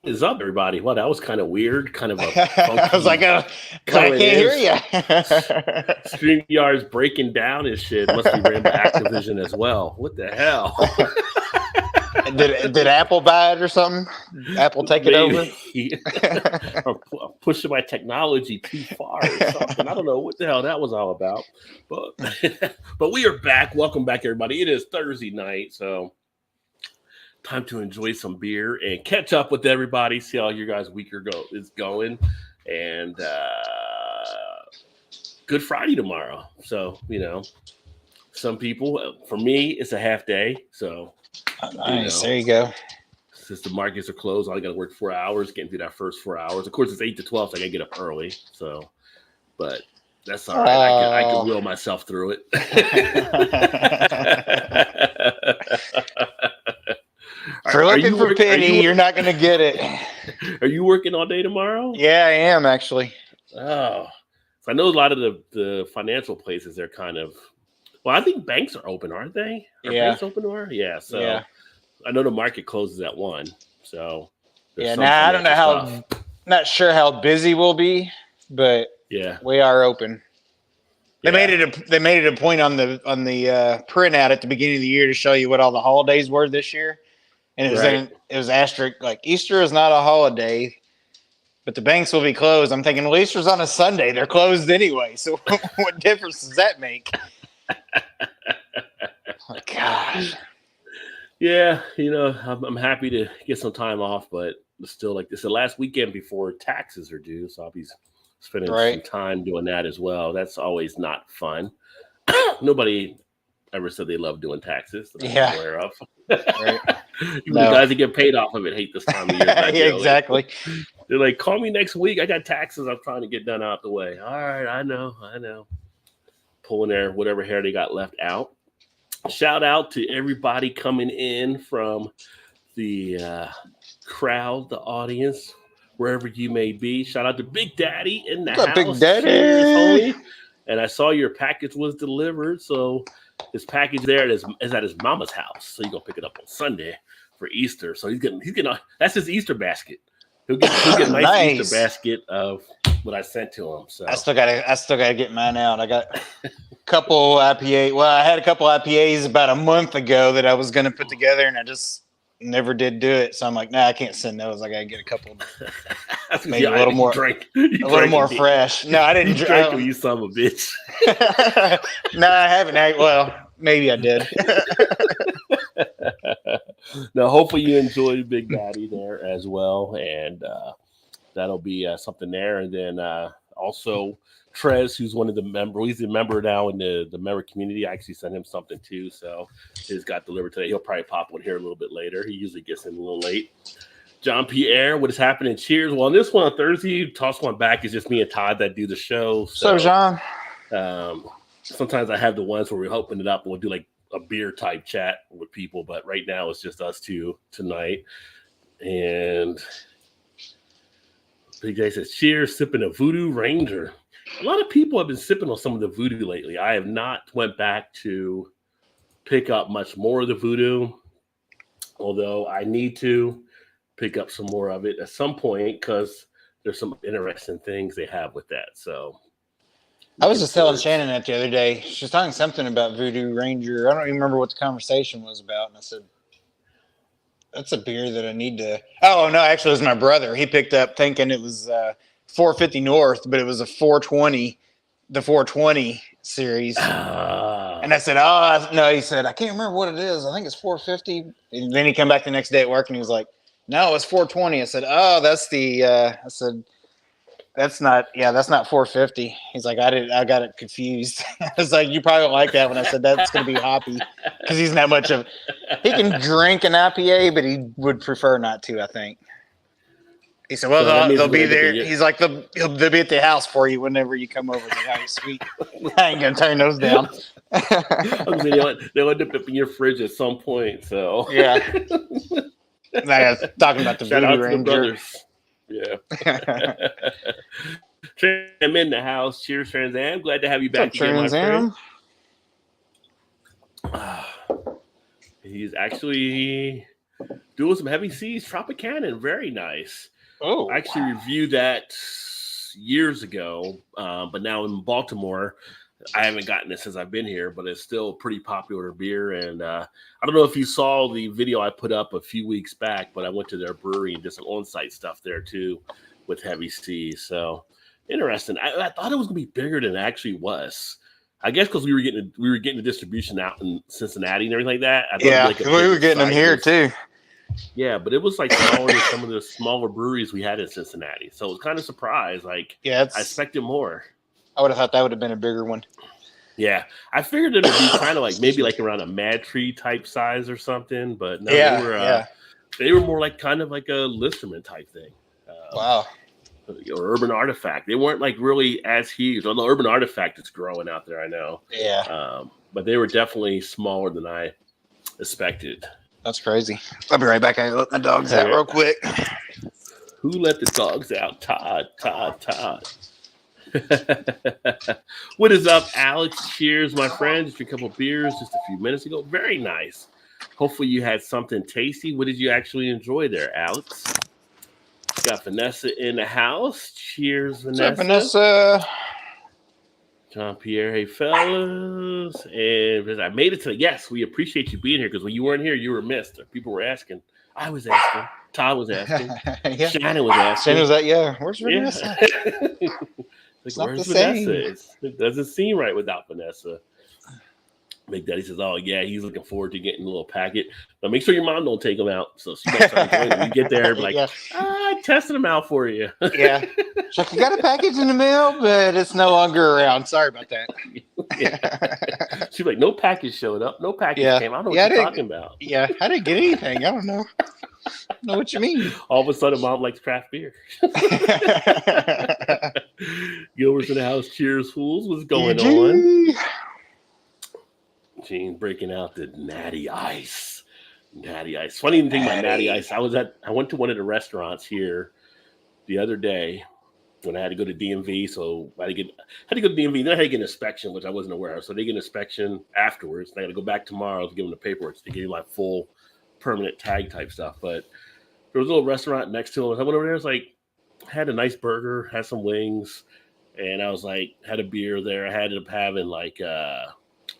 is up, everybody? Well, that was kind of weird, kind of a I was like, funky. I Oh, can't it hear is. you. StreamYard's breaking down and shit. Must be ran by Activision as well. What the hell? Did Apple buy it or something? Apple take it over? Maybe. I'm pushing my technology too far or something. I don't know what the hell that was all about. But but we are back. Welcome back, everybody. It is Thursday night, so time to enjoy some beer and catch up with everybody. See how your guys' week is going, and Good Friday tomorrow. So some people, for me, it's a half day. So Nice. There you go. Since the markets are closed, I only got to work 4 hours, getting through that first 4 hours. Of course, it's 8 to 12, so I got to get up early. So, but that's all right. I can will myself through it. If you're looking for pity, you're not going to get it. Are you working all day tomorrow? Yeah, I am actually. Oh, so I know a lot of the financial places, they're kind of, well, I think banks are open, aren't they? Are banks open tomorrow? Yeah. So yeah. I know the market closes at 1. So now I don't know not sure how busy we'll be, but yeah, we are open. They made it a point on the printout at the beginning of the year to show you what all the holidays were this year, and it was asterisk like Easter is not a holiday, but the banks will be closed. I'm thinking, well, Easter's on a Sunday; they're closed anyway. So what difference does that make? Oh, gosh. Yeah, I'm happy to get some time off, but still, like this, the last weekend before taxes are due, so I'll be spending some time doing that as well. That's always not fun. Nobody ever said they love doing taxes that I'm aware of. Right. Even the guys that get paid off of it hate this time of year. Yeah, exactly. They're like, call me next week. I got taxes I'm trying to get done out the way. All right, I know. Pulling their whatever hair they got left out. Shout out to everybody coming in from the crowd, the audience, wherever you may be. Shout out to Big Daddy in the house. Big Daddy. Cheers, homie. And I saw your package was delivered. So his package there is at his mama's house. So you're going to pick it up on Sunday for Easter. So he's getting that's his Easter basket. He'll get a nice Easter basket of what I sent to him. So I still gotta get mine out. I got a couple IPA. Well, I had a couple IPAs about a month ago that I was gonna put together, and I just never did do it. So I'm like, nah, I can't send those. I gotta get a couple, maybe a little more, little more fresh. No, I didn't drink them, you son of a bitch. No, I haven't. Well, maybe I did. Now, hopefully you enjoy Big Daddy there as well, and that'll be something there. And then also Trez, who's one of the members, he's a member now in the member community. I actually sent him something too, so his got delivered today. He'll probably pop one here a little bit later. He usually gets in a little late. John Pierre, what is happening? Cheers. Well, on this one on Thursday, Toss One Back is just me and Todd that do the show. So John. Sometimes I have the ones where we open it up and we'll do like a beer type chat with people, but right now it's just us two tonight. And Big J says, cheers, sipping a Voodoo Ranger. A lot of people have been sipping on some of the Voodoo lately. I have not went back to pick up much more of the Voodoo, although I need to pick up some more of it at some point because there's some interesting things they have with that. So I was just telling Shannon that the other day. She was talking something about Voodoo Ranger. I don't even remember what the conversation was about. And I said, that's a beer that I need to. Oh, no, actually, it was my brother. He picked up thinking it was 450 North, but it was a 420, the 420 series. And I said, oh, no. He said, I can't remember what it is. I think it's 450. And then he came back the next day at work and he was like, no, it's 420. I said, oh, that's the, I said, that's not 450. He's like, I got it confused. I was like, you probably don't like that one. I said, that's going to be hoppy because he's not much of, he can drink an IPA, but he would prefer not to, I think. He said, well, so they'll be there. He's like, they'll be at the house for you whenever you come over. Like, oh, sweet. I ain't going to turn those down. They'll end up in your fridge at some point. So yeah. I was talking about the Voodoo Ranger. Yeah. I'm in the house. Cheers, Trans Am. Glad to have you back again, my friend. He's actually doing some Heavy Seas Tropicana. Very nice. Oh, I actually reviewed that years ago, but now in Baltimore, I haven't gotten it since I've been here, but it's still a pretty popular beer. And I don't know if you saw the video I put up a few weeks back, but I went to their brewery and did some on-site stuff there too with Heavy Seas. So interesting. I thought it was going to be bigger than it actually was. I guess because we were getting the distribution out in Cincinnati and everything like that. I thought yeah, it'd be we were getting them here too. Yeah, but it was like smaller than some of the smaller breweries we had in Cincinnati. So I was kind of surprised. Like, I expected more. I would have thought that would have been a bigger one. Yeah, I figured it would be kind of like maybe like around a Mad Tree type size or something, but no, they were more like kind of like a Listerman type thing. Wow. Or Urban Artifact. They weren't like really as huge. Although Urban Artifact is growing out there, I know. Yeah. But they were definitely smaller than I expected. That's crazy. I'll be right back. I let my dogs out real quick. Who let the dogs out? Todd. What is up, Alex? Cheers, my friend. Just a couple beers just a few minutes ago. Very nice. Hopefully you had something tasty. What did you actually enjoy there, Alex? Got Vanessa in the house. Cheers, Vanessa. What's up, Vanessa? John Pierre, hey fellas. And I made it to yes, we appreciate you being here because when you weren't here, you were missed. People were asking. I was asking. Todd was asking. Yeah. Shannon was asking. Shannon was like, yeah, where's Vanessa? Where's Vanessa? It doesn't seem right without Vanessa. Big Daddy says, oh, yeah, he's looking forward to getting a little packet. But make sure your mom don't take them out. So she might start enjoying them. You get there and be like, I tested them out for you. Yeah. She's like, you got a package in the mail, but it's no longer around. Sorry about that. Yeah. She's like, no package showed up. No package came. I don't know what you're talking about. Yeah, I didn't get anything. I don't know. I don't know what you mean. All of a sudden, mom likes craft beer. Gilbert's in the house. Cheers, fools. What's going on? Gene breaking out the Natty Ice. Funny thing about Natty Ice, I went to one of the restaurants here the other day when I had to go to DMV. So I had to go to DMV. Then I had to get an inspection, which I wasn't aware of. So they get an inspection afterwards. I got to go back tomorrow to give them the paperwork to give you my full permanent tag type stuff. But there was a little restaurant next to them. I went over there. It was like, had a nice burger, had some wings, and I was like, had a beer there. I had up having like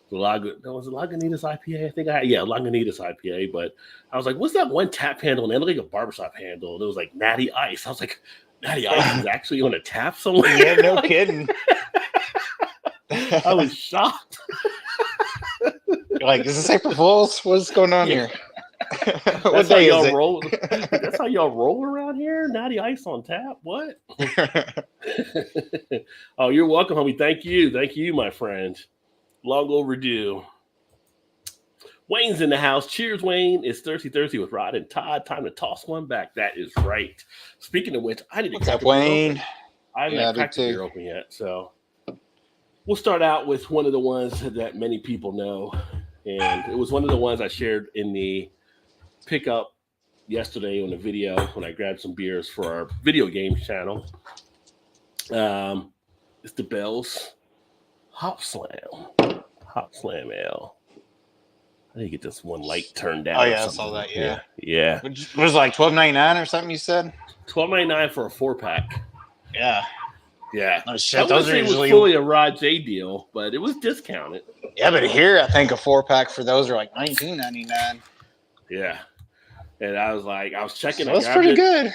was it Lagunitas IPA? I think Lagunitas IPA. But I was like, what's that one tap handle? And it looked like a barbershop handle. And it was like Natty Ice. I was like, Natty Ice is actually on a tap somewhere. Yeah, no kidding. I was shocked. Like, is this April Fool's? What's going on here? That's how y'all roll. That's how y'all roll around here. Natty Ice on tap. What? Oh, you're welcome, homie. Thank you, my friend. Long overdue. Wayne's in the house. Cheers, Wayne. It's Thirsty Thursday with Rod and Todd. Time to toss one back. That is right. Speaking of which, I need to crack Wayne. I haven't cracked the beer open yet, so we'll start out with one of the ones that many people know, and it was one of the ones I shared in the pickup yesterday on the video when I grabbed some beers for our video games channel. It's the Bell's Hop Slam Ale. I need to get this one light turned down. Oh yeah, I saw that. Yeah. It was like $12.99 or something. You said $12.99 for a 4-pack. Yeah. Oh, shit. Those are usually fully a Rod J deal, but it was discounted. Yeah, but here I think a 4-pack for those are like $19.99. Yeah. And I was checking. So that's pretty good.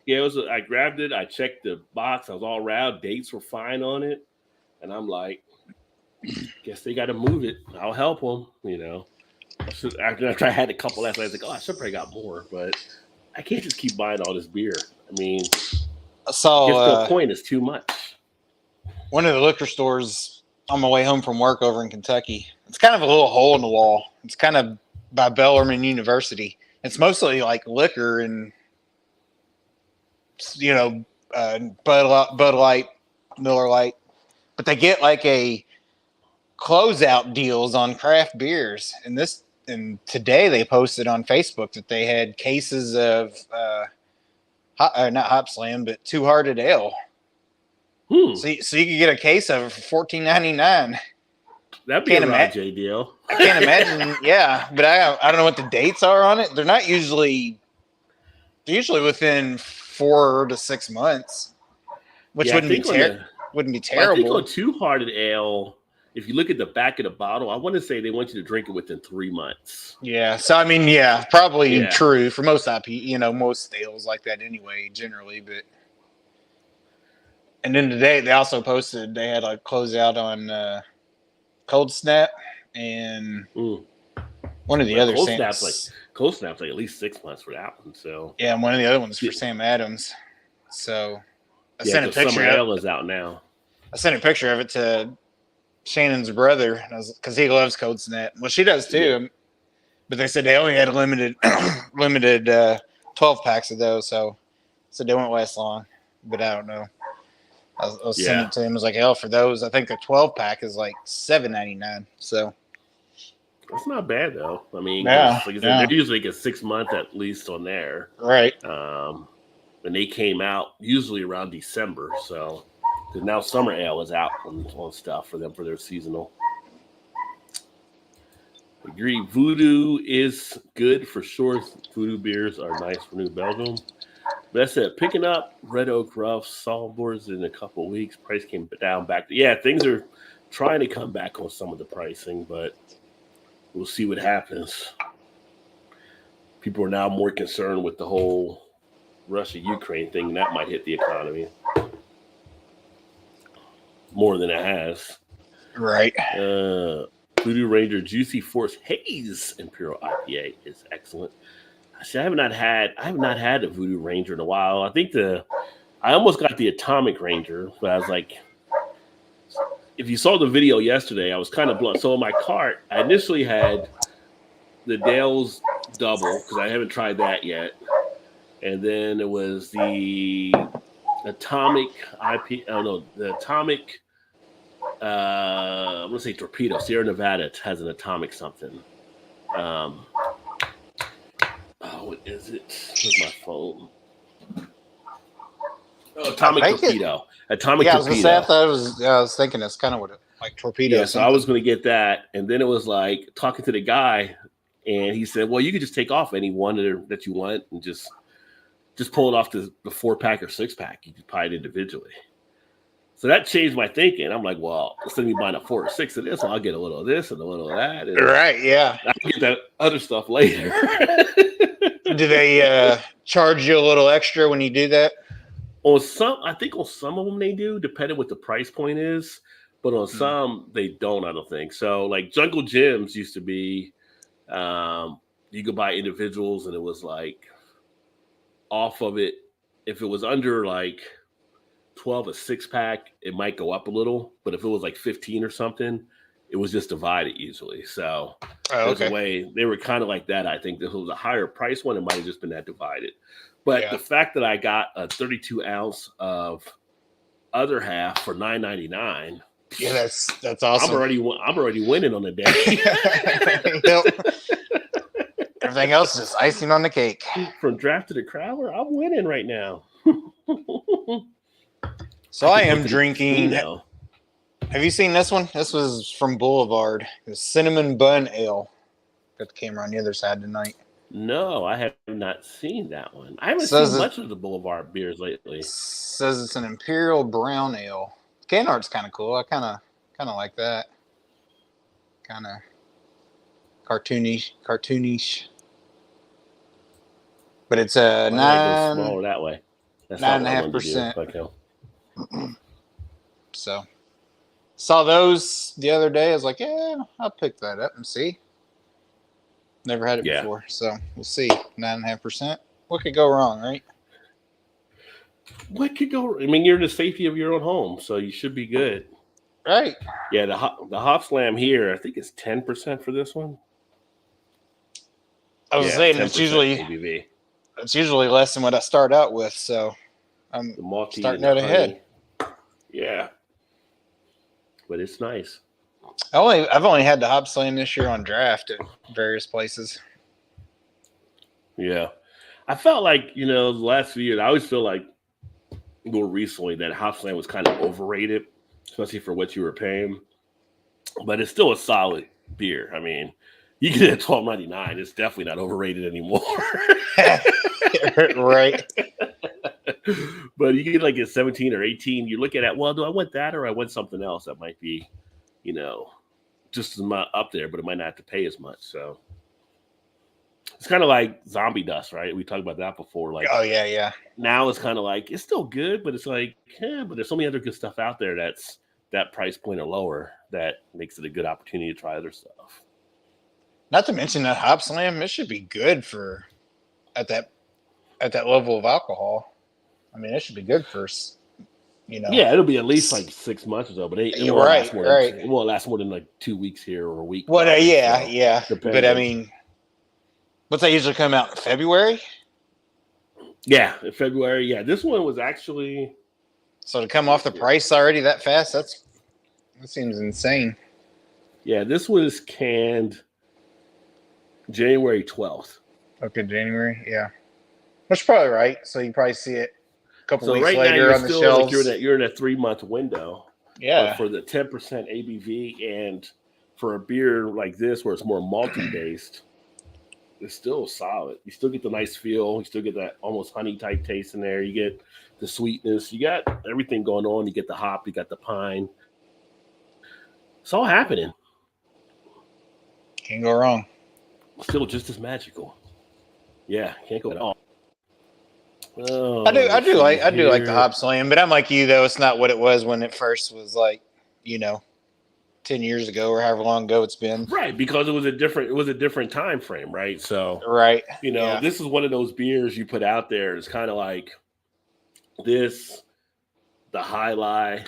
Yeah, I grabbed it. I checked the box. I was all around. Dates were fine on it. And I'm like, guess they got to move it. I'll help them, After I had a couple last night, I was like, I should probably got more. But I can't just keep buying all this beer. I mean, the point is too much. One of the liquor stores on my way home from work over in Kentucky, it's kind of a little hole in the wall. It's kind of by Bellarmine University. It's mostly like liquor and, Bud Light, Miller Lite. But they get like a closeout deals on craft beers. And today they posted on Facebook that they had cases of, not Hop Slam, but Two Hearted Ale. So you could get a case of it for $14.99. That'd be a Rajay deal. I can't imagine. Yeah, but I don't know what the dates are on it. They're not usually. They're usually within 4 to 6 months, which wouldn't be terrible. I think on Two Hearted Ale, if you look at the back of the bottle, I want to say they want you to drink it within 3 months. Yeah. So I mean, probably true for most IP. Most ales like that anyway, generally. But and then today they also posted they had like closeout on Cold Snap and one of the other Cold Snap's like at least 6 months for that one. So yeah, and one of the other ones for Sam Adams. So I sent a picture. Summer Ale is out now. I sent a picture of it to Shannon's brother because he loves Cold Snap. Well, she does too. Yeah. But they said they only had a limited 12 packs of those, so they won't last long. But I don't know. I was sending it to him. I was like, hell, for those, I think the 12 pack is like $7.99. So that's not bad though. I mean, they're usually like a 6 month at least on there, right? And they came out usually around December, so because now Summer Ale is out on stuff for them for their seasonal. Agree. Voodoo is good for sure. Voodoo beers are nice for New Belgium. But that's it. Picking up Red Oak Rough Saltboards in a couple of weeks. Price came down back. Things are trying to come back on some of the pricing, but we'll see what happens. People are now more concerned with the whole Russia-Ukraine thing, and that might hit the economy more than it has. Right. Voodoo Ranger Juicy Force Haze Imperial IPA is excellent. See, I have not had a Voodoo Ranger in a while. I think I almost got the Atomic Ranger, but I was like, if you saw the video yesterday, I was kind of blunt. So in my cart, I initially had the Dale's Double because I haven't tried that yet, and then it was the Atomic IP. Oh no, the Atomic. I'm gonna say Torpedo. Sierra Nevada has an Atomic something. What is it? Where's my phone? Oh, Atomic Torpedo. Atomic Torpedo. I was thinking that's kind of what like Torpedo. Yeah, so I was going to get that, and then it was like talking to the guy, and he said, "Well, you could just take off any one that you want, and just pull it off the 4-pack or 6-pack. You could buy it individually." So that changed my thinking. I'm like, well, instead of me buying a 4 or 6 of this, I'll get a little of this and a little of that. And right, yeah. I'll get that other stuff later. Do they charge you a little extra when you do that? I think on some of them they do, depending what the price point is. But on some, they don't, I don't think. So, like Jungle Gyms used to be, you could buy individuals, and it was like off of it. If it was under like 12 a 6-pack, it might go up a little. But if it was like 15 or something, it was just divided usually. So there's a way they were kind of like that. I think if it was a higher price one, it might have just been that divided. But the fact that I got a 32 ounce of other half for $9.99. Yeah, that's awesome. I'm already winning on the day. Everything else is just icing on the cake. From draft to the crowler, I'm winning right now. So I am drinking. Have you seen this one? This was from Boulevard. The Cinnamon Bun Ale. Got the camera on the other side tonight. No, I have not seen that one. I haven't seen much of the Boulevard beers lately. Says it's an Imperial Brown Ale. Can art's kind of cool. I kind of like that. Kind of cartoonish. But it's a 9. Smaller that way. That's 9.5%. So saw those the other day. I was like, yeah, I'll pick that up and see. Never had it before, so we'll see. 9.5%. What could go wrong, right? What could go? I mean, you're in the safety of your own home, so you should be good. Right. Yeah, the Hop Slam here, I think it's 10% for this one. I was saying it's usually ABV. It's usually less than what I start out with, so I'm starting out ahead. Yeah, but it's nice. I've only had the Hop Slam this year on draft at various places. Yeah, I felt like the last few years. I always feel like more recently that Hop Slam was kind of overrated, especially for what you were paying. but it's still a solid beer. I mean, you get it at $12.99. It's definitely not overrated anymore. Right. But you get like at 17 or 18, you're looking at, well, do I want that or I want something else that might be, you know, just as much up there, but it might not have to pay as much. So it's kind of like zombie dust, right? We talked about that before. Like, Oh yeah. now it's kind of like it's still good, but it's like, but there's so many other good stuff out there that's that price point or lower that makes it a good opportunity to try other stuff. Not to mention that Hop Slam, it should be good for at that level of alcohol. I mean, it should be good for, Yeah, it'll be at least like 6 months or so, but it You're won't right, last more right. than it won't last more than like 2 weeks here or a week. Well, probably, yeah. so, But I mean, what's that usually come out in February? Yeah, in February. Yeah, this one was actually So to come off the price already that fast, that seems insane. Yeah, this was canned January 12th. Okay, January, yeah. That's probably right. So you probably see it a couple So weeks right now later you're on the still shelves. like you're in a 3-month window. Yeah. But for the 10% ABV and for a beer like this where it's more malty based, it's still solid. You still get the nice feel. You still get that almost honey type taste in there. You get the sweetness. You got everything going on. You get the hop. You got the pine. It's all happening. Can't go wrong. Still just as magical. Yeah, can't go at all. Oh, I do like the Hop Slam, but I'm like you though. It's not what it was when it first was like, 10 years ago or however long ago it's been. Right, because it was a different time frame, right? So right, this is one of those beers you put out there. It's kind of like this, the High Lie.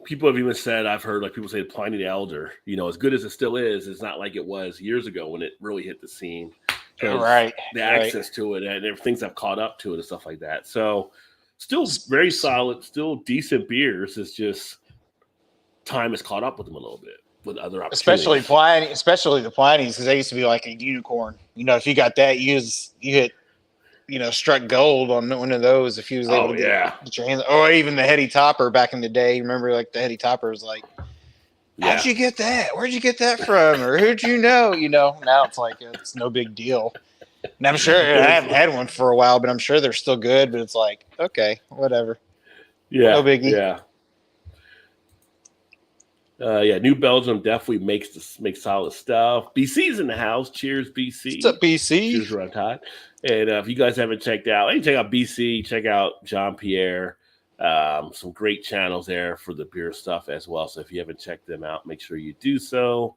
People have even said, I've heard like people say Pliny the Elder. As good as it still is, it's not like it was years ago when it really hit the scene. Right, the access to it and things have caught up to it and stuff like that. So still very solid, still decent beers. It's just time has caught up with them a little bit with other opportunities. Especially the Pliny's, because they used to be like a unicorn. If you got that, you hit, struck gold on one of those if you was able to get your hands, or even the Heady Topper back in the day. Remember, like the Heady Topper was like, how'd you get that? Where'd you get that from? Or who'd you know? Now it's like it's no big deal. And I'm sure I haven't had one for a while, but I'm sure they're still good. But it's like, okay, whatever. Yeah, no biggie. New Belgium definitely makes solid stuff. BC's in the house. Cheers, BC. What's up, BC? Cheers, Ron Todd. And if you guys haven't checked out, check out BC. Check out Jean Pierre. Some great channels there for the beer stuff as well. So if you haven't checked them out, make sure you do so.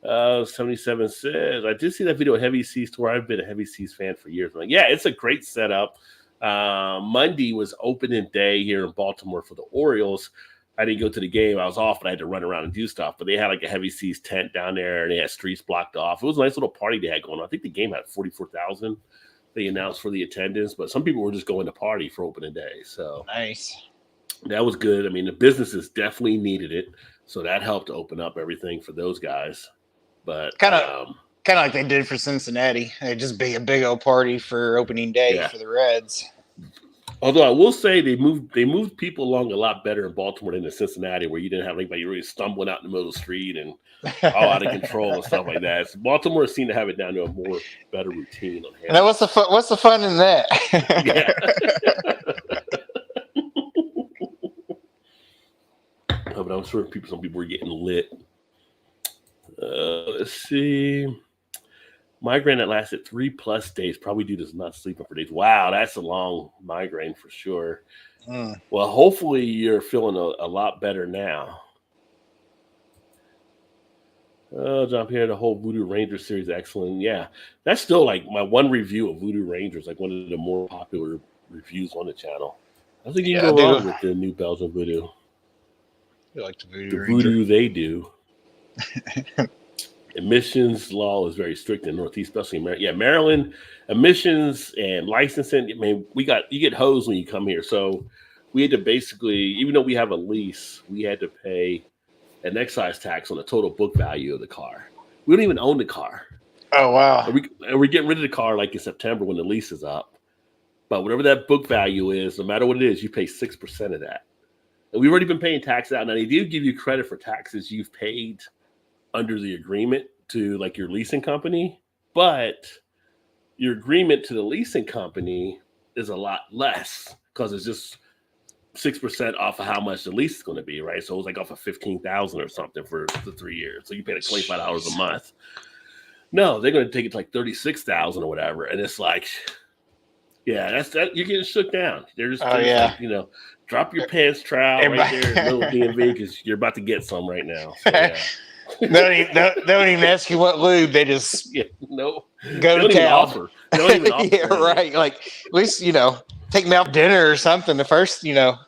77 says, I did see that video at Heavy Seas Tour. I've been a Heavy Seas fan for years. I'm like, yeah, it's a great setup. Monday was opening day here in Baltimore for the Orioles. I didn't go to the game. I was off, but I had to run around and do stuff. But they had like a Heavy Seas tent down there, and they had streets blocked off. It was a nice little party they had going on. I think the game had 44,000. They announced for the attendance, but some people were just going to party for opening day. So nice. That was good. I mean, the businesses definitely needed it, so that helped open up everything for those guys. But kind of like they did for Cincinnati. It'd just be a big old party for opening day for the Reds. Although I will say they moved people along a lot better in Baltimore than in Cincinnati, where you didn't have anybody really stumbling out in the middle of the street and all out of control and stuff like that. So Baltimore seemed to have it down to a more better routine on hand. Now what's the fun in that? But I'm sure some people were getting lit. Let's see. Migraine that lasted 3+ days, probably due to not sleeping for days. Wow, that's a long migraine for sure. Well, hopefully you're feeling a lot better now. John Pierre, the whole Voodoo Rangers series, excellent. Yeah, that's still like my one review of Voodoo Rangers, like one of the more popular reviews on the channel. I don't think you can go wrong with the new Belgian Voodoo. You like the Voodoo they do. Emissions law is very strict in Northeast, especially in Maryland. Yeah, Maryland emissions and licensing. I mean, you get hosed when you come here. So we had to basically, even though we have a lease, we had to pay an excise tax on the total book value of the car. We don't even own the car. Oh wow! And we're getting rid of the car like in September when the lease is up. But whatever that book value is, no matter what it is, you pay 6% of that. And we've already been paying taxes out. Now they do give you credit for taxes you've paid under the agreement to like your leasing company, but your agreement to the leasing company is a lot less because it's just 6% off of how much the lease is going to be, right? So it was like off of 15,000 or something for the 3 years. So you pay like $25 a month. No, they're going to take it to like 36,000 or whatever, and it's like, yeah, that's that. You're getting shook down. They're just, like, drop your pants trowel right there in the middle of DMV because you're about to get some right now. So, yeah. They don't even ask you what lube. They just no go to town. They don't even offer. Yeah, right. Like at least take me out dinner or something. The first at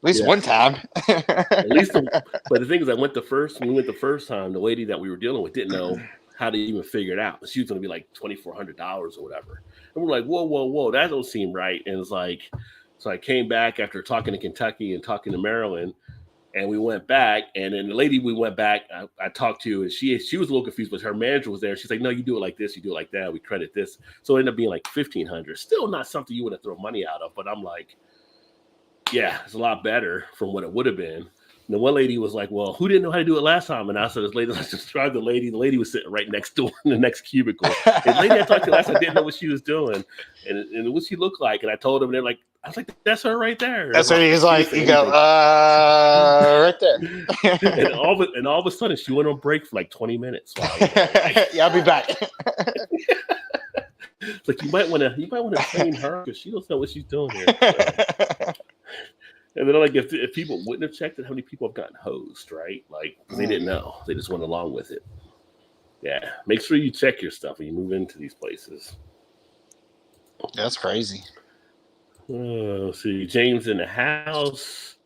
least one time. At least, but the thing is, when we went the first time, the lady that we were dealing with didn't know how to even figure it out. She was going to be like $2,400 or whatever, and we're like, whoa, that don't seem right. And it's like, so I came back after talking to Kentucky and talking to Maryland. And we went back, and then the lady we went back, I talked to, and she was a little confused, but her manager was there. She's like, "No, you do it like this, you do it like that. We credit this." So it ended up being like $1,500. Still not something you want to throw money out of, but I'm like, yeah, it's a lot better from what it would have been. And the one lady was like, "Well, who didn't know how to do it last time?" And I said, "This lady," I described the lady. The lady was sitting right next door in the next cubicle. And the lady I talked to last time didn't know what she was doing and what she looked like. And I told them, and they're like, I was like, "That's her right there." That's what he's like. You go, right there. and all of a sudden, she went on break for like 20 minutes. Yeah, I'll be back. It's like you might want to train her because she doesn't know what she's doing here. So. And then like if people wouldn't have checked it, how many people have gotten hosed, right? Like they didn't know, they just went along with it. Yeah, make sure you check your stuff when you move into these places. That's crazy. Let's see, James in the house.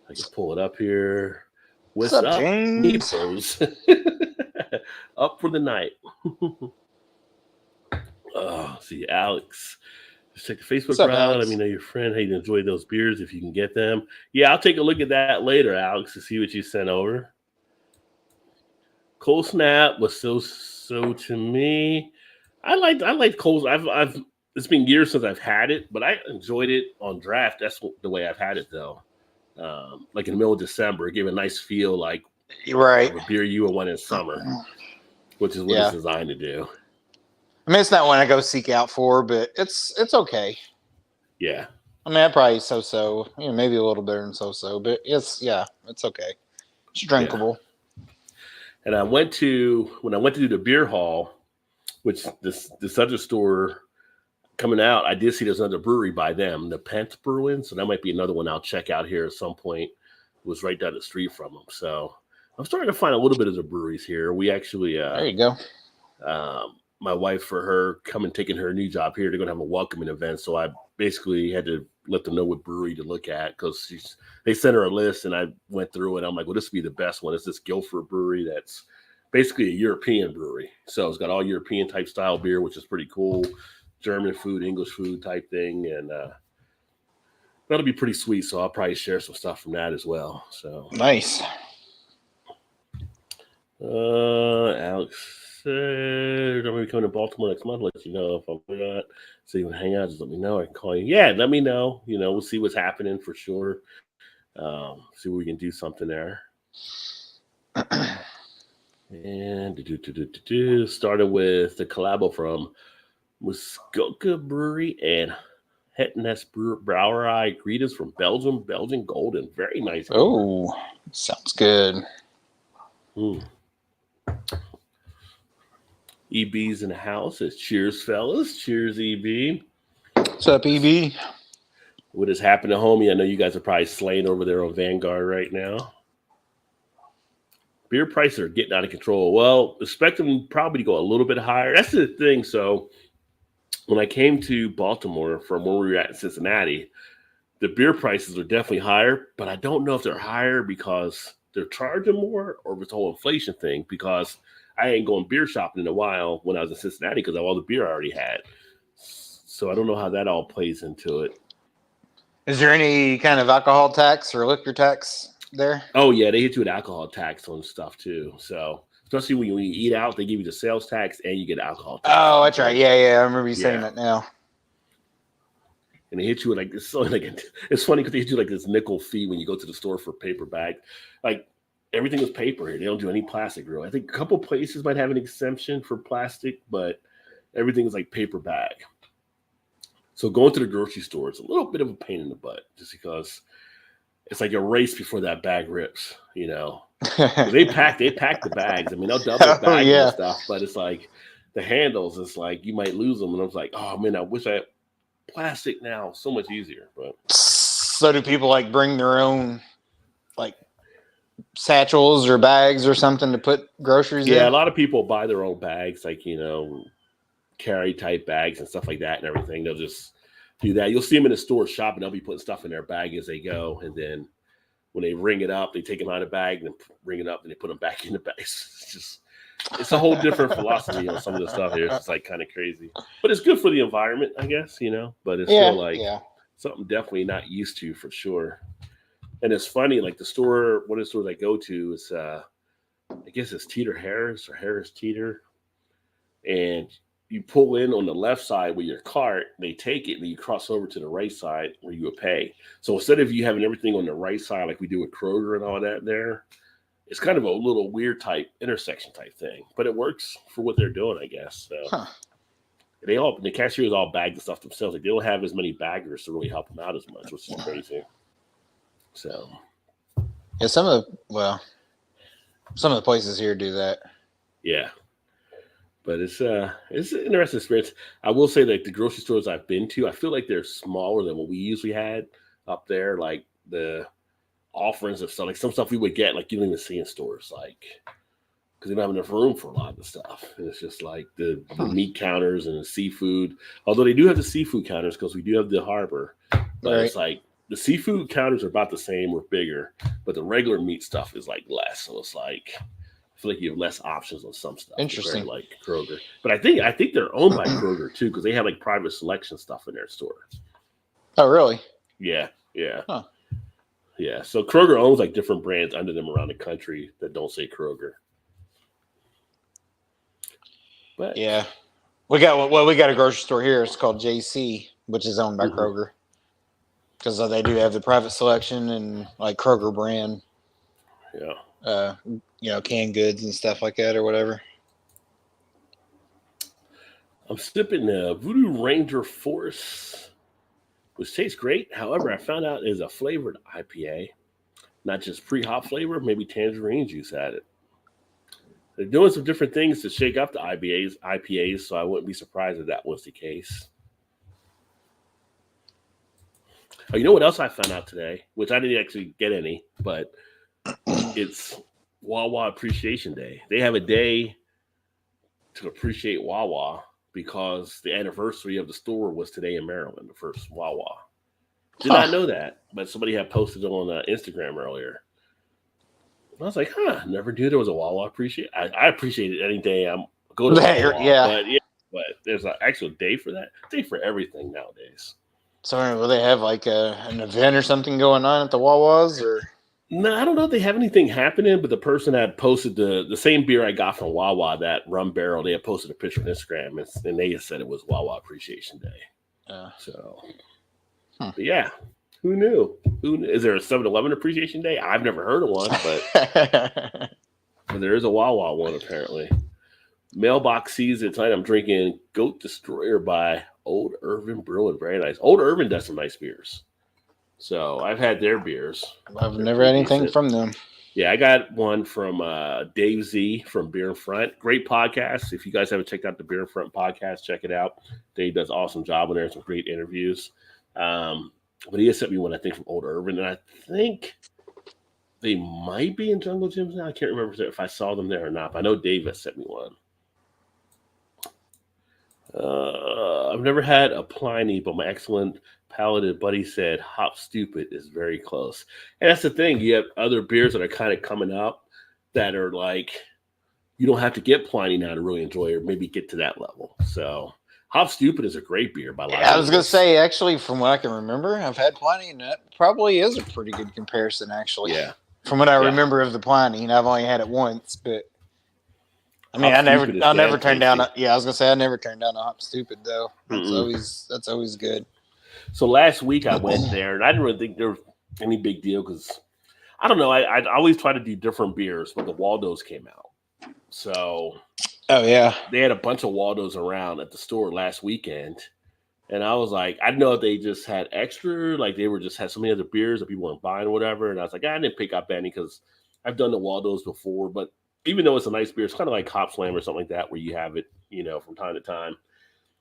I can pull it up here. What's up, James? Up for the night. See, Alex. Just check the Facebook crowd. Let me know your friend. How you enjoy those beers if you can get them. Yeah, I'll take a look at that later, Alex, to see what you sent over. Cold Snap was so to me. I like Cold. I've it's been years since I've had it, but I enjoyed it on draft. That's the way I've had it though. Like in the middle of December, it gave a nice feel like right a beer you would want in summer, which is what it's designed to do. I mean, it's not one I go seek out for, but it's okay. Yeah. I mean, I probably so, maybe a little better than so, but it's okay. It's drinkable. Yeah. And when I went to do the beer hall, which this other store coming out, I did see there's another brewery by them, the Pent Brewing. So that might be another one I'll check out here at some point. It was right down the street from them. So I'm starting to find a little bit of the breweries here. We actually there you go. My wife, for her taking her new job here, they're going to have a welcoming event. So I basically had to let them know what brewery to look at because they sent her a list and I went through it. I'm like, well, this would be the best one. It's this Guilford brewery that's basically a European brewery. So it's got all European type style beer, which is pretty cool. German food, English food type thing. And that'll be pretty sweet. So I'll probably share some stuff from that as well. So nice. Alex. I'm going to be coming to Baltimore next month. Let you know if I'm not. So you want to hang out, just let me know. I can call you. Yeah, let me know. We'll see what's happening for sure. See what we can do something there. And started with the collabo from Muskoka Brewery and Hetness Brouwerij. Greetings from Belgium Golden. Very nice. Oh, sounds good. EB's in the house. It's cheers, fellas. Cheers, EB. What's up, EB? What is happening, homie? I know you guys are probably slaying over there on Vanguard right now. Beer prices are getting out of control. Well, expect them probably to go a little bit higher. That's the thing. So when I came to Baltimore from where we were at in Cincinnati, the beer prices are definitely higher, but I don't know if they're higher because they're charging more or if it's a whole inflation thing because I ain't going beer shopping in a while when I was in Cincinnati because of all the beer I already had. So I don't know how that all plays into it. Is there any kind of alcohol tax or liquor tax there? Oh, yeah. They hit you with alcohol tax on stuff, too. So especially when you eat out, they give you the sales tax and you get alcohol tax. Oh, that's right. Yeah. I remember you saying that now. and they hit you with like this. So like it's funny because they hit you like this nickel fee when you go to the store for paper bag. Like everything is paper here. They don't do any plastic, really. I think a couple places might have an exemption for plastic, but everything is like paper bag. So going to the grocery store, it's a little bit of a pain in the butt, just because it's like a race before that bag rips. You know, they pack the bags. I mean, they'll double bag and stuff, but it's like the handles. It's like you might lose them, and I was like, oh man, I wish I had plastic now. So much easier. But so do people like bring their own like satchels or bags or something to put groceries in? Yeah, a lot of people buy their own bags, like, you know, carry type bags and stuff like that and everything. They'll just do that. You'll see them in the store shopping. They'll be putting stuff in their bag as they go. And then when they ring it up, they take them out of the bag and ring it up and they put them back in the bag. It's a whole different philosophy on some of the stuff here. It's just like kind of crazy, but it's good for the environment, I guess, you know, but it's still like something definitely not used to for sure. And it's funny, like the store, one of the stores I go to is, I guess it's Teeter Harris or Harris Teeter. And you pull in on the left side with your cart, they take it, and you cross over to the right side where you would pay. So instead of you having everything on the right side, like we do with Kroger and all that there, it's kind of a little weird type intersection type thing, but it works for what they're doing, I guess. So the cashiers all bag the stuff themselves. Like they don't have as many baggers to really help them out as much, which is crazy. So yeah, some of the places here do that. Yeah. But it's an interesting experience. I will say, like the grocery stores I've been to, I feel like they're smaller than what we usually had up there. Like the offerings of stuff, like some stuff we would get, like you don't even see in stores, like because they don't have enough room for a lot of the stuff. And it's just like the meat counters and the seafood. Although they do have the seafood counters because we do have the harbor, but It's like the seafood counters are about the same or bigger, but the regular meat stuff is like less. So it's like I feel like you have less options on some stuff. Interesting, like Kroger, but I think they're owned by Kroger too because they have like private selection stuff in their store. Oh, really? Yeah. Huh. Yeah. So Kroger owns like different brands under them around the country that don't say Kroger. But yeah, we got a grocery store here. It's called JC, which is owned by Kroger because they do have the private selection and like Kroger brand. Yeah. You know, canned goods and stuff like that or whatever. I'm sipping Voodoo Ranger Force, which tastes great. However, I found out it is a flavored IPA, not just pre-hop flavor, maybe tangerine juice added. They're doing some different things to shake up the IPAs, so I wouldn't be surprised if that was the case. Oh, you know what else I found out today, which I didn't actually get any, but it's Wawa Appreciation Day. They have a day to appreciate Wawa because the anniversary of the store was today in Maryland, the first Wawa. Did not know that, but somebody had posted it on Instagram earlier. I was like, never knew there was a Wawa appreciate. I appreciate it any day I'm go to Wawa, but there's an actual day for that. Day for everything nowadays. So will they have like an event or something going on at the Wawas or? No, I don't know if they have anything happening, but the person that posted the same beer I got from Wawa, that rum barrel, they had posted a picture on Instagram, and they said it was Wawa Appreciation Day. So, but yeah, who knew? Is there a 7-Eleven Appreciation Day? I've never heard of one, but there is a Wawa one apparently. Mailbox season tonight. I'm drinking Goat Destroyer by Old Irvin Brewing. Very nice. Old Irvin does some nice beers. So I've had their beers. I've never had anything from them. Yeah, I got one from Dave Z from Beer in Front. Great podcast. If you guys haven't checked out the Beer in Front podcast, check it out. Dave does an awesome job on there. Some great interviews. But he has sent me one, I think, from Old Irvin. And I think they might be in Jungle Gyms now. I can't remember if I saw them there or not. But I know Dave has sent me one. I've never had a Pliny, but my excellent paladin buddy said Hop Stupid is very close. And that's the thing. You have other beers that are kind of coming up that are like, you don't have to get Pliny now to really enjoy it or maybe get to that level. So Hop Stupid is a great beer by a lot of I was going to say, actually, from what I can remember, I've had Pliny, and that probably is a pretty good comparison, actually. Yeah. From what I remember of the Pliny, and I've only had it once, but I mean, I never turned down. I was gonna say I never turned down a Hop Stupid though. That's always good. So last week I went there, and I didn't really think there was any big deal because I don't know. I always try to do different beers, but the Waldos came out. So Oh yeah. they had a bunch of Waldos around at the store last weekend. And I was like, I didn't know if they just had extra, like they were just had so many other beers that people weren't buying or whatever. And I was like, I didn't pick up any because I've done the Waldos before. But even though it's a nice beer, it's kind of like Hop Slam or something like that, where you have it, from time to time.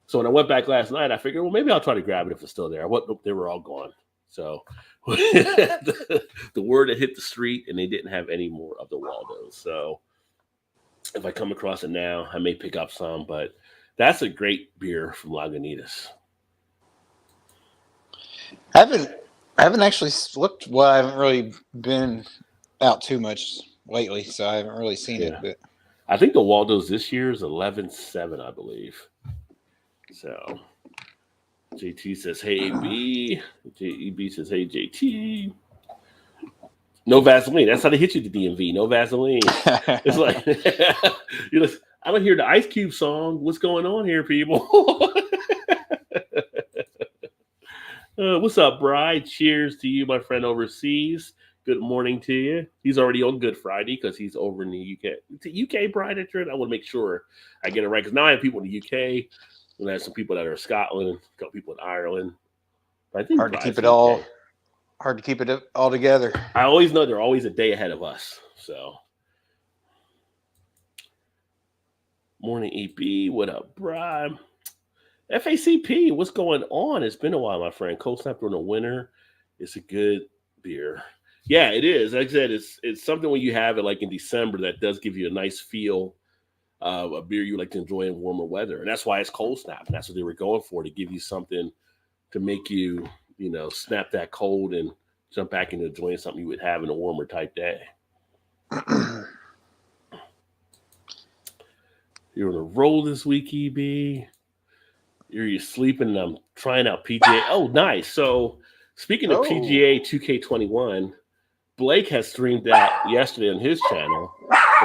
So when I went back last night, I figured, well, maybe I'll try to grab it if it's still there. They were all gone. So the word had hit the street, and they didn't have any more of the Waldos. So if I come across it now, I may pick up some. But that's a great beer from Lagunitas. I haven't actually looked. Well, I haven't really been out too much lately, so I haven't really seen it. But I think the Waldos this year is 11.7, I believe. So JT says, "Hey B." JEB says, "Hey JT." No Vaseline. That's how they hit you, the DMV. No Vaseline. It's like I don't hear the Ice Cube song. What's going on here, people? What's up, Bride? Cheers to you, my friend overseas. Good morning to you. He's already on Good Friday because he's over in the UK. It's a UK Bride at I want to make sure I get it right because now I have people in the UK, and I have some people that are in Scotland, a couple people in Ireland. But I think hard to keep it all together. I always know they're always a day ahead of us. So, morning EP. What up, Bride? FACP, what's going on? It's been a while, my friend. Cold Snap during the winter. It's a good beer. Yeah, it is. Like I said, it's something when you have it like in December that does give you a nice feel of a beer you like to enjoy in warmer weather. And that's why it's Cold Snap. And that's what they were going for, to give you something to make you, snap that cold and jump back into enjoying something you would have in a warmer type day. You're on a roll this week, EB. You're sleeping, and I'm trying out PGA. Oh, nice. So, speaking of PGA 2K21, Blake has streamed that yesterday on his channel.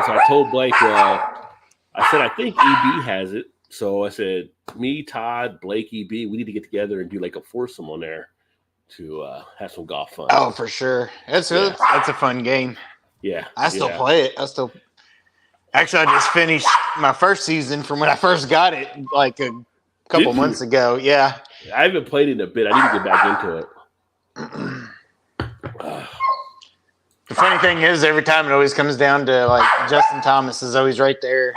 So I told Blake, I said, I think EB has it. So I said, me, Todd, Blake, EB, we need to get together and do like a foursome on there to have some golf fun. Oh, for sure. That's a fun game. Yeah. I still play it. Actually, I just finished my first season from when I first got it, like a couple months ago. Yeah. I haven't played it in a bit. I need to get back into it. The funny thing is, every time it always comes down to like Justin Thomas is always right there,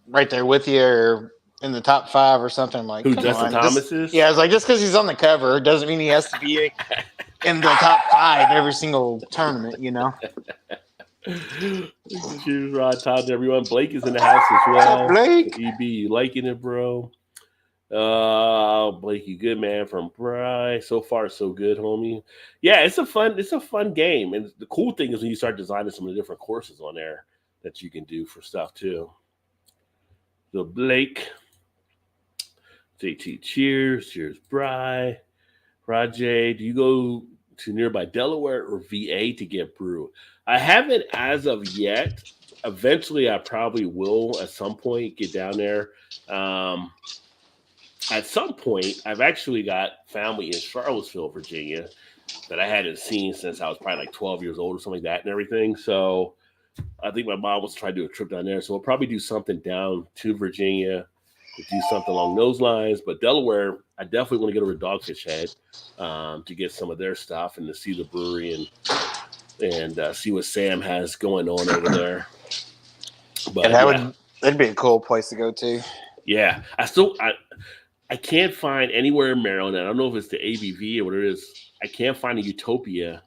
right there with you or in the top 5 or something. I'm like, who Justin Thomas is? Yeah, it's like just because he's on the cover doesn't mean he has to be in the top 5 every single tournament, Cheers, Rod, Todd, everyone. Blake is in the house as well. Blake, EB, you liking it, bro? Blake, you good, man? From Bry. So far, so good, homie. Yeah, it's a fun game, and the cool thing is when you start designing some of the different courses on there that you can do for stuff too. So Blake, JT, cheers, Bry. Rajay, do you go to nearby Delaware or VA to get brew? I haven't as of yet. Eventually, I probably will at some point get down there. At some point, I've actually got family in Charlottesville, Virginia, that I hadn't seen since I was probably like 12 years old or something like that and everything. So I think my mom was trying to do a trip down there. So we'll probably do something down to Virginia to do something along those lines. But Delaware, I definitely want to get over to Dogfish Head to get some of their stuff and to see the brewery and see what Sam has going on over there. But that'd be a cool place to go to. Yeah, I can't find anywhere in Maryland. I don't know if it's the ABV or what it is. I can't find a Utopia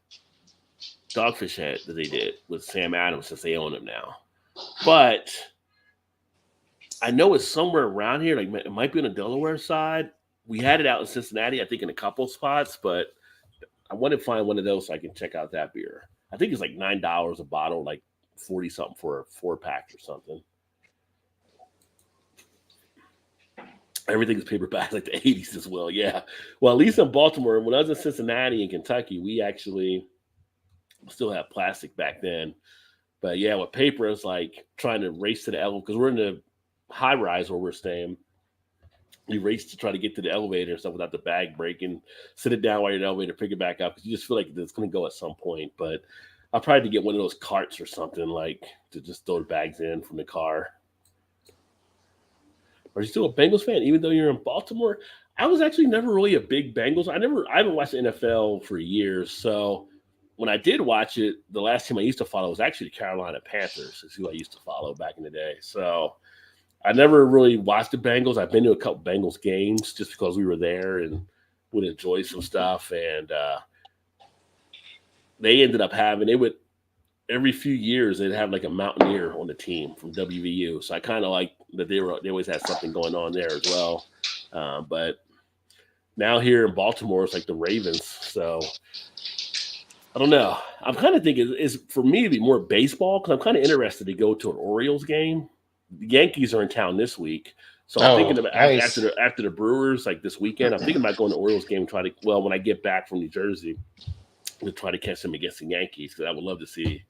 Dogfish Head that they did with Sam Adams since they own him now. But I know it's somewhere around here. Like it might be on the Delaware side. We had it out in Cincinnati, I think, in a couple spots. But I want to find one of those so I can check out that beer. I think it's like $9 a bottle, like 40 something for a 4-pack or something. Everything's paperback like the 80s as well. Yeah. Well, at least in Baltimore, when I was in Cincinnati and Kentucky, we actually still had plastic back then. But yeah, with paper, it's like trying to race to the elevator because we're in the high rise where we're staying. You race to try to get to the elevator and stuff without the bag breaking. Sit it down while you're in the elevator, pick it back up because you just feel like it's going to go at some point. But I'll probably get one of those carts or something like to just throw the bags in from the car. Are you still a Bengals fan even though you're in Baltimore? I was actually never really a big Bengals. I haven't watched the NFL for years, so when I did watch it, the last team I used to follow was actually the Carolina Panthers. Is who I used to follow back in the day. So I never really watched the Bengals. I've been to a couple Bengals games just because we were there and would enjoy some stuff. And they ended up they would every few years they'd have like a Mountaineer on the team from WVU. So I kind of like that they always had something going on there as well. But now here in Baltimore, it's like the Ravens. So I don't know. I'm kind of thinking is for me to be more baseball because I'm kind of interested to go to an Orioles game. The Yankees are in town this week. So I'm thinking about nice. after the Brewers, like this weekend, I'm thinking about going to Orioles game and when I get back from New Jersey, to try to catch them against the Yankees because I would love to see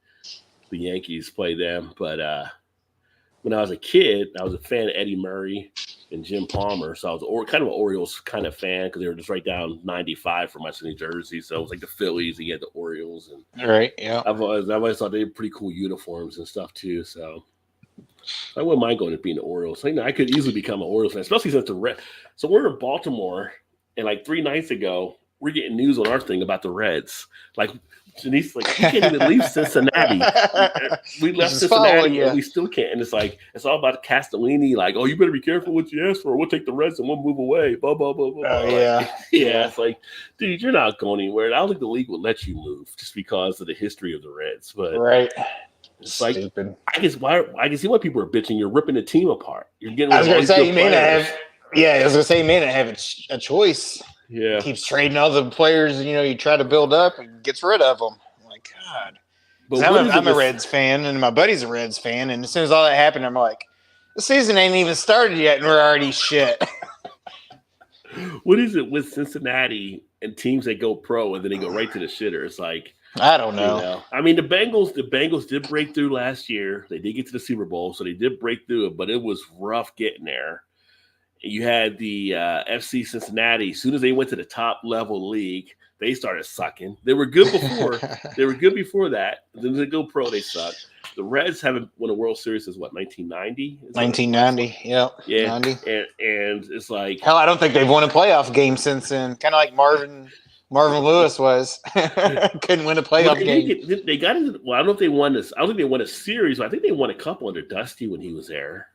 the Yankees play them. But when I was a kid, I was a fan of Eddie Murray and Jim Palmer. So I was kind of an Orioles kind of fan because they were just right down 95 from us in New Jersey. So it was like the Phillies and you had the Orioles. And Right, yeah. I've always thought they had pretty cool uniforms and stuff too. So I wouldn't mind going to being the Orioles. I could easily become an Orioles fan, especially since So we're in Baltimore, and like 3 nights ago, we're getting news on our thing about the Reds. Like Janice, like you can't even leave Cincinnati. We left Cincinnati, and we still can't. And it's all about Castellini. Like, oh, you better be careful what you ask for. We'll take the Reds and we'll move away. Blah blah blah blah. Yeah. It's like, dude, you're not going anywhere. I don't think the league would let you move just because of the history of the Reds. But right. It's stupid. Like I can see why people are bitching. You're ripping the team apart. You're getting. I was going to say you may not have. Yeah, I was going to say you may not have a choice. Yeah, keeps trading all the players. You try to build up and gets rid of them. I'm like, God. But I'm a Reds fan, and my buddy's a Reds fan. And as soon as all that happened, I'm like, the season ain't even started yet, and we're already shit. What is it with Cincinnati and teams that go pro and then they go right to the shitter? It's like. I don't know. I mean, the Bengals did break through last year. They did get to the Super Bowl, so they did break through it, but it was rough getting there. You had the FC Cincinnati. As soon as they went to the top level league, they started sucking. They were good before. They were good before that. Then they go pro, they suck. The Reds haven't won a World Series since what, 1990? 1990, yep. Yeah, 90. And it's like hell, I don't think they've won a playoff game since then. Kind of like Marvin Lewis was. Couldn't win a playoff game. They got into. Well, I don't know if they won this. I don't think they won a series, but I think they won a couple under Dusty when he was there.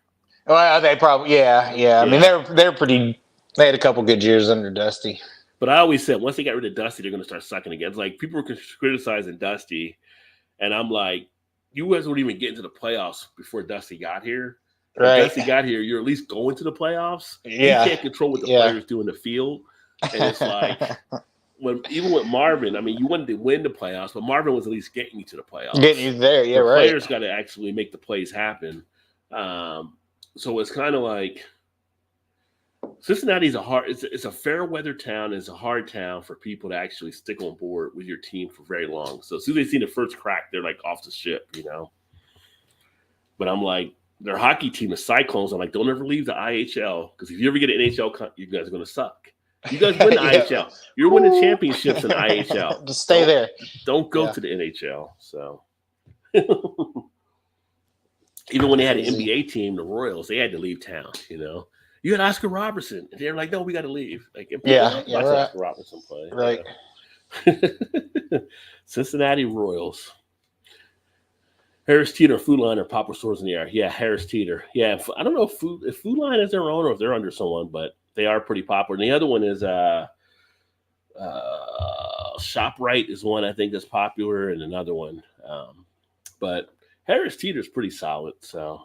Well, they probably, yeah. I mean, they're pretty. They had a couple good years under Dusty. But I always said once they got rid of Dusty, they're going to start sucking again. It's like people were criticizing Dusty, and I'm like, you guys wouldn't even get into the playoffs before Dusty got here. Right. When Dusty got here, you're at least going to the playoffs. Yeah. You can't control what the players do in the field, and it's like. Even with Marvin, I mean, you wanted to win the playoffs, but Marvin was at least getting you to the playoffs. Getting you there, yeah, right. Players got to actually make the plays happen. So it's kind of like Cincinnati's it's a fair weather town. It's a hard town for people to actually stick on board with your team for very long. So as soon as they see the first crack, they're like off the ship, But I'm like, their hockey team, the Cyclones, I'm like, don't ever leave the IHL because if you ever get an NHL, you guys are going to suck. You guys win the IHL. You're winning championships in the IHL. Just stay there. Don't go to the NHL. So even when they had an NBA team, the Royals, they had to leave town. You had Oscar Robertson. And they're like, no, we got to leave. Like, right. Oscar Robertson play. Right. Cincinnati Royals. Harris Teeter, Food Line, or Papa Stores in the air. Yeah, Harris Teeter. Yeah, I don't know if Food Line is their own or if they're under someone, but they are pretty popular. And the other one is ShopRite is one I think that's popular, and another one. But Harris Teeter is pretty solid. So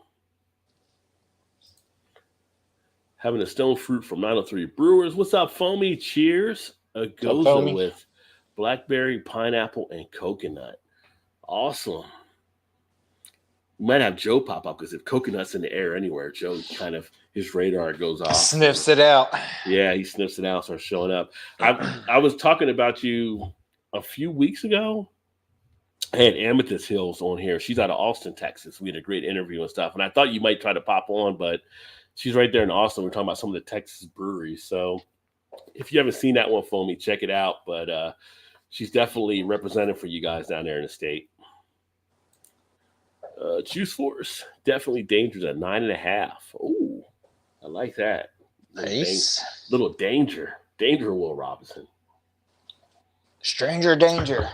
having a stone fruit from 903 Brewers. What's up, Foamy? Cheers. A goza with blackberry, pineapple, and coconut. Awesome. You might have Joe pop up because if coconut's in the air anywhere, Joe kind of his radar goes off. Sniffs it out. Yeah, he sniffs it out, starts showing up. I was talking about you a few weeks ago. I had Amethyst Hills on here. She's out of Austin, Texas. We had a great interview and stuff. And I thought you might try to pop on, but She's right there in Austin. We're talking about some of the Texas breweries. So if you haven't seen that one, Foamy, check it out. But she's definitely represented for you guys down there in the state. Juice Force, definitely dangerous at 9.5. Oh, I like that. Nice. Little danger. Danger, Will Robinson. Stranger danger.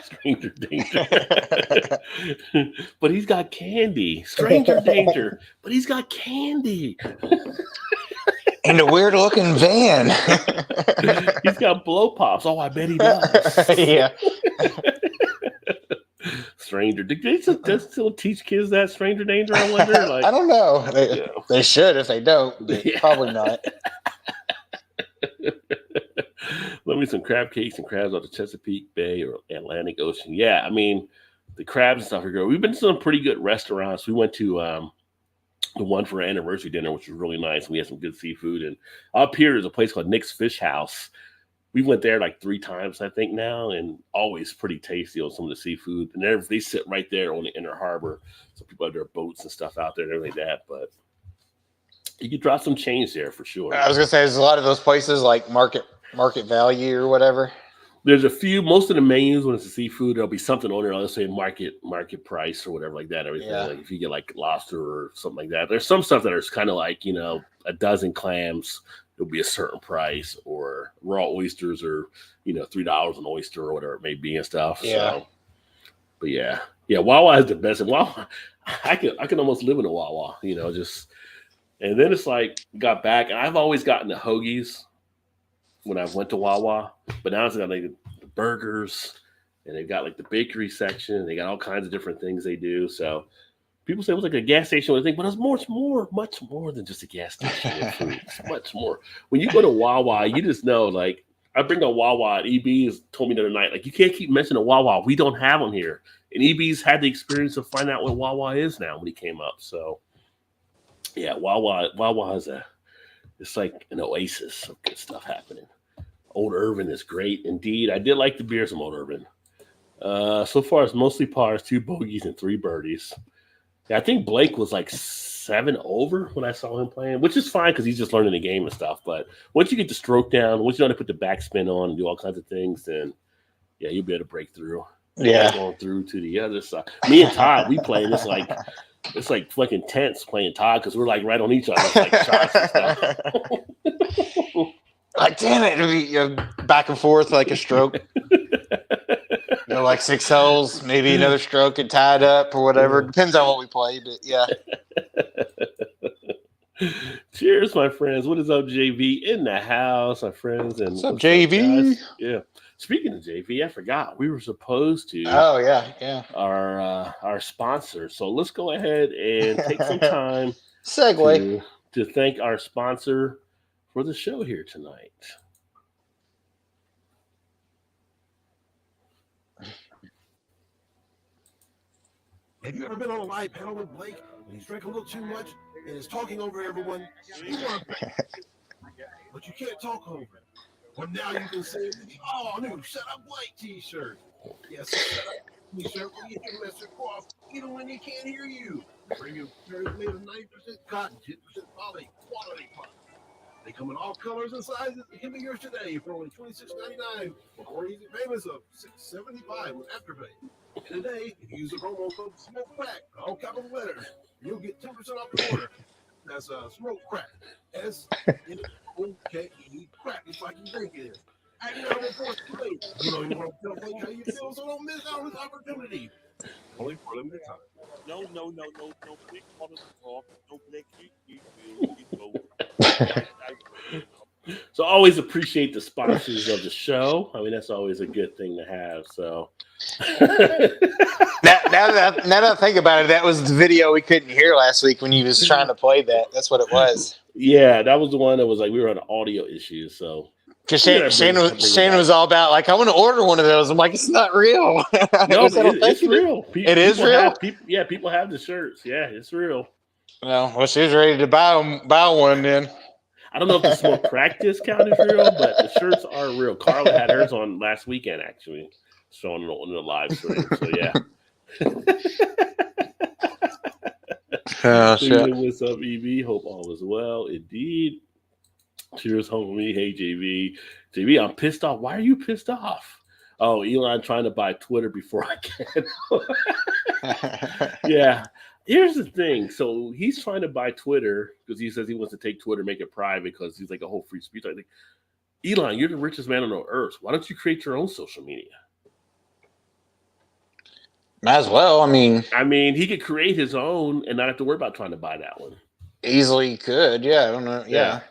Stranger danger. But he's got candy. Stranger danger. But he's got candy. In a weird looking van. He's got blow pops. Oh, I bet he does. Yeah. Stranger. Do they still teach kids that stranger danger? I wonder. Like, I don't know. They should if they don't. But probably not. Let me some crab cakes and crabs off the Chesapeake Bay or Atlantic Ocean. Yeah, I mean, the crabs and stuff are good. We've been to some pretty good restaurants. We went to the one for our anniversary dinner, which was really nice. We had some good seafood. And up here is a place called Nick's Fish House. We went there like 3 times, I think, now, and always pretty tasty on some of the seafood. And they sit right there on the inner harbor. So people have their boats and stuff out there and everything like that. But you could drop some change there for sure. I was going to say, there's a lot of those places like market value or whatever. There's a few. Most of the menus when it's a seafood, there'll be something on there. Let's say market price or whatever like that. Everything. Yeah. Like if you get like lobster or something like that. There's some stuff that is kind of like, you know, a dozen clams, it'll be a certain price, or raw oysters are, you know, $3 an oyster or whatever it may be and stuff. Yeah. So, but yeah, Wawa is the best. And Wawa, I can almost live in a Wawa, you know, just. And then it's like got back, and I've always gotten the hoagies when I went to Wawa, but now it's got like the burgers, and they've got like the bakery section, and they got all kinds of different things they do. So people say it was like a gas station, but it's much more than just a gas station. It's much more. When you go to Wawa, you just know, like, I bring a Wawa, and EB's told me the other night, like, you can't keep mentioning Wawa. We don't have them here. And EB's had the experience of finding out what Wawa is now when he came up. So yeah, Wawa is it's like an oasis of good stuff happening. Old Irvin is great indeed. I did like the beers from Old Irvin. So far it's mostly pars, 2 bogeys, and 3 birdies. Yeah, I think Blake was like 7 over when I saw him playing, which is fine because he's just learning the game and stuff. But once you get the stroke down, once you know how to put the backspin on and do all kinds of things, then yeah, you'll be able to break through. Yeah, going through to the other side. Me and Todd, we playing this like it's like fucking tense playing Todd because we're like right on each other, like shots and stuff. Like, damn it, you back and forth like a stroke. You know, like 6 holes, maybe another stroke and tied up or whatever. Depends on what we play, but yeah. Cheers, my friends. What is up, JV? In the house, my friends. And what's up, JV? Yeah. Speaking of JV, I forgot we were supposed to. Oh yeah. Our sponsor. So let's go ahead and take some time. Segue to thank our sponsor for the show here tonight. Have you ever been on a live panel with Blake and he's drank a little too much and is talking over everyone? But you can't talk over it. Well, now you can say, "Oh, new Shut Up Blake t-shirt." Yes, Shut Up t-shirt where you hear Mr. Croft even when he can't hear you. Bring you shirt made of 90% cotton, 10% poly, quality product. They come in all colors and sizes. It can be yours today for only $26.99 or easy payments of $6.75 with Afterpay. And today, if you use the promo code SMOKECRACK, all capital letters, you'll get 10% off the order. That's Smoke Crack. SMOKE crack. It's like you drink it. Acting out before it's too late. You know you want to tell Blake how you feel, so don't miss out on this opportunity. Only for a limited time. No, Blake wanted to talk. No, Blake, you go. So always appreciate the sponsors of the show. I mean, that's always a good thing to have. So now that I think about it, that was the video we couldn't hear last week when you was trying to play that. That's what it was. Yeah, that was the one that was like we were on audio issues. So because Shane was all about like I want to order one of those. I'm like, it's not real. No, it's real. It is real. People have the shirts. Yeah, it's real. Well, she was ready to buy one then. I don't know if the Smoke Crack discount is real, but the shirts are real. Carla had hers on last weekend, actually, showing on the live stream. So, yeah. Oh, shit. What's up, EV? Hope all is well. Indeed. Cheers, homie. Hey, JV. JV, I'm pissed off. Why are you pissed off? Oh, Elon trying to buy Twitter before I can. Yeah. Here's the thing. So he's trying to buy Twitter because he says he wants to take Twitter, make it private because he's like a whole free speech. I think, Elon, you're the richest man on the earth. Why don't you create your own social media? Might as well. I mean, He could create his own and not have to worry about trying to buy that one. easily could. Yeah, I don't know. Yeah.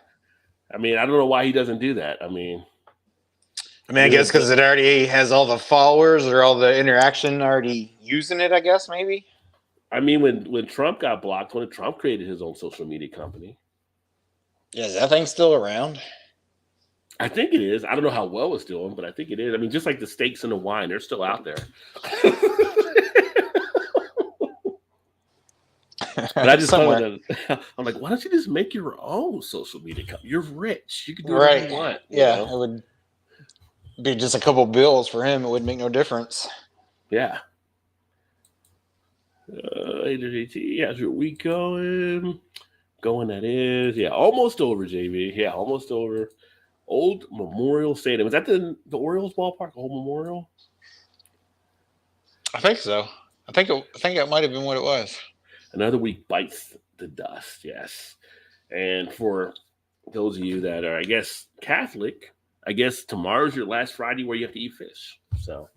I don't know why he doesn't do that. I guess because it already has all the followers or all the interaction already using it, I guess, maybe. When Trump got blocked, when Trump created his own social media company. Yeah, is that thing still around? I think it is. I don't know how well it's doing, but I think it is. Just like the steaks and the wine, they're still out there. But I just thought of that. I'm like, why don't you just make your own social media company? You're rich. You can do whatever you want. Yeah, it would be just a couple bills for him. It would make no difference. Yeah. How's your week going? That is. Yeah, almost over, JV. Yeah, almost over. Old Memorial Stadium. Is that the Orioles ballpark? Old Memorial? I think so. I think that might have been what it was. Another week bites the dust, yes. And for those of you that are, I guess, Catholic, I guess tomorrow's your last Friday where you have to eat fish. So.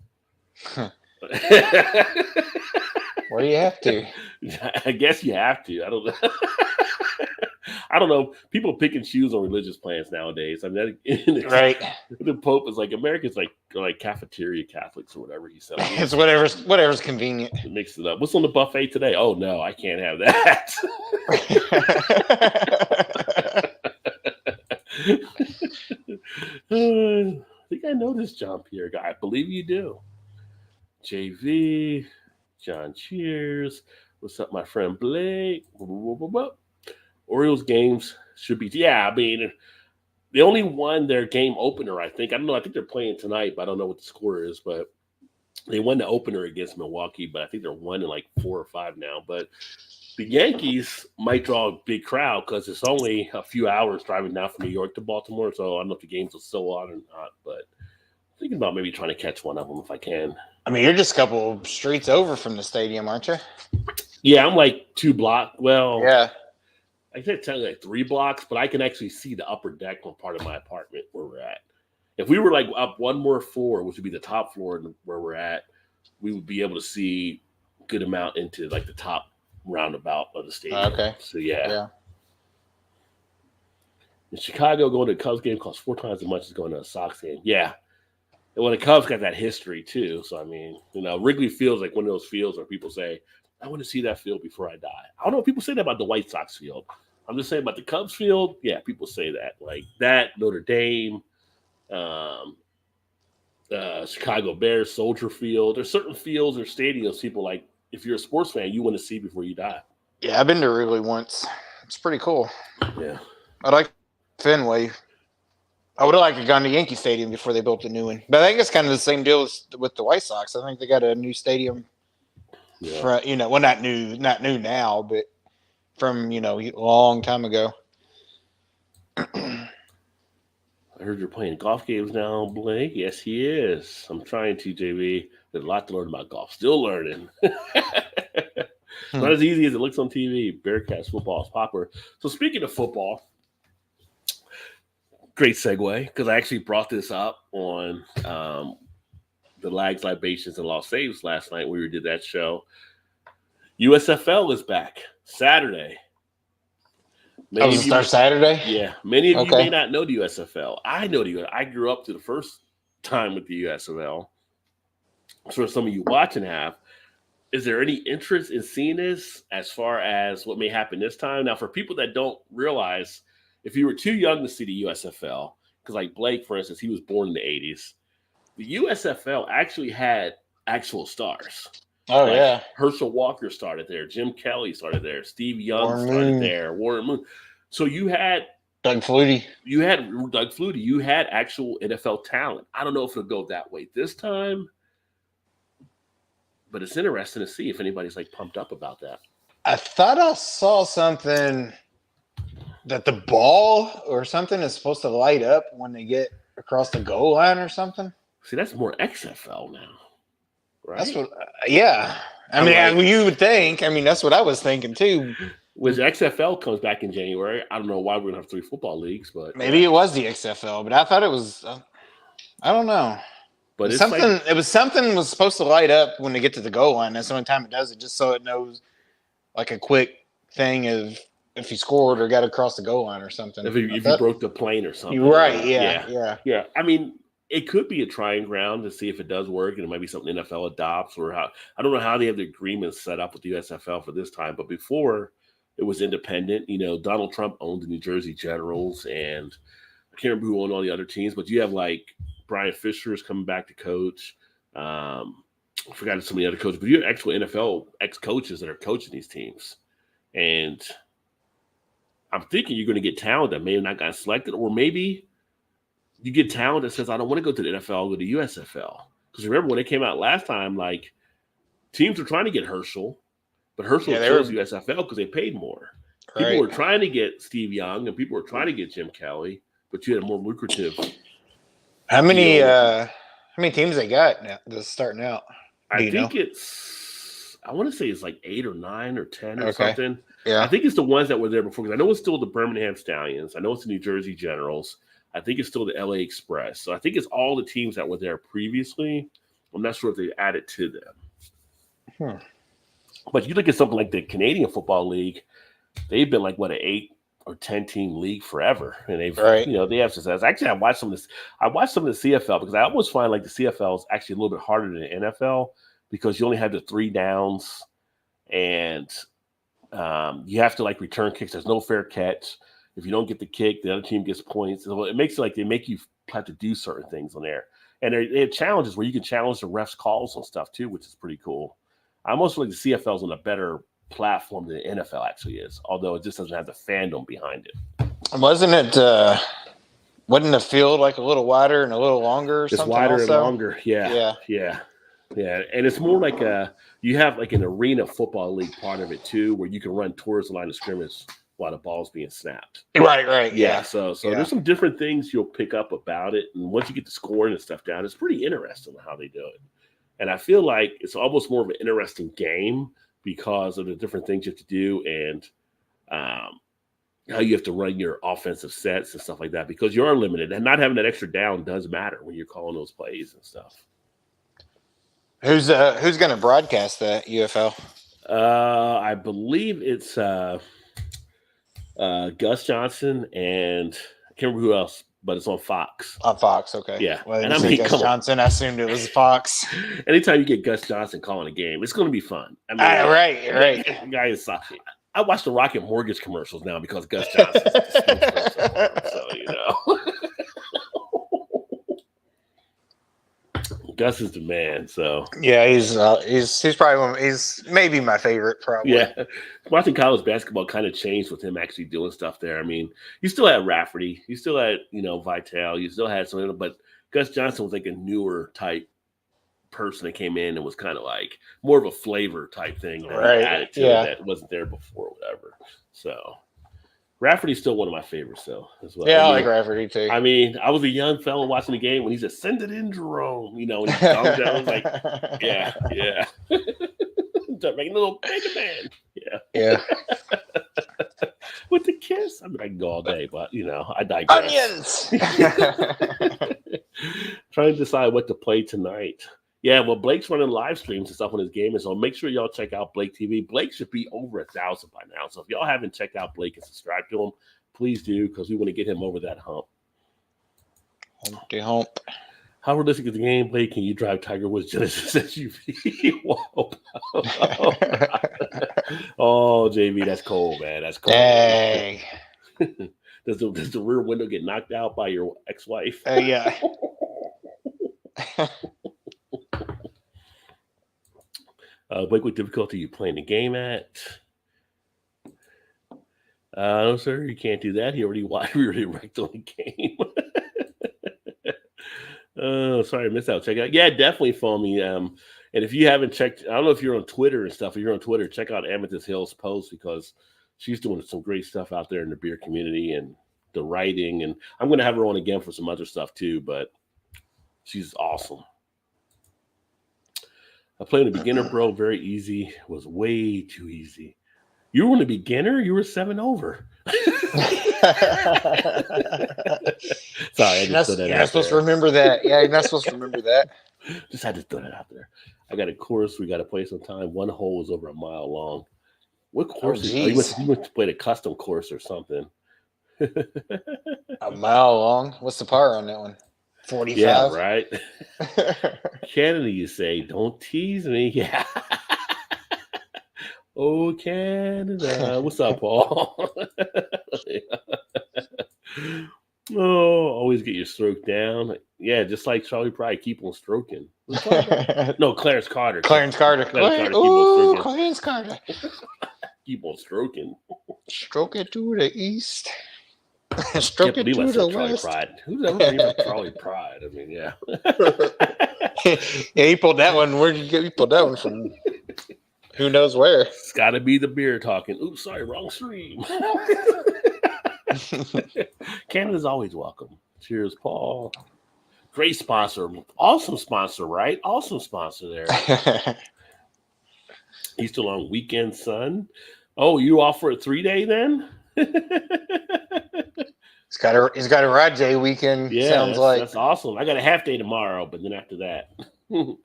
Well, you have to. I guess you have to. I don't know. I don't know. People pick and choose on religious plans nowadays. Right. The Pope is like, America's like cafeteria Catholics or whatever he said. It's whatever's convenient. Mix it up. What's on the buffet today? Oh no, I can't have that. I think I know this John Pierre guy. I believe you do. JV, John Cheers. What's up, my friend Blake? Orioles games should be, they only won their game opener, I think. I don't know. I think they're playing tonight, but I don't know what the score is. But they won the opener against Milwaukee, but I think they're 1 in like 4 or 5 now. But the Yankees might draw a big crowd because it's only a few hours driving down from New York to Baltimore. So I don't know if the games are still on or not, but I'm thinking about maybe trying to catch one of them if I can. You're just a couple streets over from the stadium, aren't you? Yeah, I'm like 2 blocks. Well, yeah. I said technically like 3 blocks, but I can actually see the upper deck on part of my apartment where we're at. If we were like up one more floor, which would be the top floor where we're at, we would be able to see a good amount into like the top roundabout of the stadium. Okay. So yeah. In Chicago, going to a Cubs game costs 4 times as much as going to a Sox game. Yeah. And when the Cubs got that history too. So Wrigley Field's like one of those fields where people say, I want to see that field before I die. I don't know if people say that about the White Sox field. I'm just saying about the Cubs field. Yeah, people say that. Like that, Notre Dame, Chicago Bears, Soldier Field. There's certain fields or stadiums people like, if you're a sports fan, you want to see before you die. Yeah, I've been to Wrigley once. It's pretty cool. Yeah. I like Fenway. I would have liked to gone to Yankee Stadium before they built the new one. But I think it's kind of the same deal with the White Sox. I think they got a new stadium. Yeah. Well, not new now, but from, a long time ago. I heard you're playing golf games now, Blake. Yes, he is. I'm trying to, JV. There's a lot to learn about golf. Still learning. Not as easy as it looks on TV. Bearcats football is popular. So speaking of football, great segue, because I actually brought this up on the Lags, Libations, and Lost Saves last night when we did that show. USFL is back Saturday. Start Saturday? Yeah. Many of you may not know the USFL. I know the USFL. I grew up to the first time with the USFL. So some of you watching have. Is there any interest in seeing this as far as what may happen this time? Now, for people that don't realize, if you were too young to see the USFL, because like Blake, for instance, he was born in the 80s, the USFL actually had actual stars. Oh, yeah. Herschel Walker started there. Jim Kelly started there. Steve Young started there. Warren Moon. So you had Doug Flutie. You had Doug Flutie. You had actual NFL talent. I don't know if it'll go that way this time, but it's interesting to see if anybody's like pumped up about that. I thought I saw something that the ball or something is supposed to light up when they get across the goal line or something. See, that's more XFL now, right? That's what. Yeah. I'm like- You would think. I mean, that's what I was thinking too. Which XFL comes back in January. I don't know why we're gonna have 3 football leagues, but Maybe it was the XFL, but I thought it was. I don't know. but it's Something. like It was something was supposed to light up when they get to the goal line. That's the only time it does it, just so it knows, like a quick thing of if he scored or got across the goal line or something. if you broke the plane or something. You're right. Yeah. I mean, it could be a trying ground to see if it does work, and it might be something NFL adopts or how. I don't know how they have the agreements set up with the USFL for this time, but before it was independent. You know, Donald Trump owned the New Jersey Generals, and I can't remember who owned all the other teams, but you have like Brian Fisher is coming back to coach. I forgot so many other coaches, but you have actual NFL ex-coaches that are coaching these teams, and I'm thinking you're going to get talent that may have not gotten selected, or maybe you get talent that says, I don't want to go to the NFL, I'll go to USFL. Because remember when it came out last time, like teams were trying to get Herschel, but Herschel chose USFL because they paid more. Right. People were trying to get Steve Young and people were trying to get Jim Kelly, but you had a more lucrative. How many teams they got now that's starting out? I think I want to say it's like 8 or 9 or 10 or something. Yeah. I think it's the ones that were there before, because I know it's still the Birmingham Stallions. I know it's the New Jersey Generals. I think it's still the LA Express. So I think it's all the teams that were there previously. I'm not sure if they added to them. But you look at something like the Canadian Football League, they've been like, what, an 8 or 10 team league forever. And they've, they have success. Actually, I watched some of the CFL because I almost find like the CFL is actually a little bit harder than the NFL because you only have the 3 downs and you have to like return kicks. There's no fair catch. If you don't get the kick, the other team gets points. So it makes it like they make you have to do certain things on there. And they have challenges where you can challenge the refs' calls on stuff too, which is pretty cool. I almost feel like the CFL is on a better platform than the NFL actually is, although it just doesn't have the fandom behind it. Wasn't the field like a little wider and a little longer? It's wider and longer. Yeah. And it's more like you have like an arena football league part of it too, where you can run towards the line of scrimmage while the ball's being snapped. Right. Yeah. So there's some different things you'll pick up about it. And once you get the scoring and stuff down, it's pretty interesting how they do it. And I feel like it's almost more of an interesting game because of the different things you have to do and how you have to run your offensive sets and stuff like that, because you are limited. And not having that extra down does matter when you're calling those plays and stuff. Who's going to broadcast that UFL? I believe it's Gus Johnson and I can't remember who else, but it's on Fox. On Fox, okay. Yeah. Well, and I mean, Gus Johnson, I assumed it was Fox. Anytime you get Gus Johnson calling a game, it's going to be fun. I mean, right. The guy is solid. I watch the Rocket Mortgage commercials now because Gus Johnson is the so, you know. Gus is the man. So yeah, he's probably he's maybe my favorite. Probably. Yeah, watching college basketball kind of changed with him actually doing stuff there. I mean, you still had Rafferty, you still had Vitale, you still had some, but Gus Johnson was like a newer type person that came in and was kind of like more of a flavor type thing that he added to it that wasn't there before, or whatever. So. Rafferty's still one of my favorites, though, as well. Yeah, I like Rafferty, too. I mean, I was a young fellow watching the game when he said, "Send it in, Jerome." You know, when he dunked out, I was like, yeah. Making a little mega man. Yeah. With the kiss. I mean, I can go all day, but, I digress. Onions! Trying to decide what to play tonight. Yeah, well, Blake's running live streams and stuff on his game, and so make sure y'all check out Blake TV. Blake should be over 1,000 by now. So if y'all haven't checked out Blake and subscribed to him, please do, because we want to get him over that hump. Humpty hump. How realistic is the game, Blake? Can you drive Tiger Woods Genesis SUV? Whoa. Oh, JV, that's cold, man. That's cold. Dang. Does the rear window get knocked out by your ex-wife? Yeah. Blake, what difficulty are you playing the game at? No, sir, you can't do that. We already wrecked on the game. Oh, sorry, I missed out. Check it out. Yeah, definitely, Foamy. And if you haven't checked, I don't know if you're on Twitter and stuff. If you're on Twitter, check out Amethyst Hill's post because she's doing some great stuff out there in the beer community and the writing. And I'm going to have her on again for some other stuff too, but she's awesome. I played in the beginner, bro. Very easy. It was way too easy. You were in a beginner? You were 7 over. Sorry, I just threw that you're out not supposed to there. remember that. Yeah, you're not supposed to remember that. Just had to throw that out there. I got a course we got to play sometime. One hole is over a mile long. What course? You went to play a custom course or something. A mile long? What's the par on that one? 45? Yeah, right. Canada, you say, don't tease me. Yeah. Oh, Canada. What's up, Paul? Oh, always get your stroke down. Yeah, just like Charlie Pride, keep on stroking. No, Clarence Carter. Clarence Carter. Ooh, Clarence Carter. Keep on stroking. Stroke it to the east. Stroke it to the Charlie west. Pride. Who's ever thinking about Charlie Pride? I mean, yeah. Yeah, he pulled that one. Where did you pull that one from? Who knows where? It's got to be the beer talking. Oops, sorry, wrong stream. Canada's always welcome. Cheers, Paul. Great sponsor. Awesome sponsor, right? Awesome sponsor there. Easter long weekend, son. Oh, you offer a 3-day then? He's got a ride day weekend. Yeah, sounds like that's awesome. I got a half day tomorrow, but then after that. Hello,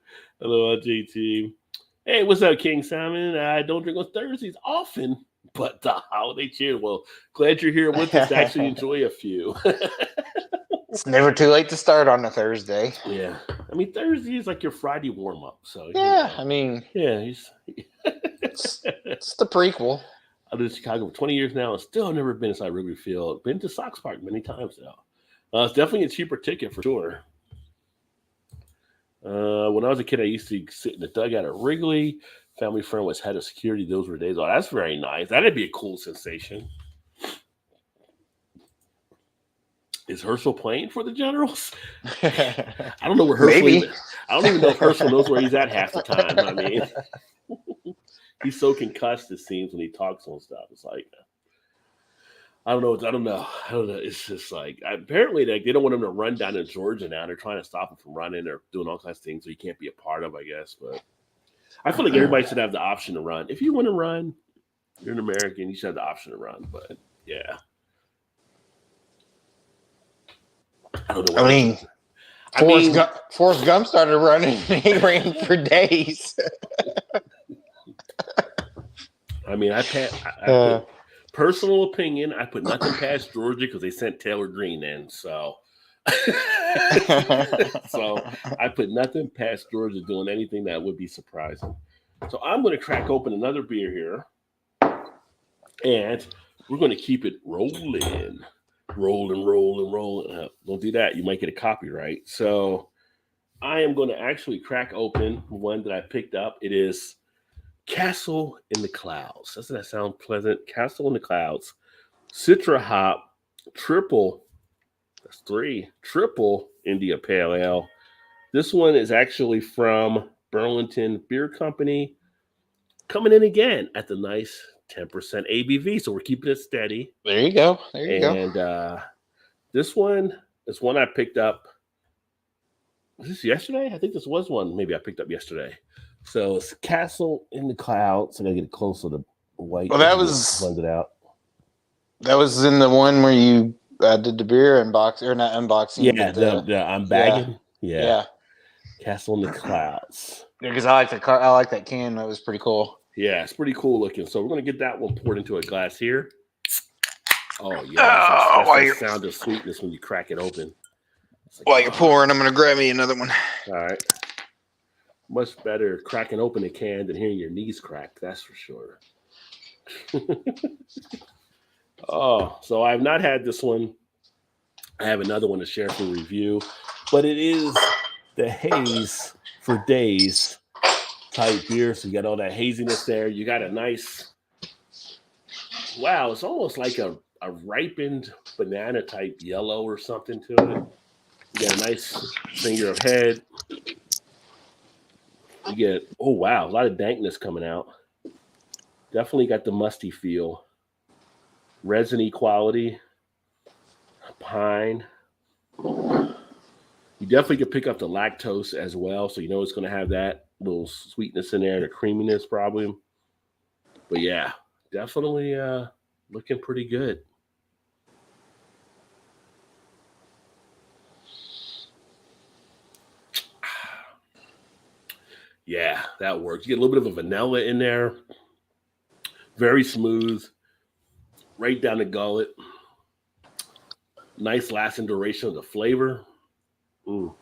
JT. Hey, what's up, King Simon? I don't drink on Thursdays often, but the holiday cheer. Well, glad you're here with us to actually enjoy a few. It's never too late to start on a Thursday. Yeah. I mean, Thursday is like your Friday warm-up. So yeah, I mean, yeah, it's the prequel. I've been in Chicago for 20 years now and still never been inside Wrigley Field. Been to Sox Park many times now. It's definitely a cheaper ticket for sure. When I was a kid, I used to sit in the dugout at Wrigley. Family friend was head of security. Those were days. Oh, that's very nice. That'd be a cool sensation. Is Herschel playing for the Generals? I don't know where Herschel is. I don't even know if Herschel knows where he's at half the time. I mean, he's so concussed, it seems, when he talks on stuff. It's like, I don't know. It's just like, apparently they don't want him to run down to Georgia now. They're trying to stop him from running or doing all kinds of things so he can't be a part of, I guess. But I feel like everybody should have the option to run. If you want to run, you're an American, you should have the option to run. But yeah. I don't know. Forrest Gump started running and he ran for days. I mean, I put personal opinion, I put nothing past Georgia because they sent Taylor Green in. So I put nothing past Georgia doing anything that would be surprising. So I'm going to crack open another beer here. And we're going to keep it rolling. Rolling. Don't do that. You might get a copyright. So I am going to actually crack open one that I picked up. It is Castle in the Clouds. Doesn't that sound pleasant? Castle in the Clouds. Citra hop, triple India Pale Ale. This one is actually from Burlington Beer Company. Coming in again at the nice 10% ABV. So we're keeping it steady. There you go. And this one is one I picked up. Was this yesterday? I think this was one maybe I picked up yesterday. So it's Castle in the Clouds. I gotta get it close to the white. Well, that was blended out. That was in the one where you did the beer unboxing or not unboxing. Yeah, I'm bagging. Yeah. Castle in the Clouds. Yeah, because I like that can. That was pretty cool. Yeah, it's pretty cool looking. So we're gonna get that one poured into a glass here. Oh yeah, that's the sound of sweetness when you crack it open. Like, while you're pouring, I'm gonna grab me another one. All right. Much better cracking open a can than hearing your knees crack. That's for sure. Oh, so I've not had this one. I have another one to share for review, but it is the Haze for Days type beer. So you got all that haziness there. You got a nice, wow, it's almost like a ripened banana type yellow or something to it. You got a nice finger of head. You get, oh wow, a lot of dankness coming out. Definitely got the musty feel. Resiny quality, pine. You definitely can pick up the lactose as well, so you know it's going to have that little sweetness in there and a creaminess probably. But yeah, definitely looking pretty good. Yeah, that works. You get a little bit of a vanilla in there. Very smooth. Right down the gullet. Nice lasting duration of the flavor. Mm.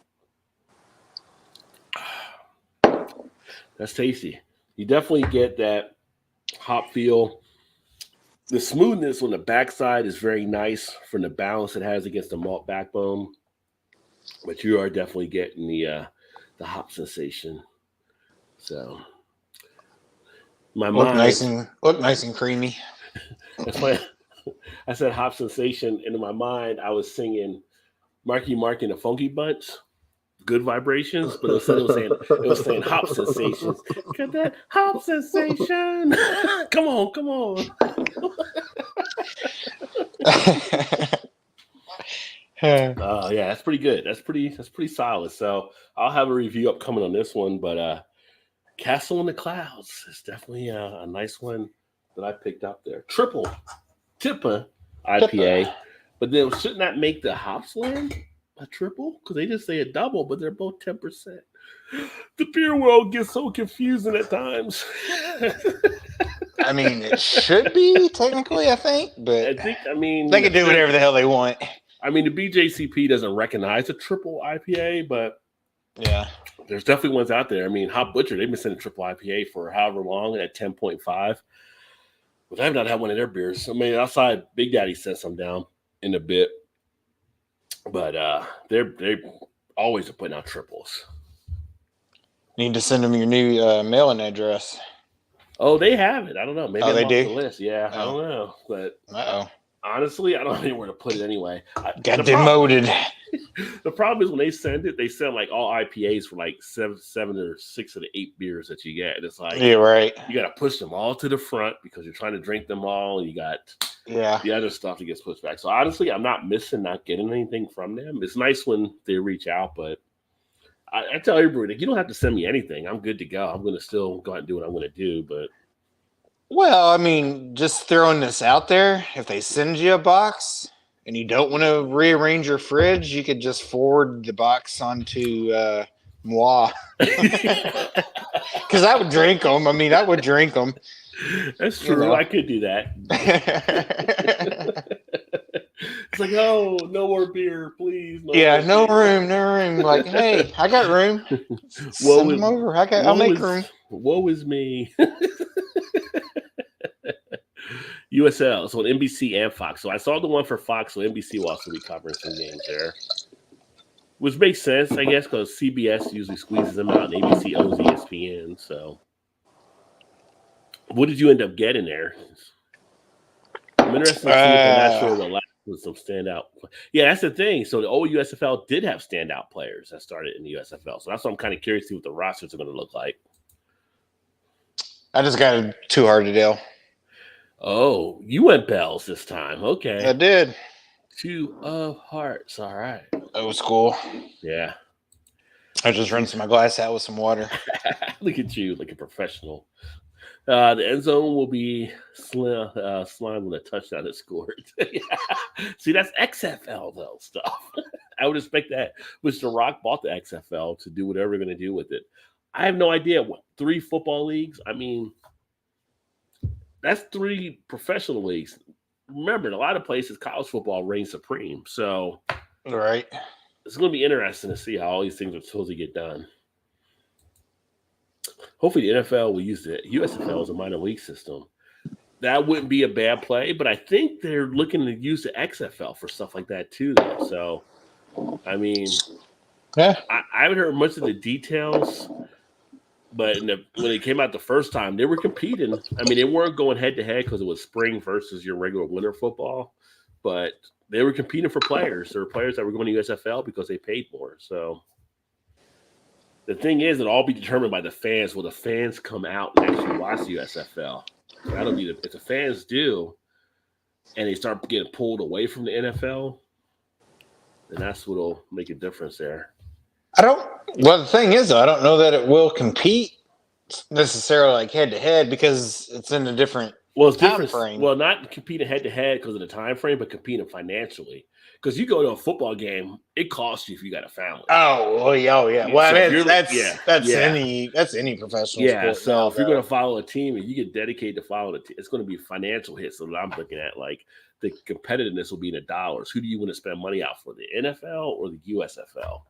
That's tasty. You definitely get that hop feel. The smoothness on the backside is very nice from the balance it has against the malt backbone. But you are definitely getting the hop sensation. So my Look mind, nice and creamy. that's why I said hop sensation, and in my mind I was singing Marky Mark and the Funky Bunch, Good Vibrations, but instead it was saying hop sensations. Get that hop sensation. Come on. Oh yeah, that's pretty good. That's pretty solid. So I'll have a review upcoming on this one, but Castle in the Clouds is definitely a nice one that I picked up there. Triple Tippa IPA, but then shouldn't that make the hops land a triple? Because they just say a double, but they're both 10%. The beer world gets so confusing at times. I mean, it should be technically, I think, but they can do whatever the hell they want. I mean, the BJCP doesn't recognize a triple IPA, but yeah, there's definitely ones out there. I mean, Hop Butcher, they've been sending triple IPA for however long at 10.5. But I've not had one of their beers. I mean, outside Big Daddy sent some down in a bit. But they always are putting out triples. Need to send them your new mailing address. Oh, they have it. I don't know. Maybe I'm they off do? the list. Yeah, I don't know. But honestly, I don't know anywhere to put it anyway. Got demoted. The problem is when they send it, they send like all IPAs for like seven or 6 of the 8 beers that you get. And it's like, yeah, right. You got to push them all to the front because you're trying to drink them all. And you got the other stuff that gets pushed back. So honestly, I'm not getting anything from them. It's nice when they reach out, but I tell everybody, like, you don't have to send me anything. I'm good to go. I'm going to still go out and do what I'm going to do. But well, I mean, just throwing this out there, if they send you a box and you don't want to rearrange your fridge, you could just forward the box onto moi. Because I would drink them. I mean, I would drink them. That's true. You know? I could do that. It's like, oh, no more beer, please. No room. Like, hey, I got room. Send them over. I'll make room. Woe is me. USL, so on NBC and Fox. So I saw the one for Fox, so NBC will also be covering some games there. Which makes sense, I guess, because CBS usually squeezes them out and ABC owns ESPN. So what did you end up getting there? I'm interested to see if I'm not sure what last was some standout. Yeah, that's the thing. So the old USFL did have standout players that started in the USFL. So that's why I'm kind of curious to see what the rosters are going to look like. I just got a Too Hard to Deal. Oh, you went bells this time. Okay. I did. 2 of Hearts. All right. Old school. Yeah. I just rinsed my glass out with some water. Look at you, like a professional. The end zone will be Slime with a touchdown that scored. See, that's XFL, though, stuff. I would expect that. Which The Rock bought the XFL to do whatever they're going to do with it. I have no idea. What, 3 football leagues? I mean, that's 3 professional leagues. Remember, in a lot of places, college football reigns supreme. So, right, it's going to be interesting to see how all these things are supposed to get done. Hopefully, the NFL will use the USFL as a minor league system. That wouldn't be a bad play, but I think they're looking to use the XFL for stuff like that too. Though. So, I mean, I haven't heard much of the details. But when it came out the first time, they were competing. I mean, they weren't going head-to-head because it was spring versus your regular winter football. But they were competing for players. There were players that were going to USFL because they paid more. So The thing is, it'll all be determined by the fans. Will the fans come out and actually watch the USFL? That'll be if the fans do, and they start getting pulled away from the NFL, then that's what'll make a difference there. Well, the thing is, though, I don't know that it will compete necessarily like head to head because it's in a different Well, it's time different. frame. Well, not competing head to head because of the time frame, but competing financially. Because you go to a football game, it costs you if you got a family. Oh, yeah. Well, So I if mean, you're- that's yeah. any professional Yeah, sport. so now, if you're though. going to follow a team and you get dedicated to follow the team, it's going to be financial hits. So that I'm looking at, like the competitiveness will be in the dollars. Who do you want to spend money out for, the NFL or the USFL?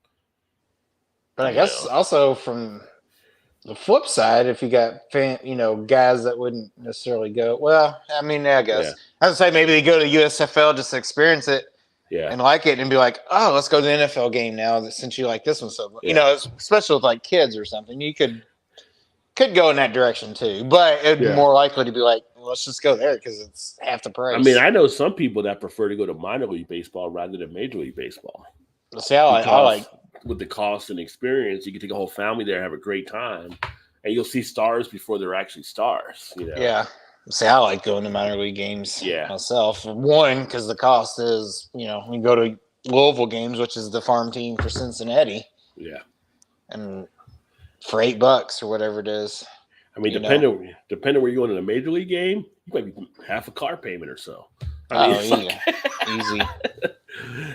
But I guess also from the flip side, if you got guys that wouldn't necessarily go. Well, I mean, I guess I would say maybe they go to USFL just to experience it. Yeah. And like it and be like, oh, let's go to the NFL game now since you like this one so much. Especially with like kids or something. You could go in that direction too. But it'd be more likely to be like, well, let's just go there because it's half the price. I mean, I know some people that prefer to go to minor league baseball rather than major league baseball. See, I like with the cost and experience, you can take a whole family there, have a great time, and you'll see stars before they're actually stars. Yeah. See, I like going to minor league games myself. One, because the cost is, we go to Louisville games, which is the farm team for Cincinnati. Yeah. And for $8 or whatever it is. I mean, depending where you're going in a major league game, you might be half a car payment or so. I mean, easy.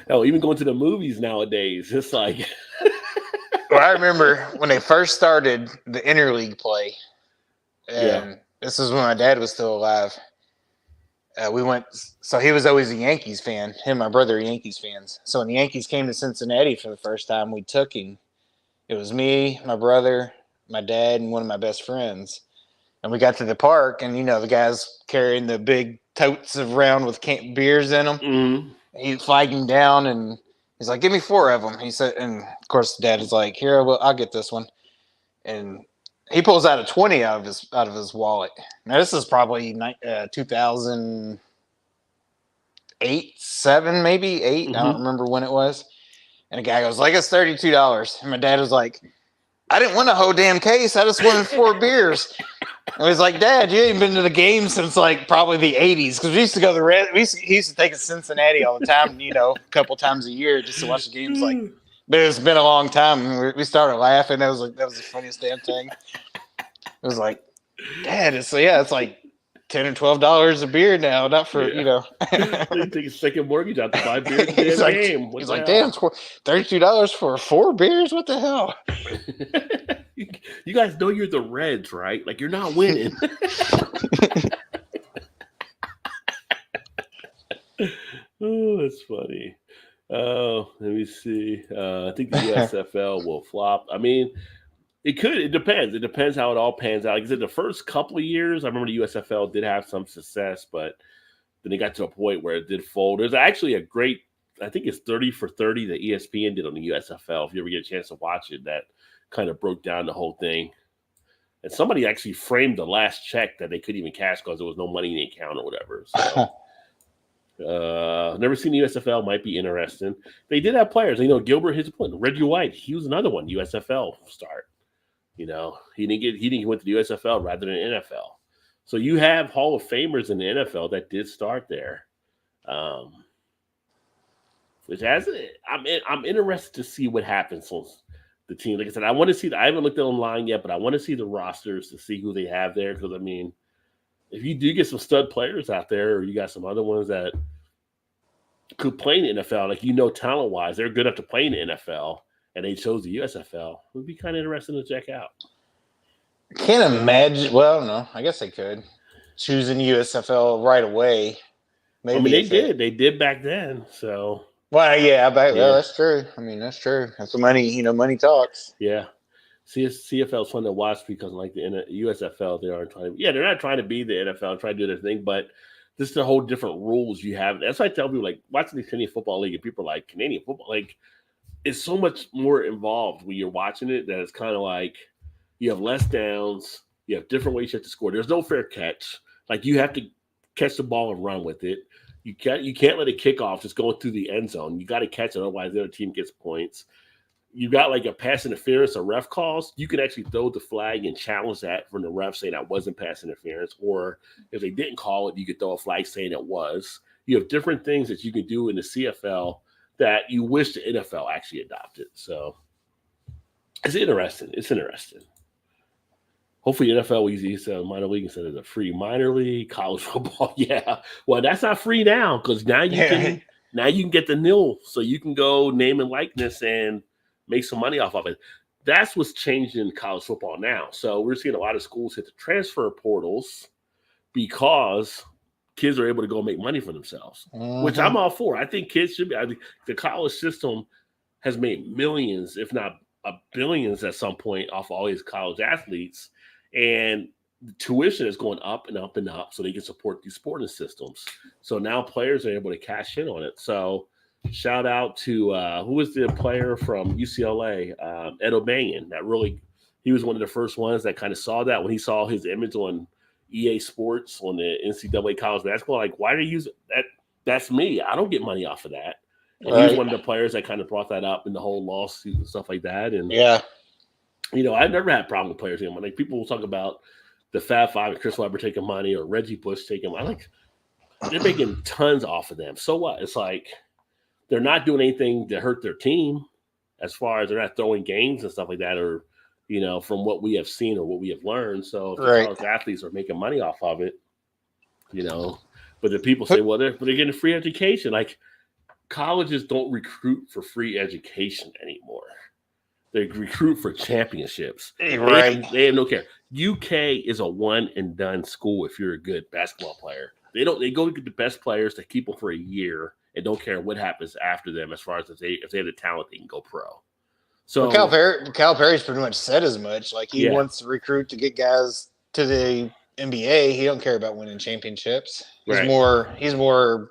Hell, even going to the movies nowadays, it's like. Well, I remember when they first started the interleague play, and this is when my dad was still alive. We went, so he was always a Yankees fan. Him and my brother are Yankees fans. So when the Yankees came to Cincinnati for the first time, we took him. It was me, my brother, my dad, and one of my best friends. And we got to the park, and the guys carrying the big totes around with beers in them. Mm-hmm. He flagged him down, and he's like, "Give me 4 of them." He said, and of course, Dad is like, "Here, I'll get this one." And he pulls out a 20 out of his wallet. Now this is probably 2008, 7, maybe 8. Mm-hmm. I don't remember when it was. And the guy goes, like, it's $32. And my dad was like, I didn't want a whole damn case. I just wanted 4 beers. And he's like, Dad, you ain't been to the game since like probably the 80s. Because we used to go to he used to take us to Cincinnati all the time, a couple times a year just to watch the games. Like, but it's been a long time. We started laughing. That was the funniest damn thing. It was like, Dad, it's like $10 or $12 a beer now, not for You take a second mortgage out to buy beer in the game. He's like, damn, $32 for 4 beers? What the hell? You guys know you're the Reds, right? Like, you're not winning. Oh, that's funny. Let me see. I think the USFL will flop. I mean, it could. It depends. It depends how it all pans out. Like I said, the first couple of years, I remember the USFL did have some success, but then they got to a point where it did fold. There's actually a great, I think it's 30 for 30 that ESPN did on the USFL. If you ever get a chance to watch it, that kind of broke down the whole thing. And somebody actually framed the last check that they couldn't even cash because there was no money in the account or whatever. So, never seen the USFL. Might be interesting. They did have players. Gilbert hits a point. Reggie White, he was another one. USFL start. He went to the USFL rather than NFL. So you have Hall of Famers in the NFL that did start there. Which I'm interested to see what happens on the team. Like I said, I want to see. I haven't looked at online yet, but I want to see the rosters to see who they have there. Because if you do get some stud players out there, or you got some other ones that could play in the NFL, like talent wise, they're good enough to play in the NFL, and they chose the USFL, it would be kind of interesting to check out. Can't imagine. Well, no, I guess they could choosing USFL right away. Maybe They did back then. So. Well, yeah, well, that's true. That's true. That's what money. Money talks. Yeah. CFL is fun to watch because, like the USFL, they're not trying to be the NFL, trying to do their thing, but this is a whole different rules you have. That's why I tell people, like, watching the Canadian Football League, and people are like, Canadian football, like, it's so much more involved when you're watching it that it's kind of like you have less downs, you have different ways you have to score. There's no fair catch. Like, you have to catch the ball and run with it. You can't let it kick off just going through the end zone. You got to catch it, otherwise the other team gets points. you got like a pass interference or ref calls, you can actually throw the flag and challenge that from the ref saying that wasn't pass interference. Or if they didn't call it, you could throw a flag saying it was. You have different things that you can do in the CFL that you wish the NFL actually adopted. So it's interesting. It's interesting. Hopefully NFL will use minor league instead of the free minor league, college football. Yeah. Well, that's not free now because now you can get the nil. So you can go name and likeness and make some money off of it. That's what's changing in college football now. So we're seeing a lot of schools hit the transfer portals because kids are able to go make money for themselves, which I'm all for. I think kids should be. I think the college system has made millions, if not billions at some point off all these college athletes. And the tuition is going up and up and up so they can support these sporting systems. So now players are able to cash in on it. So shout out to who was the player from UCLA, Ed O'Banion. He was one of the first ones that kind of saw that when he saw his image on EA Sports on the NCAA college basketball. Like, why do you use that? That's me. I don't get money off of that. And he was one of the players that kind of brought that up in the whole lawsuit and stuff like that. And I've never had a problem with players getting money. Like, people will talk about the Fab Five and Chris Webber taking money or Reggie Bush taking money. Like, they're making tons off of them. So what? It's like they're not doing anything to hurt their team as far as they're not throwing games and stuff like that, or from what we have seen or what we have learned. So if the college athletes are making money off of it, but the people say, well, they're getting free education. Like, colleges don't recruit for free education anymore. They recruit for championships. Right. They have no care. UK is a one and done school if you're a good basketball player. They go to get the best players to keep them for a year and don't care what happens after them as far as if they have the talent, they can go pro. So Cal Perry's pretty much said as much. Like, he wants to recruit to get guys to the NBA. He don't care about winning championships. He's more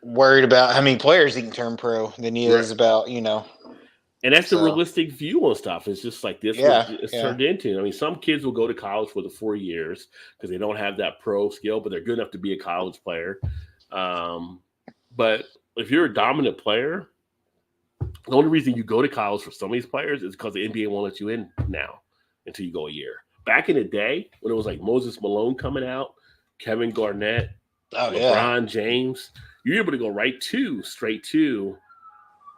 worried about how many players he can turn pro than he is about, And that's the realistic view on stuff. It's just like this. It's turned into. I mean, some kids will go to college for the 4 years because they don't have that pro skill, but they're good enough to be a college player. But if you're a dominant player, the only reason you go to college for some of these players is because the NBA won't let you in now until you go a year. Back in the day, when it was like Moses Malone coming out, Kevin Garnett, LeBron James, you're able to go straight to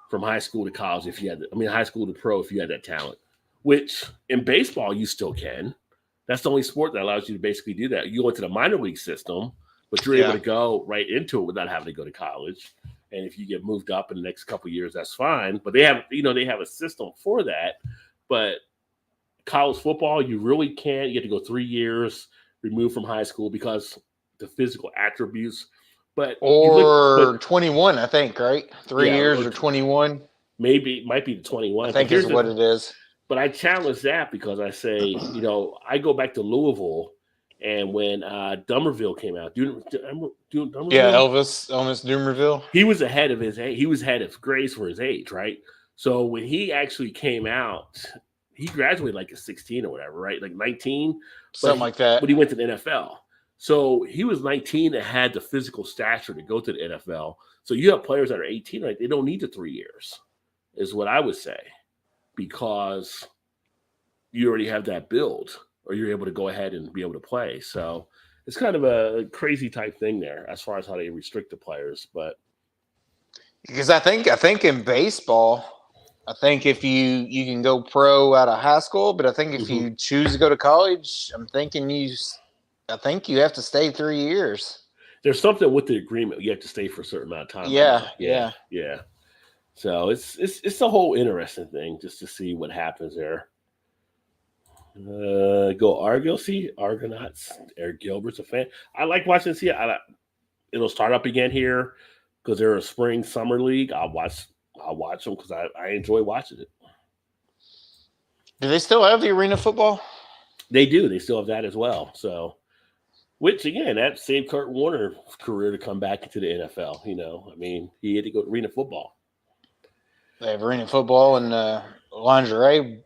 from high school to college high school to pro if you had that talent, which in baseball you still can. That's the only sport that allows you to basically do that. You go into the minor league system, but you're able to go right into it without having to go to college. And if you get moved up in the next couple of years, that's fine. But they have a system for that. But college football, you really can't. You have to go 3 years removed from high school because the physical attributes. But 21, I think, right? 3 years or 21. Maybe it might be the 21. I think is what it is. But I challenge that because I say, I go back to Louisville, and when Dumervil came out, Dumervil? Elvis Dumervil. He was ahead of his age. He was ahead of grades for his age, right? So when he actually came out, he graduated like at 16 or whatever, right? Like 19, something like that. But he went to the NFL. So he was 19 and had the physical stature to go to the NFL. So you have players that are 18, like they don't need the 3 years, is what I would say, because you already have that build, or you're able to go ahead and be able to play. So it's kind of a crazy type thing there as far as how they restrict the players. But because I think in baseball, I think if you can go pro out of high school, but I think if you choose to go to college, I think you have to stay 3 years. There's something with the agreement. You have to stay for a certain amount of time. Yeah. So it's a whole interesting thing just to see what happens there. Go Argos. See, Argonauts. Eric Gilbert's a fan. I like watching. It'll start up again here because they're a spring summer league. I'll watch them because I enjoy watching it. Do they still have the arena football? They do. They still have that as well. So, which again, that saved Kurt Warner's career to come back into the NFL. I mean, he had to go to arena football. They have arena football and lingerie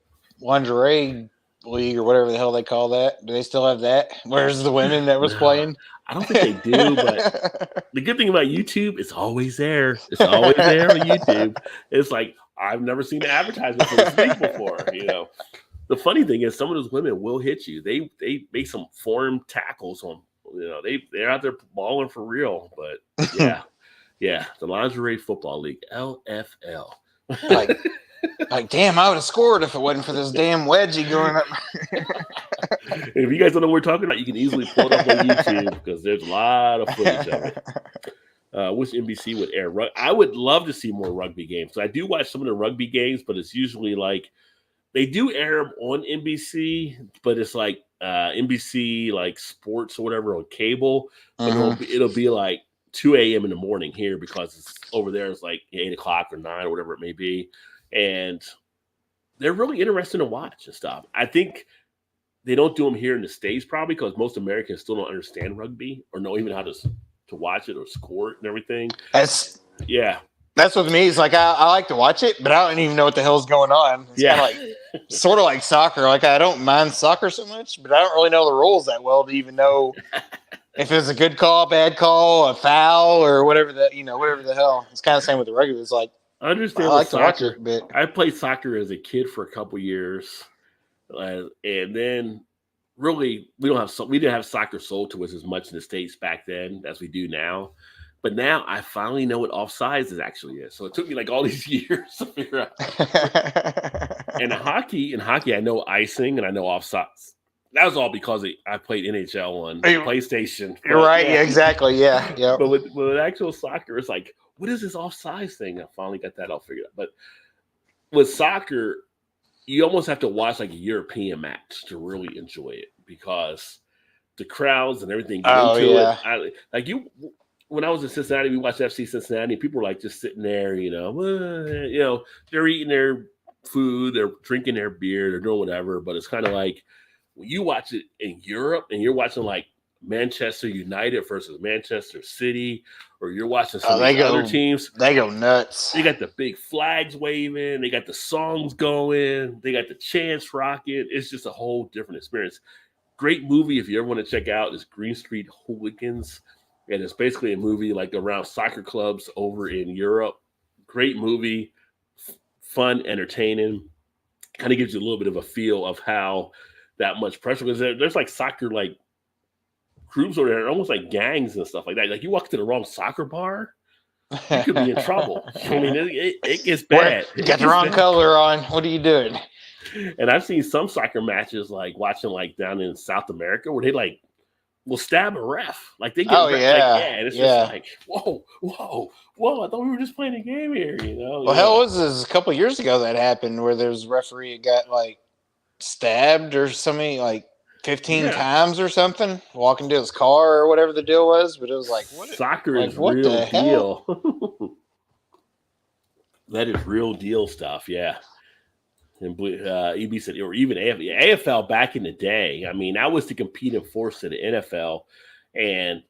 league or whatever the hell they call that. Do they still have that? Where's the women that was playing? I don't think they do, but the good thing about YouTube, it's always there. It's always there on YouTube. It's like I've never seen an advertisement for this league before. The funny thing is, some of those women will hit you. They make some form tackles on. They're out there balling for real. But yeah, the Lingerie Football League, LFL. Like, damn, I would have scored if it wasn't for this damn wedgie going up. If you guys don't know what we're talking about, you can easily pull it up on YouTube because there's a lot of footage of it. Which NBC would air? I would love to see more rugby games. So I do watch some of the rugby games, but it's usually like they do air them on NBC, but it's like NBC like sports or whatever on cable. But it'll be like 2 a.m. in the morning here because it's over there. It's like 8 o'clock or 9 or whatever it may be. And they're really interesting to watch and stuff. I think they don't do them here in the States probably because most Americans still don't understand rugby or know even how to watch it or score it and everything. That's with me. It's like I like to watch it, but I don't even know what the hell's going on. It's kind of like sort of like soccer. Like I don't mind soccer so much, but I don't really know the rules that well to even know if it's a good call, bad call, a foul, or whatever the hell. It's kind of the same with the rugby. It's like I understand. I like to watch it, but I played soccer as a kid for a couple years, and then really we didn't have soccer sold to us as much in the States back then as we do now. But now I finally know what offsides actually is. So it took me like all these years to figure out. And in hockey, I know icing and I know offsides. That was all because I played NHL on PlayStation. You're right. Yeah, exactly. Yeah. Yeah. But with actual soccer, it's like, what is this offsides thing? I finally got that all figured out. But with soccer, you almost have to watch like a European match to really enjoy it because the crowds and everything get into it. When I was in Cincinnati, we watched FC Cincinnati. People were like just sitting there, they're eating their food, they're drinking their beer, they're doing whatever. But it's kind of like when you watch it in Europe and you're watching like Manchester United versus Manchester City, or you're watching some of the other teams. They go nuts. They got the big flags waving. They got the songs going. They got the chants rocking. It's just a whole different experience. Great movie if you ever want to check out is Green Street Hooligans. And it's basically a movie like around soccer clubs over in Europe. Great movie, fun, entertaining. Kind of gives you a little bit of a feel of how that much pressure, because there's like soccer like groups over there, almost like gangs and stuff like that. Like you walk to the wrong soccer bar, you could be in trouble. I mean, it gets bad. You got the wrong color on. What are you doing? And I've seen some soccer matches like watching like down in South America where they like will stab a ref. Like they get and it's just like, whoa. I thought we were just playing a game here, Well, hell, was this a couple of years ago that happened where there's a referee that got like stabbed or something like 15 times or something, walking to his car or whatever the deal was. But it was like, soccer is real deal. That is real deal stuff, yeah. And EB said, or even AFL back in the day. I mean, that was the competing force of the NFL. And,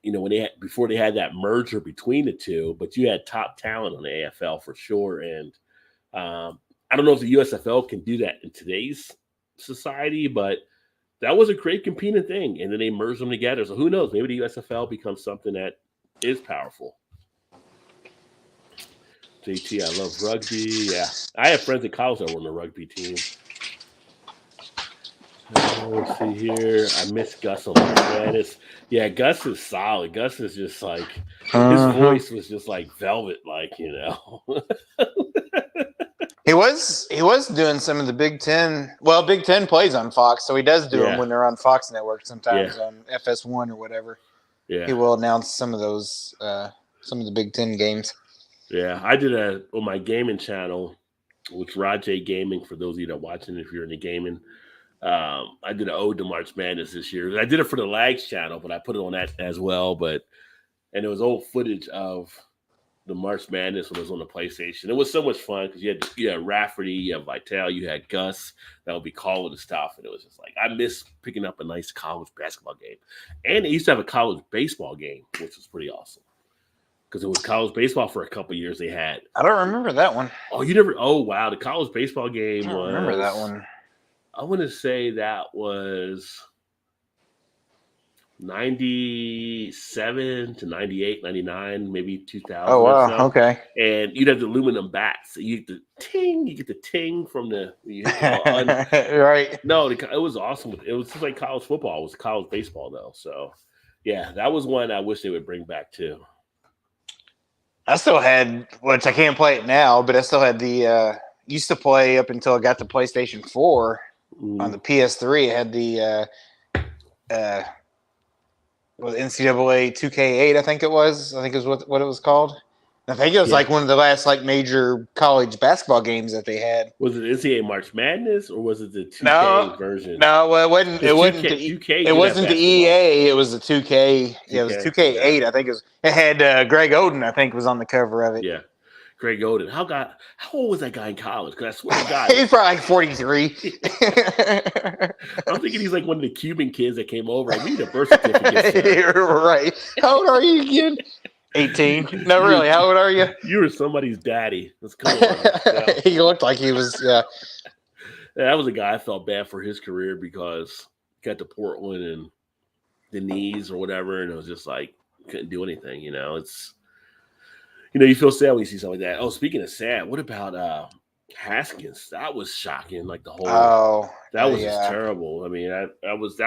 before they had that merger between the two, but you had top talent on the AFL for sure. And I don't know if the USFL can do that in today's society, but that was a great competing thing. And then they merged them together. So who knows? Maybe the USFL becomes something that is powerful. JT, I love rugby. Yeah. I have friends in college that were on the rugby team. Let's see here. I miss Gus on March Madness. Yeah, Gus is solid. Gus is just like, his voice was just like velvet, like, He was doing some of the Big Ten. Well, Big Ten plays on Fox, so he does do them when they're on Fox Network sometimes on FS1 or whatever. Yeah. He will announce some of those, some of the Big Ten games. Yeah, I did on my gaming channel, which Rajay Gaming, for those of you that are watching, if you're into gaming, I did an ode to March Madness this year. I did it for the Lags channel, but I put it on that as well. And it was old footage of the March Madness when it was on the PlayStation. It was so much fun because you had Rafferty, you had Vitale, you had Gus that would be calling the stuff, and it was just like I miss picking up a nice college basketball game. And they used to have a college baseball game, which was pretty awesome. Because it was college baseball for a couple of years they had. I don't remember that one. Oh, you never? Oh, wow. The college baseball game I don't remember that one. I want to say that was 97 to 98, 99, maybe 2000 Oh or wow. so. Okay. And you'd have the aluminum bats. So you get the ting from when you hit the ball. Right. No, it was awesome. It was just like college football. It was college baseball though. So yeah, that was one I wish they would bring back too. I still had, which I can't play it now, but I still had used to play up until I got the PlayStation 4 on the PS3. I had the NCAA 2K8, I think it was. I think it was what it was called. I think it was like one of the last like major college basketball games that they had. Was it NCAA March Madness or was it the 2K version? No, well, it wasn't. It wasn't. 2K It wasn't the EA. It was the 2K. Yeah, it was 2K8. I think it was. It had Greg Oden. I think was on the cover of it. Yeah, Greg Oden. How old was that guy in college? Because I swear to God, he's probably like 43. I'm thinking he's like one of the Cuban kids that came over. I need a birth certificate. You're right. How old are you again? 18. No, really. How old are you? You were somebody's daddy. Let's come on. Yeah. He looked like he was. Yeah. That was a guy I felt bad for his career because he got to Portland and the knees or whatever, and it was just like couldn't do anything. It's you feel sad when you see something like that. Oh, speaking of sad, what about Haskins? That was shocking. Like the whole. Oh, that was just terrible. I mean, that was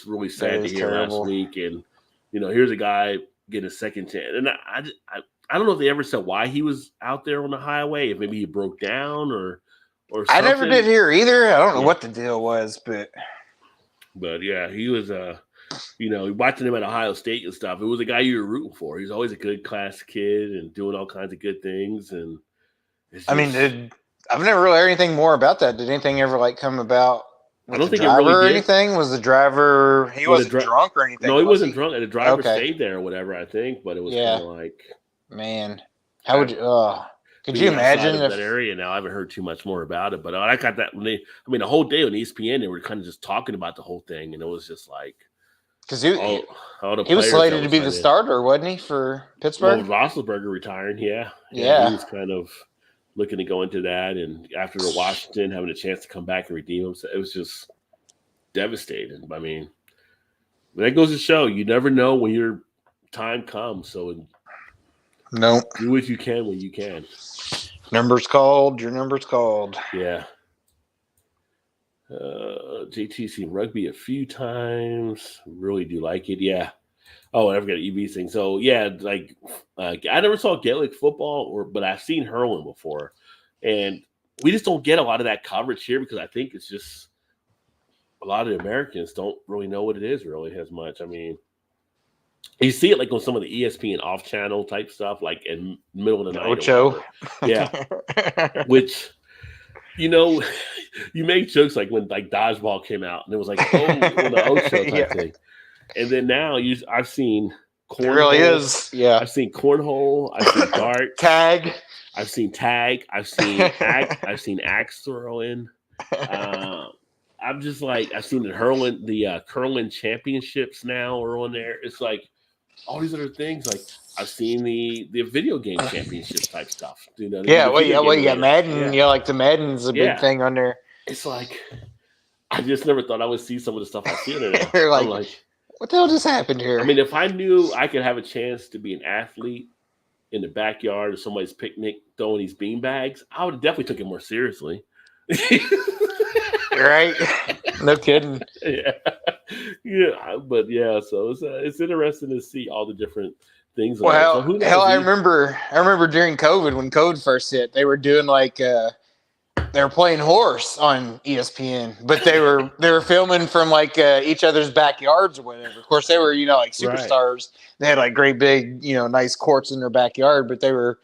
really sad to hear terrible. last week. And here's a guy getting a second chance. And I don't know if they ever said why he was out there on the highway. If maybe he broke down or something. I never did hear either. I don't know what the deal was, but yeah, he was watching him at Ohio State and stuff. It was a guy you were rooting for. He's always a good class kid and doing all kinds of good things. And I've never really heard anything more about that. Did anything ever like come about? I don't think driver it really or did. anything. Was the driver? He wasn't drunk or anything. No, he wasn't drunk. The driver stayed there or whatever. I think, but it was kind of like, man, how would you? Could you imagine if that area? Now I haven't heard too much more about it, but I got that the whole day on ESPN they were kind of just talking about the whole thing, and it was just like because he was slated to be the starter, wasn't he, for Pittsburgh? Well, Roethlisberger retiring, yeah, he was kind of looking to go into that, and after the Washington having a chance to come back and redeem himself, it was just devastating. I mean, that goes to show you never know when your time comes. So, no, do what you can when you can. Number's called. Your number's called. Yeah. JT seen rugby a few times. Really do like it. Yeah. Oh, I forgot EB thing. So yeah, like I never saw Gaelic football, but I've seen hurling before, and we just don't get a lot of that coverage here because I think it's just a lot of the Americans don't really know what it is really as much. I mean, you see it like on some of the ESPN off-channel type stuff, like in the middle of the night. Ocho, yeah, which. You make jokes like when like dodgeball came out and it was like the Ocho type thing, and then now I've seen cornhole. It really is, yeah. I've seen cornhole. I've seen dart, tag. I've seen tag. I've seen axe throwing. I'm just like I've seen the curling championships now are on there. It's like all these other things like. I've seen the video game championship type stuff. You got Madden. Yeah, like the Madden's a big thing on there. It's like I just never thought I would see some of the stuff I see in there. I'm like, what the hell just happened here? I mean, if I knew I could have a chance to be an athlete in the backyard of somebody's picnic throwing these bean bags, I would have definitely took it more seriously. Right? No kidding. Yeah, but yeah. So it's interesting to see all the different. Things well, I remember during COVID when COVID first hit, they were doing like they were playing horse on ESPN, but they were filming from like each other's backyards or whatever. Of course, they were like superstars. Right. They had like great big nice courts in their backyard, but they were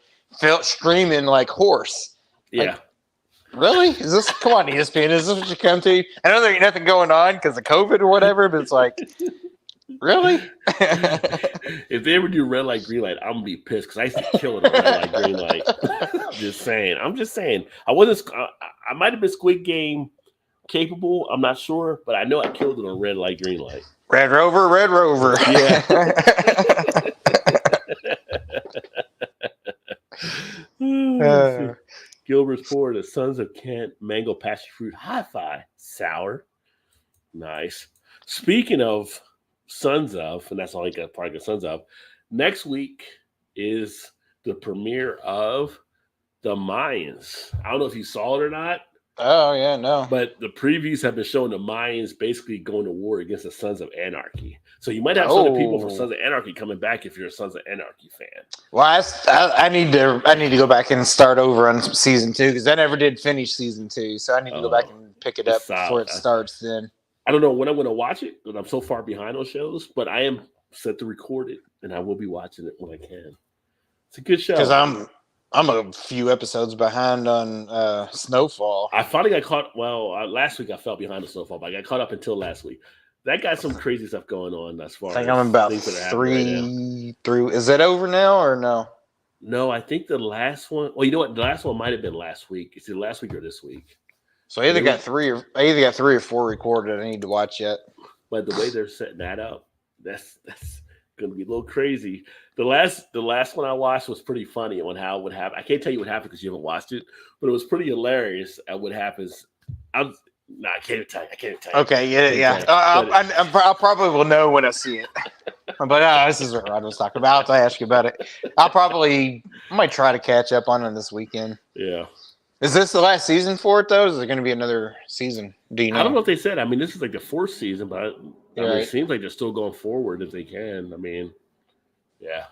streaming like horse. Yeah. Like, really? Is this? Come on, ESPN. Is this what you come to? I know there ain't nothing going on because of COVID or whatever, but it's like. Really? If they ever do red light, green light, I'm gonna be pissed because I used to kill it on red light, green light. I'm just saying. I wasn't. I might have been Squid Game capable. I'm not sure, but I know I killed it on red light, green light. Red Rover. Yeah. Gilbert's Ford, the Sons of Kent, mango passion fruit, hi-fi, sour, nice. Speaking of Sons of, and that's all I got probably got Sons of. Next week is the premiere of the Mayans. I don't know if you saw it or not, Oh yeah, no. but the previews have been showing the Mayans basically going to war against the Sons of Anarchy. So you might have some of the people from Sons of Anarchy coming back if you're a Sons of Anarchy fan. Well, I need to go back and start over on season 2 because I never did finish season 2, so I need to go back and pick it up before it starts. Then I don't know when I'm going to watch it because I'm so far behind on shows, but I am set to record it, and I will be watching it when I can. It's a good show. Because I'm a few episodes behind on Snowfall. I finally got caught. Well, last week I fell behind on Snowfall, but I got caught up until last week. That got some crazy stuff going on as far as I think I'm about things that are happening 3 through. Is it over now or no? No, I think the last one. Well, you know what? The last one might have been last week. It's either last week or this week. So I either got 3 or 4 recorded. I need to watch yet. But the way they're setting that up, that's going to be a little crazy. The last one I watched was pretty funny on how it would happen. I can't tell you what happened because you haven't watched it, but it was pretty hilarious at what happens. I can't tell you. Okay, yeah. I probably will know when I see it. But this is what Rod was talking about. I'll ask you about it. I might try to catch up on it this weekend. Yeah. Is this the last season for it, though? Is there going to be another season? Do you know? I don't know if they said. I mean, this is like the 4th season, but it seems like they're still going forward if they can. I mean, yeah.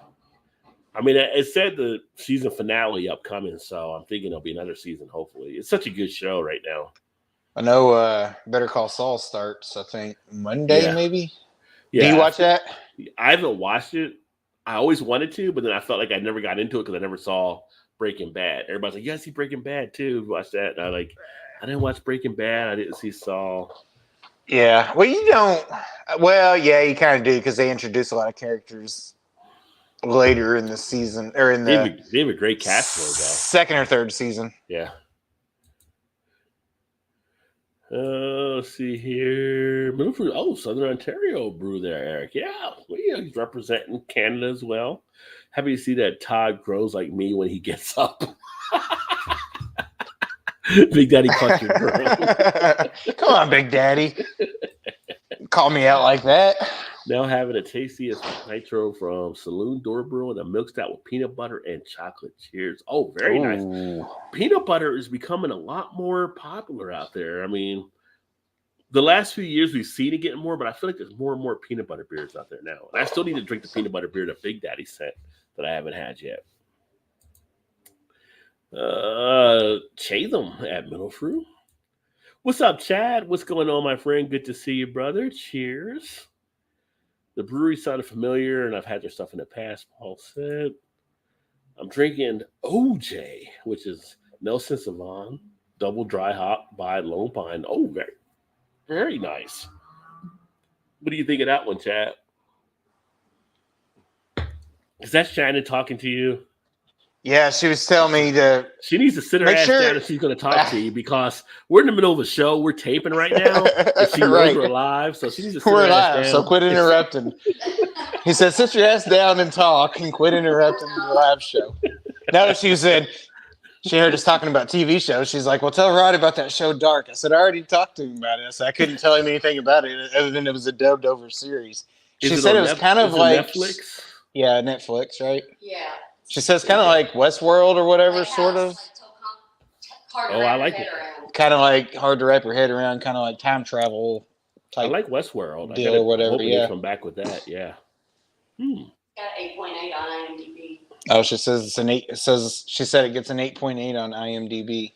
I mean, it said the season finale upcoming, so I'm thinking there'll be another season, hopefully. It's such a good show right now. I know Better Call Saul starts, I think, Monday, maybe? Yeah. Do you watch that? I haven't watched it. I always wanted to, but then I felt like I never got into it because I never saw Breaking Bad. Everybody's like, "Yeah, I see Breaking Bad too." Watch that. And I didn't watch Breaking Bad. I didn't see Saul. Yeah. Well, you don't. Well, yeah, you kind of do because they introduce a lot of characters later in the season or in the. They have a great cast though. Second or third season. Yeah. Let's see here. Southern Ontario brew there, Eric. Yeah, he's representing Canada as well. Happy to see that Todd grows like me when he gets up. Big Daddy caught your girl. Come on, Big Daddy. Call me out like that. Now having a tastiest nitro from Saloon Door Brew and a milk stout with peanut butter and chocolate. Cheers. Oh, very nice. Peanut butter is becoming a lot more popular out there. I mean, the last few years we've seen it getting more, but I feel like there's more and more peanut butter beers out there now. And I still need to drink the peanut butter beer that Big Daddy sent that I haven't had yet. Chatham at Middle Fruit. What's up, Chad? What's going on, my friend? Good to see you, brother. Cheers. The brewery sounded familiar, and I've had their stuff in the past, Paul said. I'm drinking OJ, which is Nelson Sauvin, double dry hop by Lone Pine. Oh, very, very nice. What do you think of that one, Chad? Is that Shannon talking to you? Yeah, she was telling me to. She needs to sit her ass down if she's going to talk to you because we're in the middle of a show. We're taping right now. And she knows we're live, so she needs to sit her ass down. So quit interrupting. He said, sit your ass down and talk and quit interrupting the live show. Now she said, she heard us talking about TV shows. She's like, well, tell Rod about that show Dark. I said, I already talked to him about it. So I couldn't tell him anything about it other than it was a dubbed over series. She said it was kind of like Netflix. Yeah, Netflix, right? Yeah. She says kind of like Westworld or whatever, sort of. I like it. Kind of like hard to wrap your head around, kind of like time travel type. I like Westworld. Deal or whatever. Yeah. Come back with that. Yeah. Got 8.8 on IMDb. Oh, she says it's an 8. She said it gets an 8.8 on IMDb.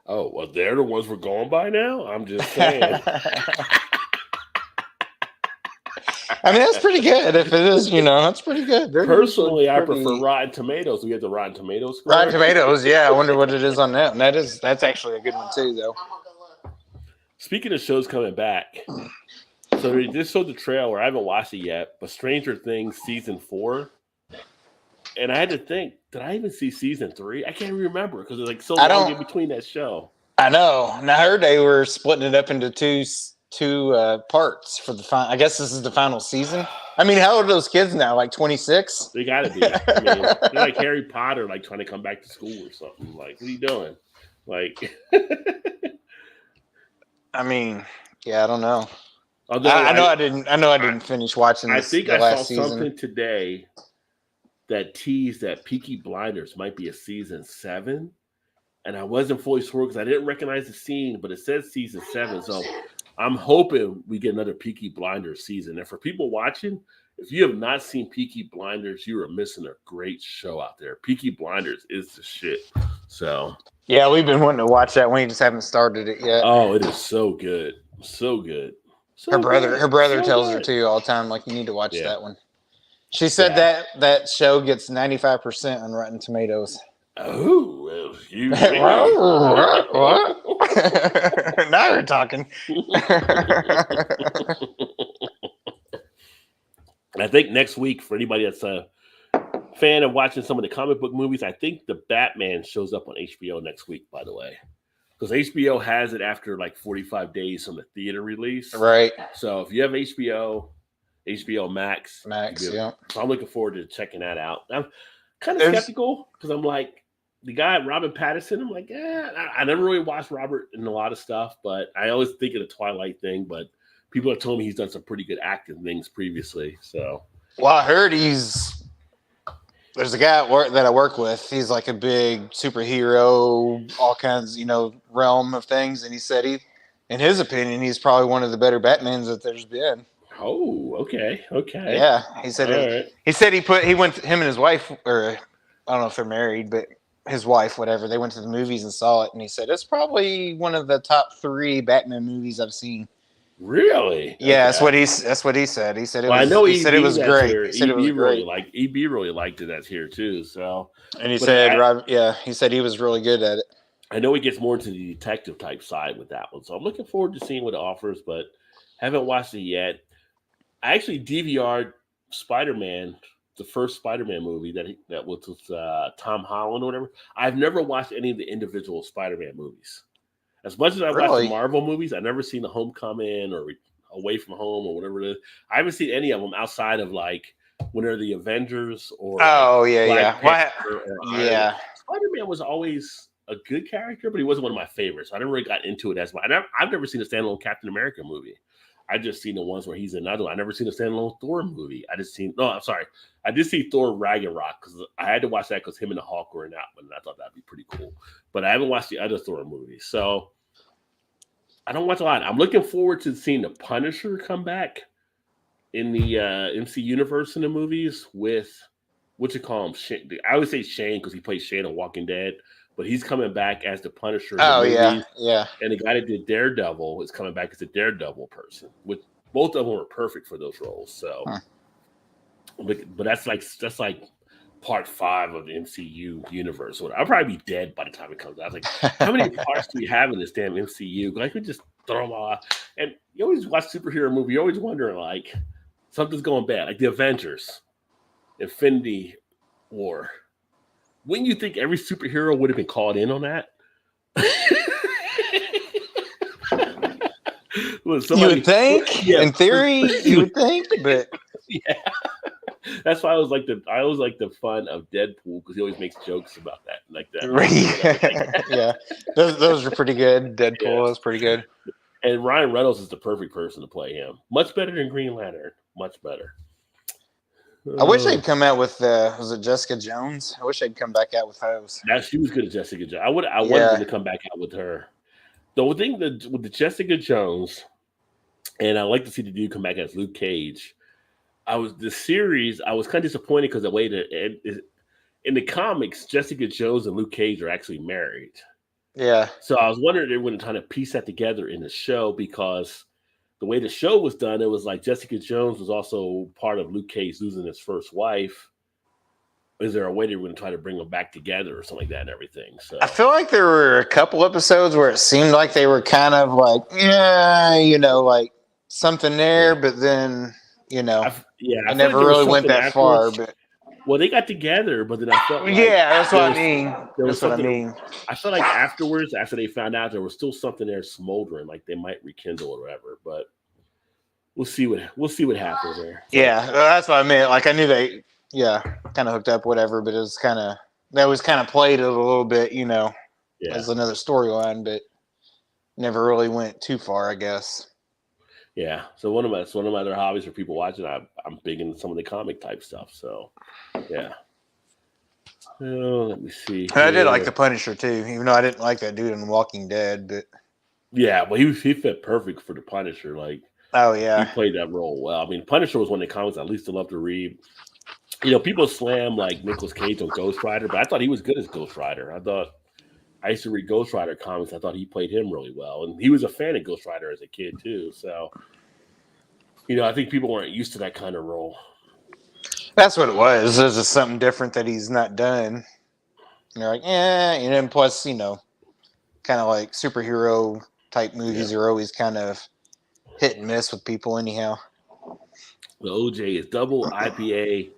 Oh, well, they're the ones we're going by now. I'm just saying. I mean, that's pretty good. If it is, that's pretty good. Personally, I prefer Rotten Tomatoes. We have the Rotten Tomatoes score. Rotten Tomatoes, yeah. I wonder what it is on that. And that's actually a good one too, though. I'm gonna go look. Speaking of shows coming back, so they just showed the trailer. I haven't watched it yet, but Stranger Things season 4. And I had to think, did I even see season 3? I can't remember because it's like so long in between that show. I know. And I heard they were splitting it up into two parts for the final. I guess this is the final season. I mean, how old are those kids now? Like 26? They got to be. I mean, they're like Harry Potter, like trying to come back to school or something. Like, what are you doing? Like, I mean, yeah, I don't know. Although I know I didn't finish watching I this, think the I saw last season. something today that teased that Peaky Blinders might be a season 7, and I wasn't fully sure because I didn't recognize the scene, but it says season 7, so I'm hoping we get another Peaky Blinders season. And for people watching, if you have not seen Peaky Blinders, you are missing a great show out there. Peaky Blinders is the shit. So Yeah, we've been wanting to watch that. We just haven't started it yet. oh, it is so good, so good. So Her brother so tells her good. too all the time, like, you need to watch Yeah. that one. She said that show gets 95% on Rotten Tomatoes. Oh, well, you What? Now you're talking. I think next week, for anybody that's a fan of watching some of the comic book movies, I think the Batman shows up on HBO next week, by the way. Because HBO has it after like 45 days from the theater release. Right. So if you have HBO Max. Yeah. So I'm looking forward to checking that out. I'm kind of skeptical because I'm like, the guy, Robert Pattinson, I'm like, I never really watched Robert in a lot of stuff, but I always think of the Twilight thing, but people have told me he's done some pretty good acting things previously. So, well, I heard there's a guy at work that I work with. He's like a big superhero, all kinds, realm of things. And he said in his opinion, he's probably one of the better Batmans that there's been. Oh, okay. Yeah, he said him and his wife, or I don't know if they're married, but his wife, whatever, they went to the movies and saw it, and he said it's probably one of the top 3 Batman movies I've seen. Really? Yeah, okay. That's what he said. He said it was. I know he said it was great. Here. He said it was great. EB really liked it. That's here too. So, and he said, he said he was really good at it. I know he gets more into the detective type side with that one, so I'm looking forward to seeing what it offers, but haven't watched it yet. I actually DVR'd Spider-Man, the first Spider-Man movie that was with Tom Holland or whatever. I've never watched any of the individual Spider-Man movies. As much as I watch the Marvel movies, I've never seen the Homecoming or Away from Home or whatever it is. I haven't seen any of them outside of like when they're the Avengers or Spider-Man was always a good character, but he wasn't one of my favorites. I never really got into it as much. I've never seen a standalone Captain America movie. I just seen the ones where he's in another one. I never seen a standalone Thor movie. I did see Thor Ragnarok because I had to watch that because him and the Hulk were in that one, and I thought that'd be pretty cool. But I haven't watched the other Thor movies, so I don't watch a lot. I'm looking forward to seeing the Punisher come back in the MC universe in the movies with what you call him. Shane. I always say Shane because he plays Shane on Walking Dead. But he's coming back as the Punisher. Yeah. And the guy that did Daredevil is coming back as a Daredevil person. Which both of them were perfect for those roles. So, but that's like part 5 of the MCU universe. I'll probably be dead by the time it comes out. I was like, how many parts do we have in this damn MCU? I could just throw them all out. And you always watch superhero movie. You're always wondering like something's going bad, like the Avengers, Infinity War. Wouldn't you think every superhero would have been called in on that? You would think, in theory, you would think, but yeah, that's why I always like the fun of Deadpool because he always makes jokes about that, like that. Yeah, those are pretty good. Deadpool was pretty good, and Ryan Reynolds is the perfect person to play him. Much better than Green Lantern. Much better. I wish they'd come out with was it Jessica Jones? I wish they'd come back out with those. She was good at Jessica Jones. I wanted them to come back out with her. The thing that with the Jessica Jones, and I like to see the dude come back as Luke Cage. I was kind of disappointed because the way that in the comics, Jessica Jones and Luke Cage are actually married. Yeah. So I was wondering if they were going to kind of piece that together in the show because the way the show was done, it was like Jessica Jones was also part of Luke Cage losing his first wife. Is there a way they were going to try to bring them back together or something like that and everything? So I feel like there were a couple episodes where it seemed like they were kind of like, like something there, but then, it never really went that far. But well, they got together, but then I felt like that's what I mean. That's what I mean. I felt like afterwards, after they found out, there was still something there smoldering, like they might rekindle or whatever. But we'll see what happens there. So, that's what I meant. Like I knew they, kind of hooked up, whatever. But it was kind of played it a little bit, as another storyline, but never really went too far, I guess. Yeah. So it's one of my other hobbies for people watching. I'm big into some of the comic type stuff. So yeah. Let me see And I did like here. the Punisher too, even though I didn't like that dude in Walking Dead. But Yeah, well, he fit perfect for the Punisher. Like oh he yeah, played that role well. I mean, Punisher was one of the comics I used to love to read. You know, people slam like Nicolas Cage on Ghost Rider, but I thought he was good as Ghost Rider. I used to read Ghost Rider comics. I thought he played him really well, and he was a fan of Ghost Rider as a kid too. So, you know, I think people weren't used to that kind of role. that's what it was. There's just something different that he's not done. And you're like, and plus, kind of like superhero type movies are always kind of hit and miss with people anyhow. The OJ is double IPA,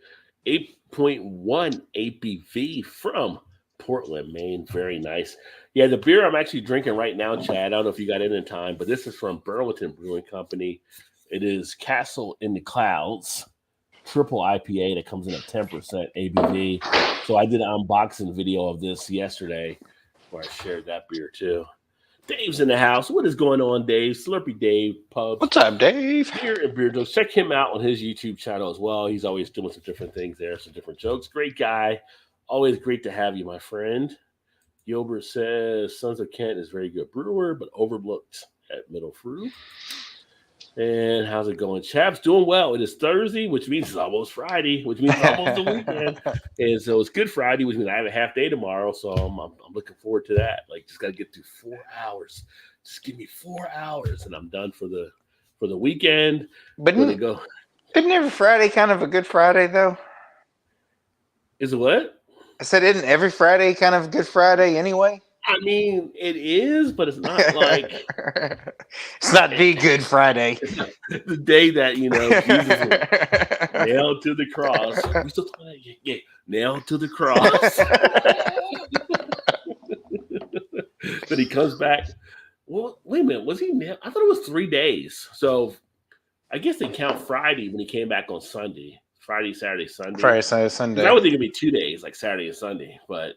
8.1 ABV from Portland, Maine. Very nice. Yeah, the beer I'm actually drinking right now, Chad, I don't know if you got it in time, but this is from Burlington Brewing Company. It is Castle in the Clouds, triple IPA that comes in at 10% ABV. So I did an unboxing video of this yesterday where I shared that beer too. Dave's in the house. What is going on, Dave? Slurpy Dave Pub. What's up, Dave? Beer and Beer Jokes. Check him out on his YouTube channel as well. He's always doing some different things there, some different jokes. Great guy. Always great to have you, my friend. Gilbert says Sons of Kent is very good brewer, but overlooked at Middle Fruit. And how's it going? Chap's doing well. It is Thursday, which means it's almost Friday, which means it's almost the weekend. And so it's Good Friday, which means I have a half day tomorrow. So I'm looking forward to that. Like, just got to get through 4 hours. Just give me 4 hours, and I'm done for the weekend. But Go. Isn't every Friday kind of a Good Friday, though? Is it what? I said, isn't every Friday kind of Good Friday anyway? I mean, it is, but it's not like it's not the Good Friday. It's not the day that Jesus was nailed to the cross. We still talking about that? Yeah, nailed to the cross. But he comes back. Well, wait a minute. Was he nailed? I thought it was 3 days. So I guess they count Friday when he came back on Sunday. Friday, Saturday, Sunday. Friday, Saturday, Sunday. I would think it'd be 2 days, like Saturday and Sunday. But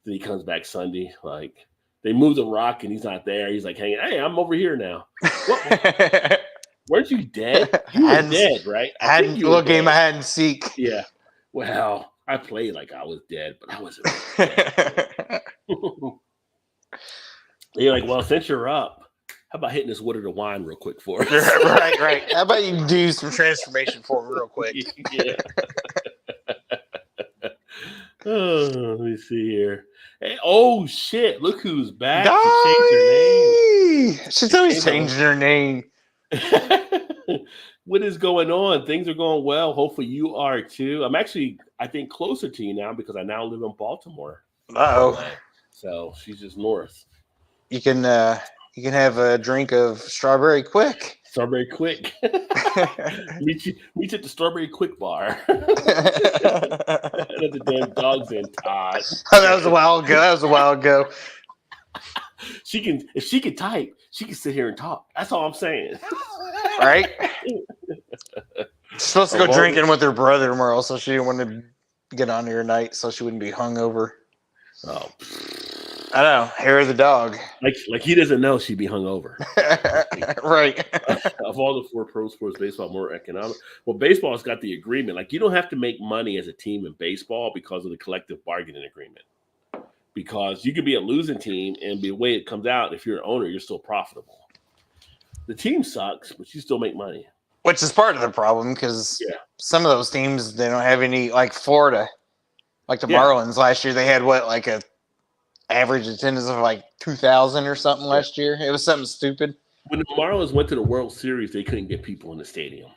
then he comes back Sunday. Like they moved the rock and he's not there. He's like hanging. Hey, I'm over here now. What? Weren't you dead? You were dead, right? I think you were game of hide and seek. Yeah. Well, I played like I was dead, but I wasn't really dead. You're like, well, since you're up, how about hitting this water to wine real quick for us? right. How about you do some transformation for me real quick? Yeah. Oh, let me see here. Hey, oh shit! Look who's back. She changed her name. She's always changing her name. What is going on? Things are going well. Hopefully you are too. I'm actually, I think, closer to you now because I now live in Baltimore. Uh-oh. So she's just north. You can have a drink of Strawberry Quick. Strawberry Quick. meet you at the Strawberry Quick bar. The damn dog's in Todd. Oh, that was a while ago. If she can type, she can sit here and talk. That's all I'm saying. Right? She's supposed to go drinking with her brother tomorrow, so she didn't want to get on here tonight, so she wouldn't be hungover. Oh, I know. Hair of the dog. Like he doesn't know she'd be hungover. Right. Of all the 4 pro sports, baseball more economic. Well, baseball's got the agreement. Like you don't have to make money as a team in baseball because of the collective bargaining agreement. Because you could be a losing team and the way it comes out, if you're an owner, you're still profitable. The team sucks, but you still make money. Which is part of the problem because some of those teams, they don't have any, like Florida, like the Marlins last year, they had like a average attendance of like 2,000 or something last year. It was something stupid. When the Marlins went to the World Series, they couldn't get people in the stadium.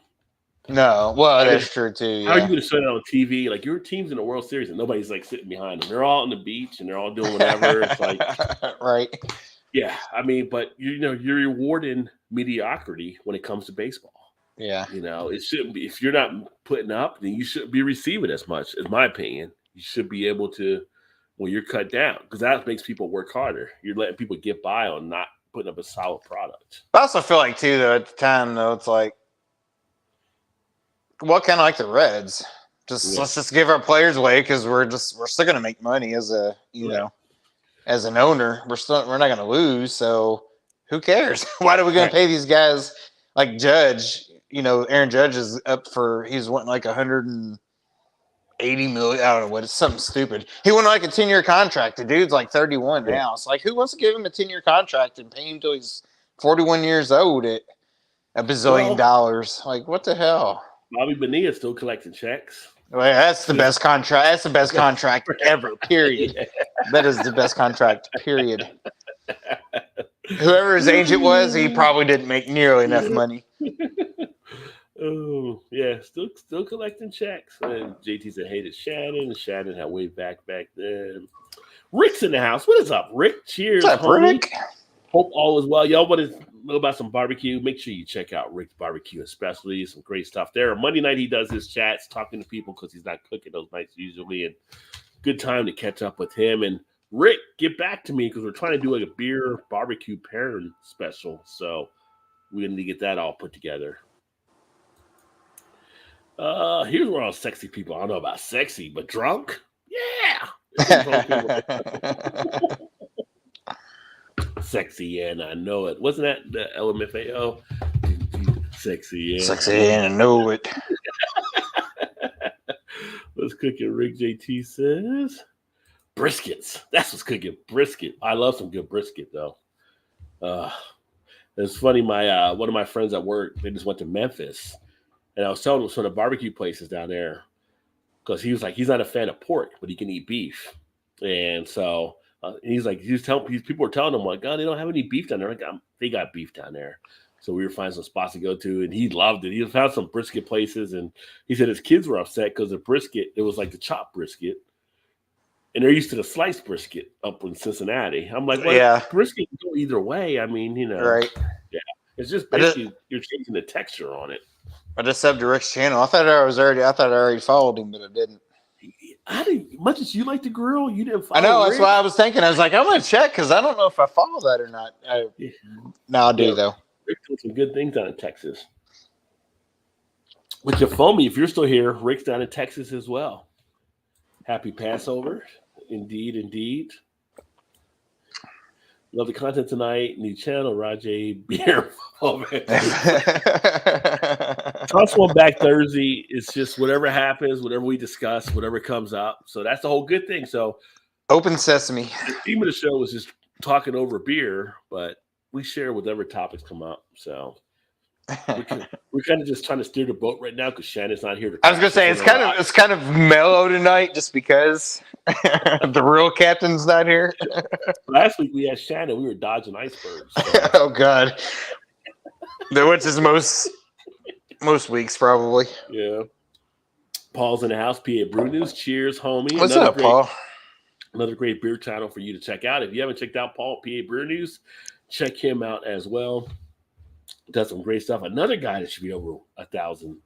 No, well, that's true too. How are you going to show it on TV? Like your team's in the World Series and nobody's like sitting behind them. They're all on the beach and they're all doing whatever. It's like, right? Yeah, I mean, but you're rewarding mediocrity when it comes to baseball. Yeah, it shouldn't be. If you're not putting up, then you shouldn't be receiving as much. In my opinion, you should be able to. Well, you're cut down because that makes people work harder. You're letting people get by on not putting up a solid product. I also feel like too, though, at the time, though, it's like, well, kind of like the Reds. Let's just give our players away because we're still going to make money as a as an owner. We're not going to lose, so who cares? Why are we going to pay these guys Like Judge, Aaron Judge is up for, he's wanting like 180 million. I don't know what, it's something stupid. He won like a 10-year contract. The dude's like 31 Yeah. now. It's like, who wants to give him a 10-year contract and pay him till he's 41 years old at a bazillion dollars? Like, what the hell? Bobby Bonilla still collecting checks. Well, that's the best contract. That's the best contract ever, period. Yeah. That is the best contract, period. Whoever his agent was, he probably didn't make nearly enough money. Oh yeah, still collecting checks. And JT said, "Hey, to Shannon." Shannon had way back then. Rick's in the house. What is up, Rick? Cheers, What's up, homie. Rick? Hope all is well. Y'all want to know about some barbecue? Make sure you check out Rick's Barbecue and Specialties. Some great stuff there. Monday night he does his chats, talking to people because he's not cooking those nights usually. And good time to catch up with him. And Rick, get back to me because we're trying to do like a beer barbecue pairing special. So we need to get that all put together. Here's where all sexy people. I don't know about sexy, but drunk? Yeah. Sexy and I know it. Wasn't that the LMFAO? Sexy and Sexy and I know it. What's cooking? Rick JT says briskets. That's what's cooking. Brisket. I love some good brisket though. It's funny. My one of my friends at work, they just went to Memphis, and I was telling him sort of barbecue places down there because he was like, he's not a fan of pork, but he can eat beef, and so. He's like, people were telling him like, oh, they don't have any beef down there. Like, they got beef down there. So we were finding some spots to go to, and he loved it. He found some brisket places, and he said his kids were upset because the brisket, it was like the chopped brisket, and they're used to the sliced brisket up in Cincinnati. I'm like, well, Yeah. brisket can go either way. I mean, Right. Yeah, it's just basically you're changing the texture on it. I just subbed to Rick's channel. I thought I already followed him, but I didn't. Much as you like to grill, you didn't follow I know. Rick? That's why I was thinking. I was like, I'm going to check because I don't know if I follow that or not. No, I do, though. Rick doing some good things down in Texas. With your Foamy, if you're still here, Rick's down in Texas as well. Happy Passover. Indeed. Love the content tonight. New channel, Rajay Beer. Toss one back Thursday. It's just whatever happens, whatever we discuss, whatever comes up. So that's the whole good thing. So open sesame. The theme of the show was just talking over beer, but we share whatever topics come up. So we're kind of just trying to steer the boat right now because Shannon's not here. I was gonna say it's kind of mellow tonight just because the real captain's not here. Last week we had Shannon. We were dodging icebergs. So. Oh God, which is most weeks probably. Yeah. Paul's in the house. PA Brew News. Cheers, homie. What's up, Paul? Another great beer channel for you to check out. If you haven't checked out Paul, PA Brew News, check him out as well. Does some great stuff. Another guy that should be over 1,000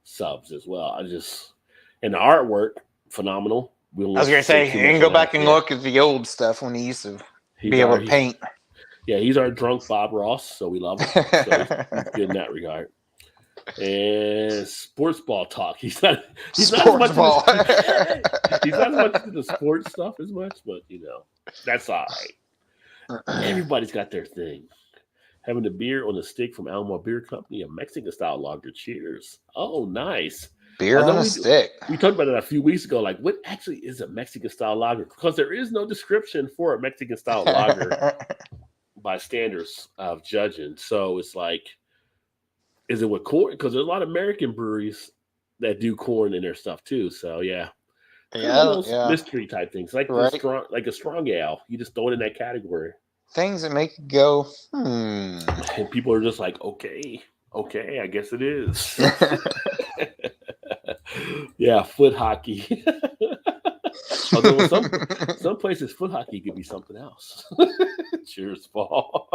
subs as well. And the artwork, phenomenal. I was gonna say, you can go back and look at the old stuff when he used to be able to paint. Yeah, he's our drunk Bob Ross, so we love him. So he's good in that regard. And sports ball talk. He's not as much into the sports stuff as much, but that's all right. Everybody's got their thing. Having a beer on a stick from Alamo Beer Company, a Mexican style lager. Cheers. Oh, nice. Beer on a stick. We talked about it a few weeks ago. Like, what actually is a Mexican style lager? Because there is no description for a Mexican style lager by standards of judging. So it's like, is it with corn? Because there's a lot of American breweries that do corn in their stuff too. So yeah. Mystery type things, like a strong ale. You just throw it in that category. Things that make you go, And people are just like, okay, I guess it is. Yeah, foot hockey. Although some places foot hockey could be something else. Cheers, Paul.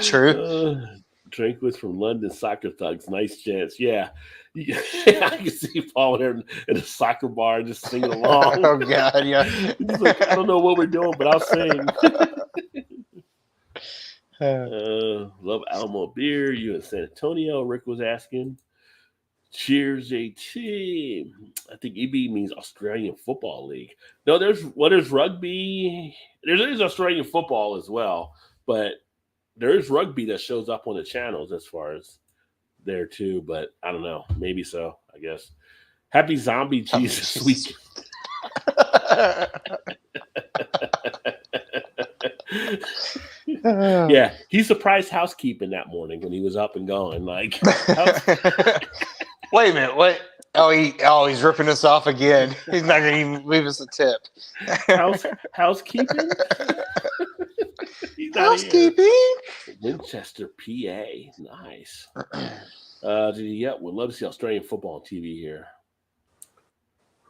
True. Drink was from London Soccer Thugs. Nice chance. Yeah. I can see Paul there in a soccer bar just singing along. Oh, God, yeah. He's like, I don't know what we're doing, but I'll sing. Love Alamo Beer. You in San Antonio, Rick was asking. Cheers, JT. I think EB means Australian Football League. No, there's rugby. There's Australian football as well, but there is rugby that shows up on the channels as far as there too, but I don't know. Maybe so, I guess. Happy Zombie Jesus Week. Yeah, he surprised housekeeping that morning when he was up and going. Like, wait a minute, what? He's ripping us off again. He's not going to even leave us a tip. Housekeeping? He's not Housekeeping? here. Winchester, PA. Nice. Yeah, would love to see Australian football on TV here.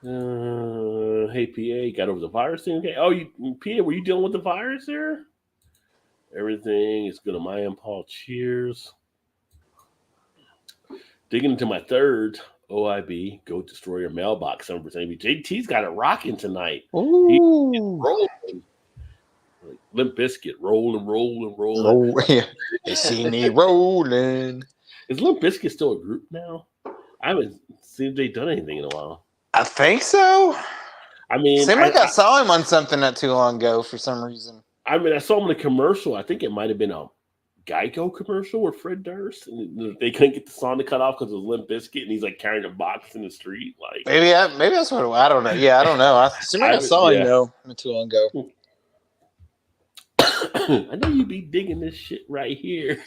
Hey, PA, you got over the virus thing? Okay. Oh, PA, were you dealing with the virus there? Everything is good on my end, Paul. Cheers. Digging into my third OIB, Go Destroyer mailbox, 7% JT's got it rocking tonight. Ooh. He's rolling. Limp Bizkit, rolling. Oh, yeah. They see me rolling. Is Limp Bizkit still a group now? I haven't seen if they've done anything in a while. I think so. I mean, seemed like I saw him on something not too long ago for some reason. I mean, I saw him in a commercial. I think it might have been a Geico commercial with Fred Durst, and they couldn't get the song to cut off because it was Limp Bizkit, and he's like carrying a box in the street. Like maybe that's what I don't know. Yeah, I don't know. I saw him though not too long ago. I know you be digging this shit right here.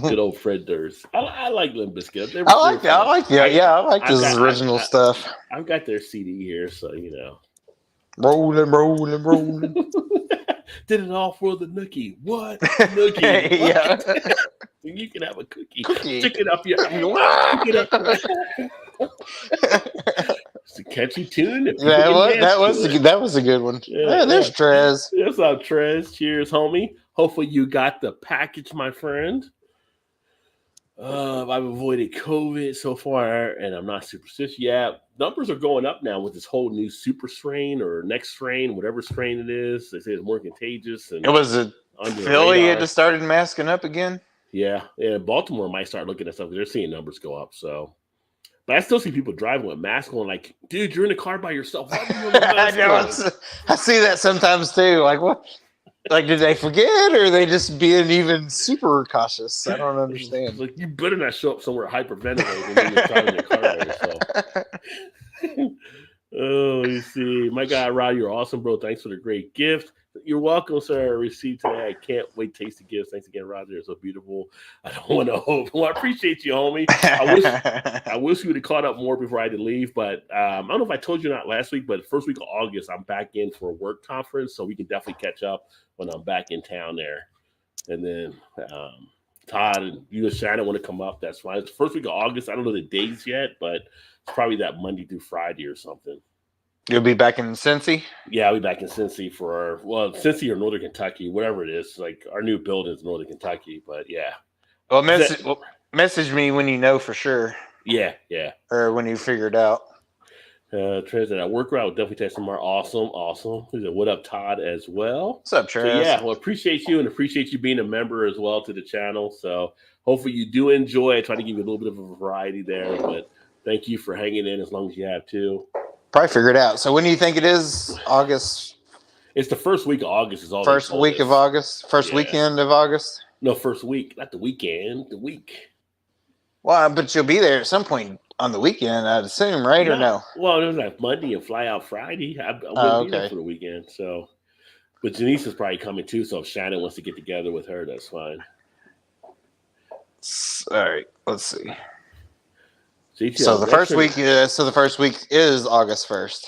Good old Fred Durst. I like Limp Bizkit. I like this original stuff. I've got their CD here, so you know. Rolling. Did it all for the nookie. What? Nookie. Yeah. You can have a cookie. Stick it up your It's a catchy tune. That was a good one. Yeah, there's Trez. What's up, Trez? Cheers, homie. Hopefully you got the package, my friend. I've avoided COVID so far, and I'm not superstitious. Yeah, numbers are going up now with this whole new super strain or next strain, whatever strain it is. They say it's more contagious. And it was a Philly had just started masking up again. Yeah. Baltimore might start looking at stuff because they're seeing numbers go up. So, but I still see people driving with masks on. Like, dude, you're in the car by yourself. Why do you have a mask on? I see that sometimes too. Like, what? Like, did they forget, or are they just being even super cautious? I don't understand. Like, you better not show up somewhere hyperventilating when you're driving your car by yourself. Oh, you see. My guy, Rod, you're awesome, bro. Thanks for the great gift. You're welcome, sir. I received today. I can't wait to taste the gifts. Thanks again, Roger. You're so beautiful. I don't want to hope. Well, I appreciate you, homie. I wish we would have caught up more before I had to leave, but I don't know if I told you not last week, but first week of August, I'm back in for a work conference, so we can definitely catch up when I'm back in town there. And then Todd and you and Shannon want to come up. That's fine. It's the first week of August. I don't know the days yet, but it's probably that Monday through Friday or something. You'll be back in Cincy? Yeah, I'll be back in Cincy Cincy or Northern Kentucky, whatever it is. Like our new building is Northern Kentucky, but yeah. Well, message me when you know for sure. Yeah. Or when you figure it out. Trez said, I work around. Definitely test some more. Awesome. He said, what up, Todd, as well? What's up, Trez? So, yeah, well, appreciate you and appreciate you being a member as well to the channel. So hopefully you do enjoy. I try to give you a little bit of a variety there, but thank you for hanging in as long as you have too. Probably figure it out. So when do you think it is? August? It's the first week of August. Is all first week of August? First weekend of August? No, first week. Not the weekend. The week. Well, but you'll be there at some point on the weekend, I'd assume, right? Or no? Well, there's like Monday and fly out Friday. I wouldn't be there for the weekend. So, but Janice is probably coming too. So if Shannon wants to get together with her, that's fine. All right. Let's see. GTL, so the first week is August 1st.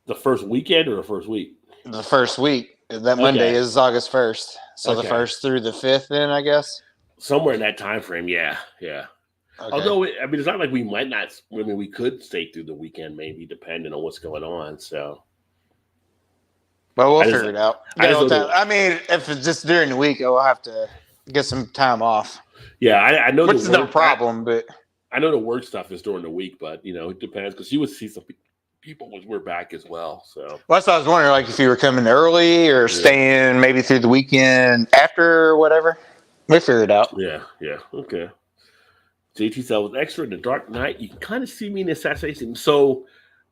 The first weekend or the first week? The first week. That Monday is August 1st. So the 1st through the 5th then, I guess? Somewhere in that time frame, yeah. Okay. Although, it's not like we might not. I mean, we could stay through the weekend, maybe, depending on what's going on. So, but we'll figure it out. I mean, if it's just during the week, I'll have to get some time off. Yeah, I know. Which is no problem, but I know the work stuff is during the week, but it depends because you would see some people when we're back as well. So, that's what I was wondering, like if you were coming early or staying maybe through the weekend after or whatever. We'll figure it out. Yeah, okay. JT said, with extra in the Dark Knight, you can kind of see me in the assassination. So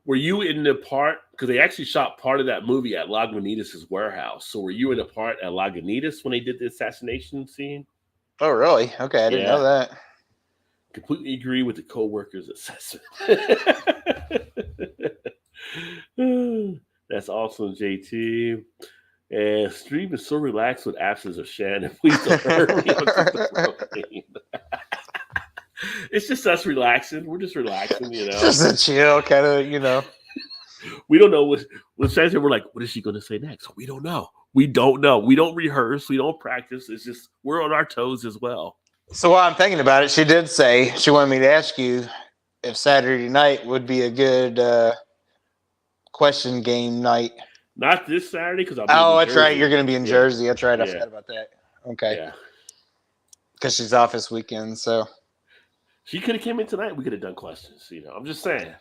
Were you in the part, because they actually shot part of that movie at Lagunitas' warehouse. So were you in the part at Lagunitas when they did the assassination scene? Oh, really? Okay, I didn't know that. Completely agree with the co-worker's assessment. That's awesome, JT. And stream is so relaxed with absence of Shannon. Please don't hurt me. It's just us relaxing. We're just relaxing, you know. Just a chill kind of, you know. We don't know what Shannon. We're like, what is she going to say next? We don't know. We don't know. We don't rehearse. We don't practice. It's just we're on our toes as well. So while I'm thinking about it, she did say she wanted me to ask you if Saturday night would be a good question game night. Not this Saturday because I'll be that's Jersey. Right. You're going to be in Jersey. That's right. I forgot about that. Okay. Yeah. Because she's off this weekend, so. She could have came in tonight. We could have done questions. You know, I'm just saying. She's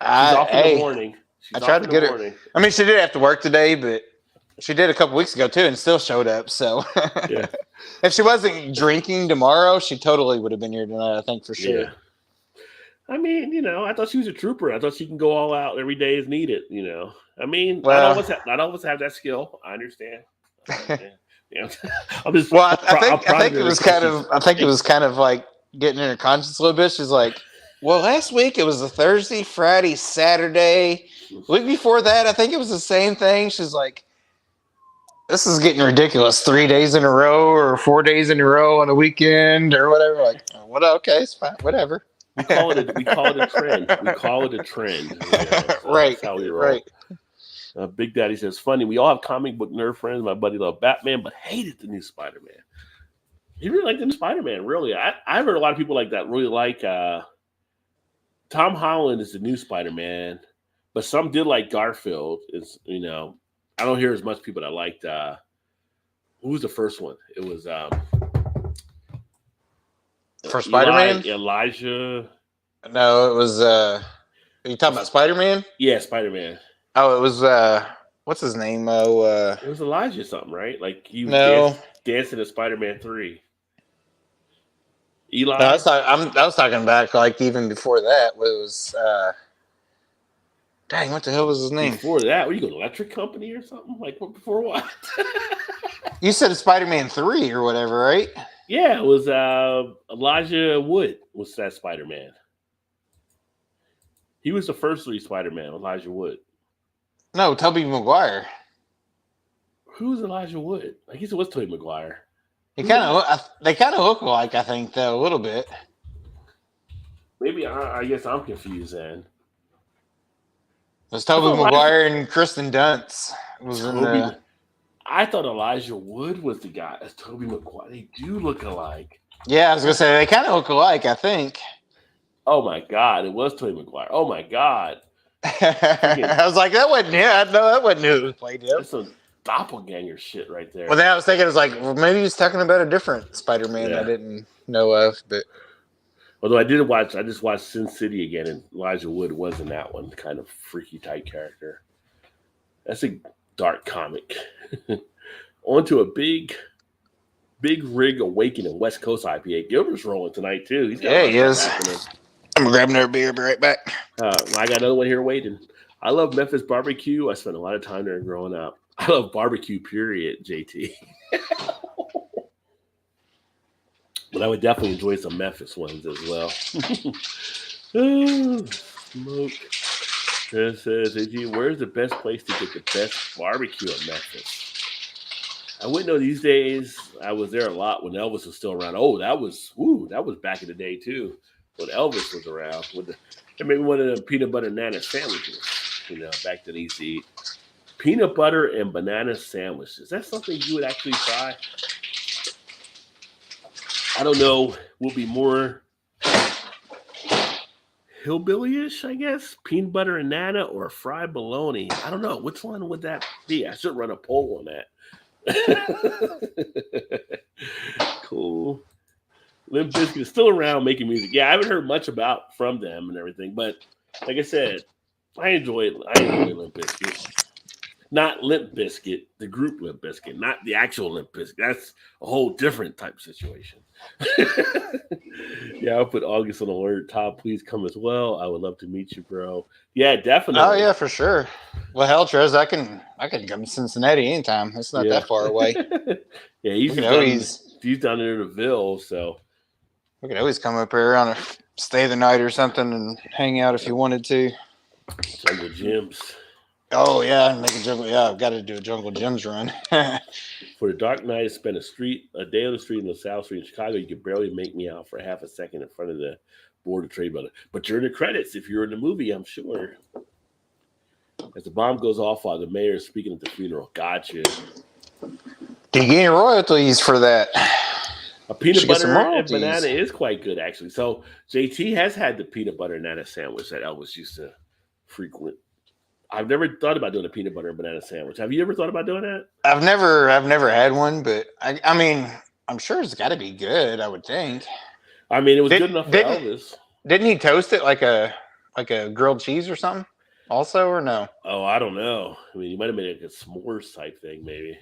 off in the morning. I tried to get her. I mean, she did have to work today, but she did a couple weeks ago too, and still showed up. So, yeah. If she wasn't drinking tomorrow, she totally would have been here tonight. I think for sure. Yeah. I mean, you know, I thought she was a trooper. I thought she can go all out every day as needed. You know, I mean, not all of us have that skill. I understand. Yeah. I'm just. Well, I think it was kind of. I think it was kind of like getting in her conscience a little bit. She's like, well, last week it was a Thursday, Friday, Saturday. The week before that, I think it was the same thing. She's like, this is getting ridiculous. 3 days in a row or 4 days in a row on a weekend or whatever. Like, what? Okay, it's fine. Whatever. We call it a trend. We call it a trend. You know, so right. That's how we roll. Right. Big Daddy says, funny. We all have comic book nerd friends. My buddy loved Batman, but hated the new Spider-Man. He really liked the new Spider-Man, really. I've heard a lot of people like that really like Tom Holland is the new Spider-Man, but some did like Garfield. It's, you know, I don't hear as much people that liked who was the first one? It was for Spider-Man? Elijah. No, it was are you talking about Spider-Man? Yeah, Spider-Man. Oh, it was what's his name? It was Elijah something, right? Like he was dancing in Spider-Man 3. Eli. No, I was talking back like even before that. It was dang, what the hell was his name? Before that, what, you go to Electric Company or something? Like what before what? You said Spider-Man 3 or whatever, right? Yeah, it was Elijah Wood was that Spider-Man. He was the first 3 Spider-Man, Elijah Wood. No, Tobey Maguire. Who's Elijah Wood? I guess it was Tobey Maguire. They kind of look alike, I think, though, a little bit. Maybe I guess I'm confused then. It was Tobey Maguire and Kristen Dunst was in the. I thought Elijah Wood was the guy. That's Tobey Maguire. They do look alike. Yeah, I was gonna say they kind of look alike. I think. Oh my God! It was Tobey Maguire. Oh my God! I was like, that wasn't him. No, that wasn't who played him. That's some doppelganger shit right there. Well, then I was thinking, it was like, well, maybe he's talking about a different Spider-Man I didn't know of. But although I just watched Sin City again, and Elijah Wood was in that one. Kind of freaky type character. That's a dark comic. On to a big rig awakening West Coast IPA. Gilbert's rolling tonight too. He is. I'm grabbing another beer. Be right back. I got another one here waiting. I love Memphis barbecue. I spent a lot of time there growing up. I love barbecue, period, JT. But I would definitely enjoy some Memphis ones as well. Smoke. It says, where's the best place to get the best barbecue in Memphis? I wouldn't know these days. I was there a lot when Elvis was still around. Oh, that was back in the day too, when Elvis was around. Maybe one of the peanut butter and banana sandwiches. You know, back then he used to eat peanut butter and banana sandwiches. Is that something you would actually try? I don't know. Will be more hillbilly-ish, I guess. Peanut butter and nana or fried bologna. I don't know. Which one would that be? I should run a poll on that. Cool. Limp Bizkit is still around making music. Yeah, I haven't heard much from them and everything, but like I said, I enjoy Limp Bizkit. Not Limp Biscuit, the group Limp Biscuit, not the actual Limp Biscuit. That's a whole different type of situation. Yeah, I'll put August on alert. Todd, please come as well. I would love to meet you, bro. Yeah, definitely. Oh yeah, for sure. Well, hell, Trez, I can come to Cincinnati anytime. It's not that far away. Yeah, he's down there in the Ville, so we could always come up here on a stay the night or something and hang out if you wanted to. Jungle Gyms. Oh yeah, make a jungle. Yeah, I've got to do a Jungle Gyms run. For the Dark Knight, spend a day on the street in the South Street in Chicago. You could barely make me out for half a second in front of the Board of Trade Building. But you're in the credits if you're in the movie, I'm sure. As the bomb goes off while the mayor is speaking at the funeral. Gotcha. Do you get any royalties for that? A peanut butter and banana is quite good, actually. So JT has had the peanut butter and banana sandwich that Elvis used to frequent. I've never thought about doing a peanut butter and banana sandwich. Have you ever thought about doing that? I've never had one, but I mean, I'm sure it's got to be good. I would think. I mean, it was good enough for Elvis. Didn't he toast it like a grilled cheese or something? Also, or no? Oh, I don't know. I mean, he might have made like a s'mores type thing, maybe.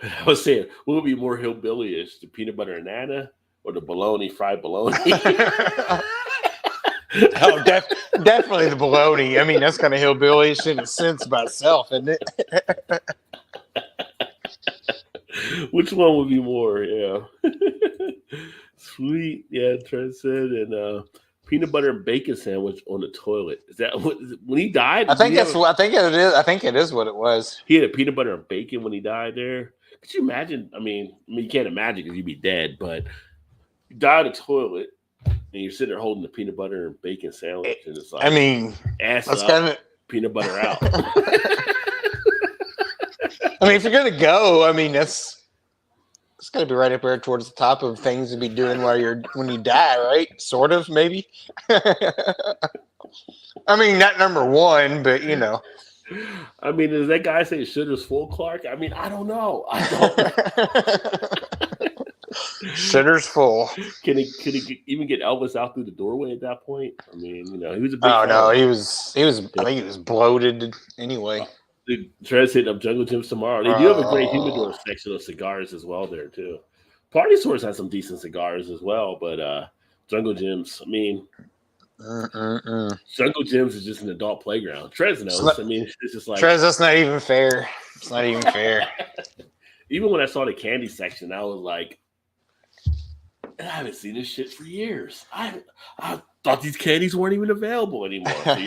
I was saying, what would be more hillbilly-ish, the peanut butter and nana or the fried bologna? Oh, definitely the bologna. I mean, that's kind of hillbilly-ish in a sense by itself, isn't it? Which one would be more? Yeah. Sweet. Yeah, Trent said. And peanut butter and bacon sandwich on the toilet. Is that when he died? I think it is. I think it is what it was. He had a peanut butter and bacon when he died there. Could you imagine? I mean, you can't imagine because you'd be dead, but you die in the toilet. And you're sitting there holding the peanut butter and bacon sandwich, and it's like, I mean, ass up, peanut butter out. I mean, if you're gonna go, I mean, it's got to be right up there towards the top of things to be doing when you die, right? Sort of, maybe. I mean, not number one, but you know. I mean, does that guy say shitter's full, Clark? I mean, I don't know. Shitter's full. Can he even get Elvis out through the doorway at that point? I mean, you know, he was a big fan. No, he was. I think he was bloated anyway. The Trez hitting up Jungle Gyms tomorrow. They do have a great humidor section of cigars as well there too. Party Source has some decent cigars as well, but Jungle Gyms, I mean, Jungle Gyms is just an adult playground. Trez knows. I mean, it's just like Trez. That's not even fair. It's not even fair. Even when I saw the candy section, I was like, I haven't seen this shit for years. I thought these candies weren't even available anymore. So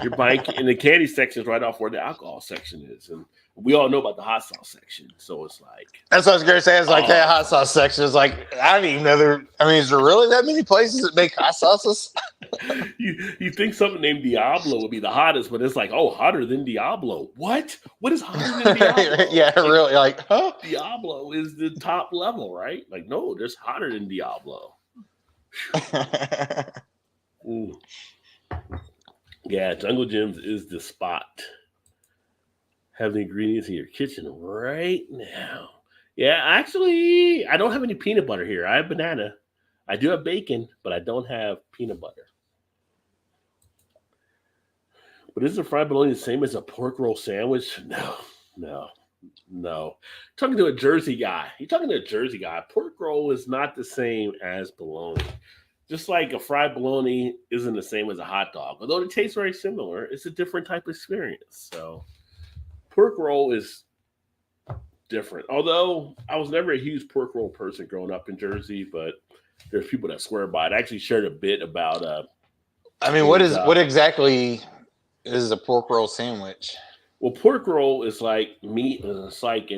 you're buying, and the candy section is right off where the alcohol section is, and we all know about the hot sauce section. So it's like that's what I was gonna say. It's like that hot sauce section is like I don't even know there. I mean, is there really that many places that make hot sauces? you think something named Diablo would be the hottest, but it's like, oh, hotter than Diablo. What? What is hotter than Diablo? Yeah, like, really. Like, huh? Diablo is the top level, right? Like, no, there's hotter than Diablo. Yeah, Jungle Gyms is the spot. Have the ingredients in your kitchen right now. Yeah, actually, I don't have any peanut butter here. I have banana. I do have bacon, but I don't have peanut butter. But is a fried bologna the same as a pork roll sandwich? No. Talking to a Jersey guy. You're talking to a Jersey guy. Pork roll is not the same as bologna. Just like a fried bologna isn't the same as a hot dog. Although it tastes very similar, it's a different type of experience. So pork roll is different. Although I was never a huge pork roll person growing up in Jersey, but there's people that swear by it. I actually shared a bit about I mean, what exactly is a pork roll sandwich? Well, pork roll is like meat. It's like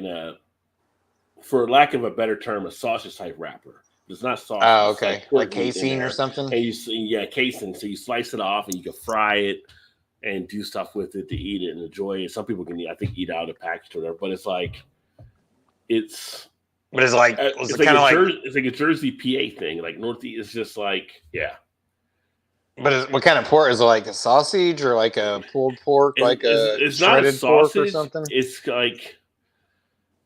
for lack of a better term, a sausage type wrapper. It's not sausage. Oh, okay. Like casing or something? And casing. So you slice it off and you can fry it and do stuff with it to eat it and enjoy it. Some people can, I think, eat out of the package or whatever. But it's like it's kind of like it's like a Jersey PA thing. Like Northeast is just like, yeah. But what kind of pork? Is it like a sausage or like a pulled pork? It's not a sausage or something? It's like,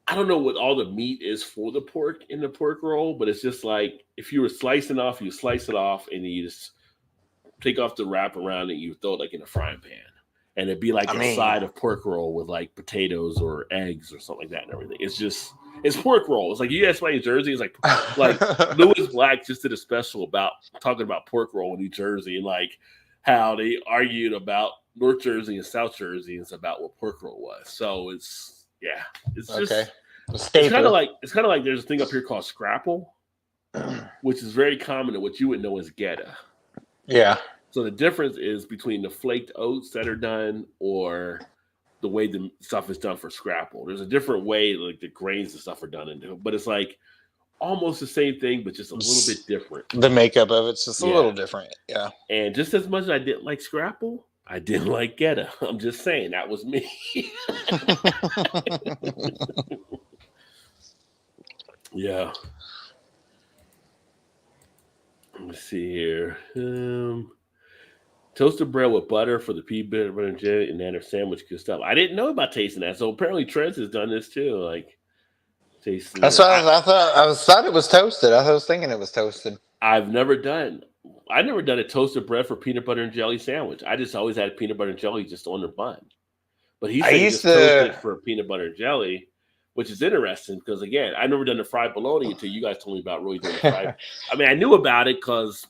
I don't know what all the meat is for the pork in the pork roll, but it's just like if you were slicing off, you slice it off and you just take off the wrap around and you throw it like in a frying pan. and it'd be like I a mean- side of pork roll with like potatoes or eggs or something like that and everything. It's pork roll. It's like you guys play in Jersey. It's like Lewis Black just did a special about talking about pork roll in New Jersey and like how they argued about North Jersey and South Jersey and about what pork roll was. So it's just Okay. it's kind of like there's a thing up here called scrapple, which is very common in what you would know as geta. Yeah. So the difference is between the flaked oats that are done or the way the stuff is done for scrapple. There's a different way, like the grains and stuff are done into it, but it's like almost the same thing, but just a little bit different. The makeup of it's just a little different. Yeah. And just as much as I didn't like scrapple, I didn't like geta. I'm just saying that was me. Yeah. Let me see here. Toasted bread with butter for the peanut butter and jelly and then a sandwich, good stuff. I didn't know about tasting that, so apparently Trez has done this too. Like tasting. That's what I thought. I thought it was toasted. I was thinking it was toasted. I've never done a toasted bread for peanut butter and jelly sandwich. I just always had peanut butter and jelly just on the bun. But he said he just toasted it for peanut butter and jelly, which is interesting because again, I've never done the fried bologna until you guys told me about really doing the fried. I mean, I knew about it because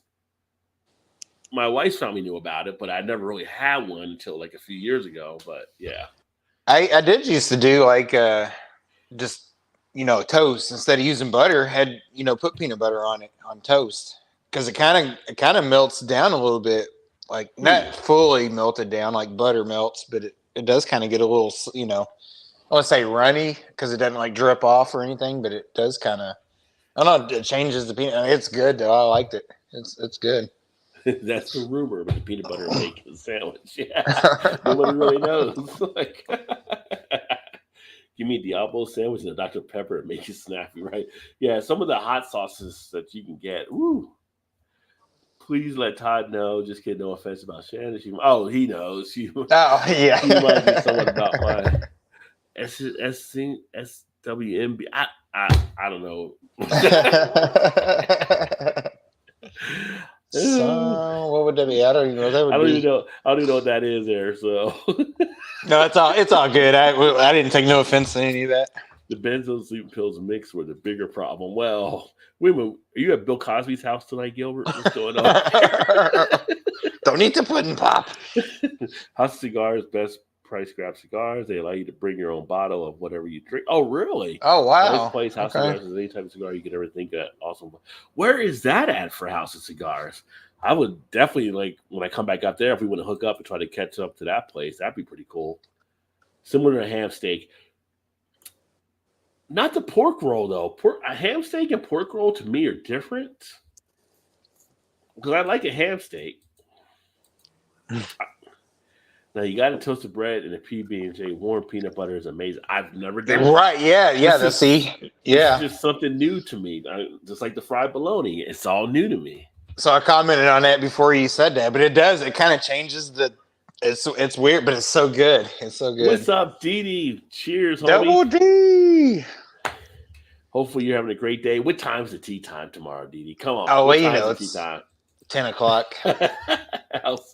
my wife's family knew about it, but I never really had one until like a few years ago. But yeah, I did used to do like just toast instead of using butter. Had put peanut butter on it on toast because it kind of melts down a little bit, like not fully melted down like butter melts, but it does kind of get a little I want to say runny because it doesn't like drip off or anything, but it does kind of. I don't know. It changes the peanut. It's good though. I liked it. It's good. That's the rumor about the peanut butter and bacon sandwich. Yeah, nobody really knows. Like, give me a Diablo sandwich and a Dr. Pepper and make it snappy, right? Yeah, some of the hot sauces that you can get. Ooh. Please let Todd know. Just kidding. No offense about Shannon. He knows. Yeah. She reminds me somewhat about my SWMB. I don't know. So what would that be? I don't even know what that would be. I don't even know what that is there. So no, it's all good. I didn't take no offense to any of that. The benzo sleeping pills mix were the bigger problem. Well, wait a minute. Are you at Bill Cosby's house tonight, Gilbert? What's going on? Don't eat the pudding pop. House Cigars, best price grab cigars. They allow you to bring your own bottle of whatever you drink. Oh, really? Oh, wow. Nice place. House Cigars is any type of cigar you could ever think of. Awesome. Where is that at for House of Cigars? I would definitely like when I come back up there, if we want to hook up and try to catch up to that place, that'd be pretty cool. Similar to a ham steak. Not the pork roll, though. A ham steak and pork roll to me are different. Because I like a ham steak. Now, you got a toasted bread and a PB&J warm peanut butter is amazing. I've never done it. Right, yeah. This is just something new to me. Just like the fried bologna. It's all new to me. So I commented on that before you said that, but it does. It kind of changes the. It's weird, but it's so good. It's so good. What's up, Dee? Cheers, homie. Double D. Hopefully you're having a great day. What time's the tea time tomorrow, Dee? Come on. Oh, well, it's tea time. 10 o'clock.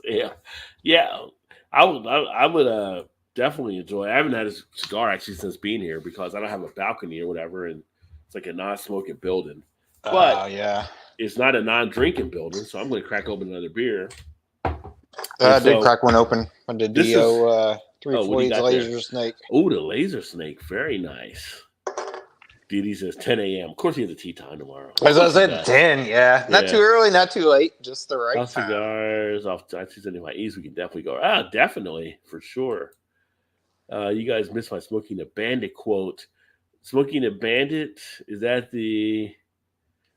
Yeah. I would definitely enjoy. I haven't had a cigar actually since being here because I don't have a balcony or whatever, and it's like a non-smoking building. But it's not a non-drinking building, so I'm going to crack open another beer. I did crack one open. I did DO 340's laser snake. Oh, the laser snake, very nice. Dee says 10 a.m. Of course, he has a tea time tomorrow. As I said, 10, Not too early, not too late, just the right time. Cigars off Tuesday my ease. We can definitely go. Definitely, for sure. You guys missed my Smoking a Bandit quote. Smoking a Bandit, is that the...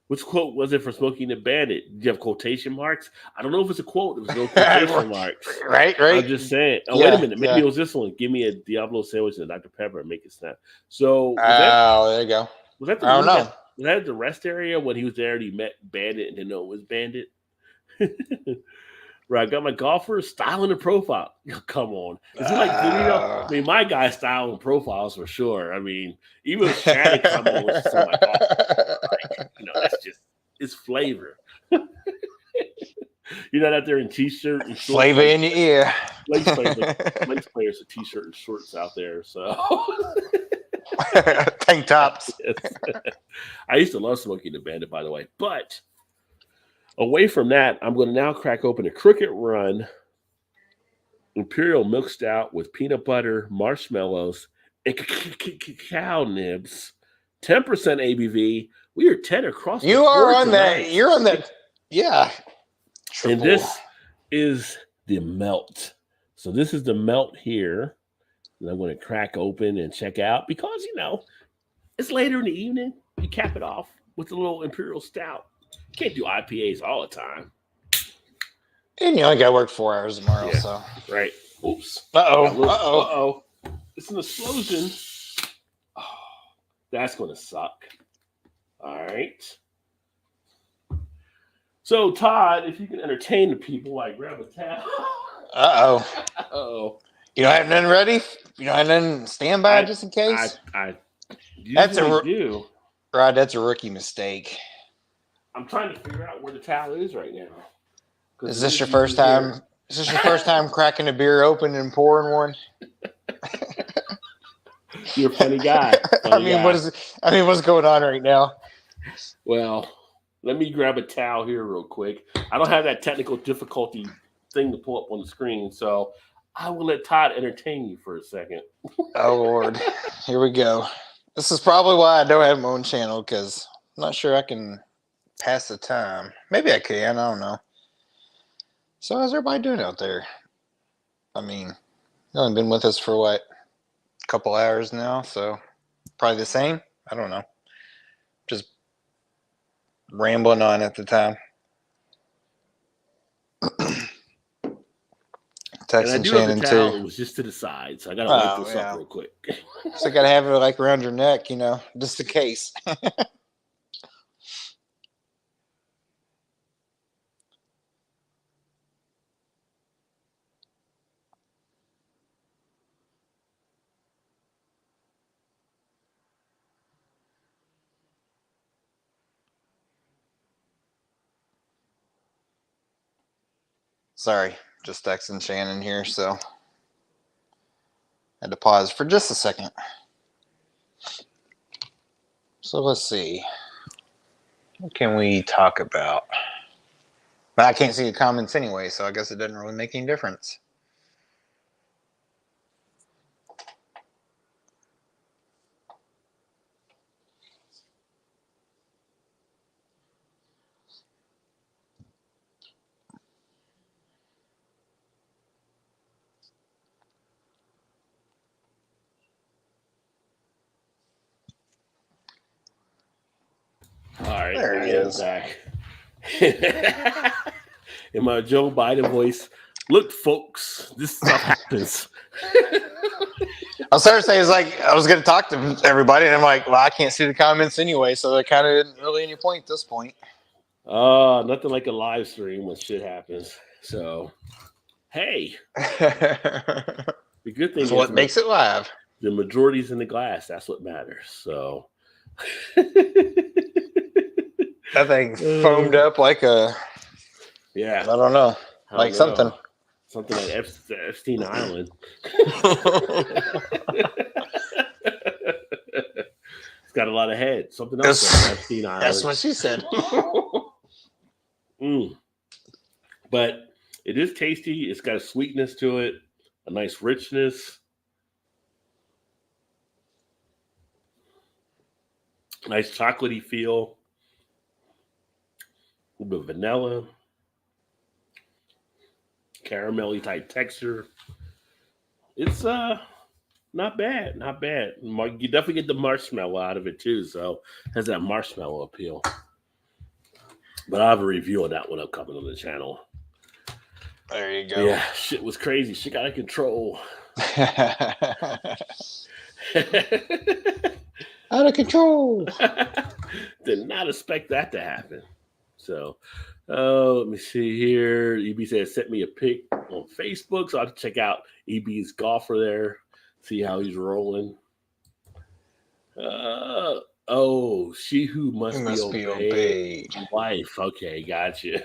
Which quote was it for Smoking a Bandit? Did you have quotation marks? I don't know if it's a quote. There was no quotation marks. Right. I'm just saying. Oh, wait a minute. Maybe it was this one. Give me a Diablo sandwich and a Dr. Pepper and make it snap. So, there you go. Was that I don't know. Was that the rest area when he was there and he met Bandit and didn't know it was Bandit? Right, I got my golfer styling the profile. Come on. Is it like, I mean, my guy's styling profiles for sure. I mean, even if Shannon come on with some of my golf, that's just, it's flavor. You're not out there in t-shirt and shorts. Flavor in your ear. Lace players are t-shirt and shorts out there. So Tank tops. yes. I used to love Smokey the Bandit, by the way. But away from that, I'm going to now crack open a Crooked Run Imperial Milk Stout with peanut butter, marshmallows, and cacao nibs. 10% ABV. We are 10 across You the are board on tonight. that. You're on that. Yeah. And this is the melt. So this is the melt here that I'm going to crack open and check out because, it's later in the evening. You cap it off with a little Imperial Stout. You can't do IPAs all the time. And you only got to work 4 hours tomorrow, Yeah. so. Right. Oops. Uh-oh. Uh-oh. It's an explosion. Oh, that's going to suck. All right. So, Todd, if you can entertain the people, like grab a towel. Uh-oh. Uh-oh. You don't have nothing ready? You don't have nothing standby just in case? I That's usually do. Rod, that's a rookie mistake. I'm trying to figure out where the towel is right now. Is this your first time? Is this your first time cracking a beer open and pouring one? You're a funny guy. What's going on right now? Well, let me grab a towel here real quick. I don't have that technical difficulty thing to pull up on the screen, so I will let Todd entertain you for a second. Oh, Lord. Here we go. This is probably why I don't have my own channel, because I'm not sure I can pass the time. Maybe I can. I don't know. So how's everybody doing out there? I mean, you've only been with us for what? A couple hours now, so probably the same. I don't know. Just rambling on at the time. And I Texting do have Shannon the towel. too. It was just to the side, so I got to wipe this up real quick. So I gotta have it like around your neck, just in case. Sorry, just texting Shannon here, so had to pause for just a second. So let's see. What can we talk about? But I can't see the comments anyway, so I guess it doesn't really make any difference. All right, There he is. Back. In my Joe Biden voice, look, folks, this stuff happens. I was starting to say, it's like I was going to talk to everybody, and I'm like, well, I can't see the comments anyway, so there kind of isn't really any point at this point. Nothing like a live stream when shit happens. So, hey, the good thing That's what makes it live. The majority's in the glass. That's what matters. So, that thing foamed up like a, yeah, I don't know, like something. Something like Epstein Island. It's got a lot of head. Something else like Epstein Island. That's what she said. But it is tasty. It's got a sweetness to it, a nice richness. Nice chocolatey feel. A little bit of vanilla. Caramelly type texture. It's not bad. You definitely get the marshmallow out of it too, so it has that marshmallow appeal. But I have a review of that one upcoming on the channel. There you go. Yeah, shit was crazy. Shit got out of control. Out of control. Did not expect that to happen. So, let me see here. EB said sent me a pic on Facebook, so I'll have to check out EB's golfer there, see how he's rolling. Oh, she who must, You must be be obeyed. obeyed. Wife. Okay, gotcha.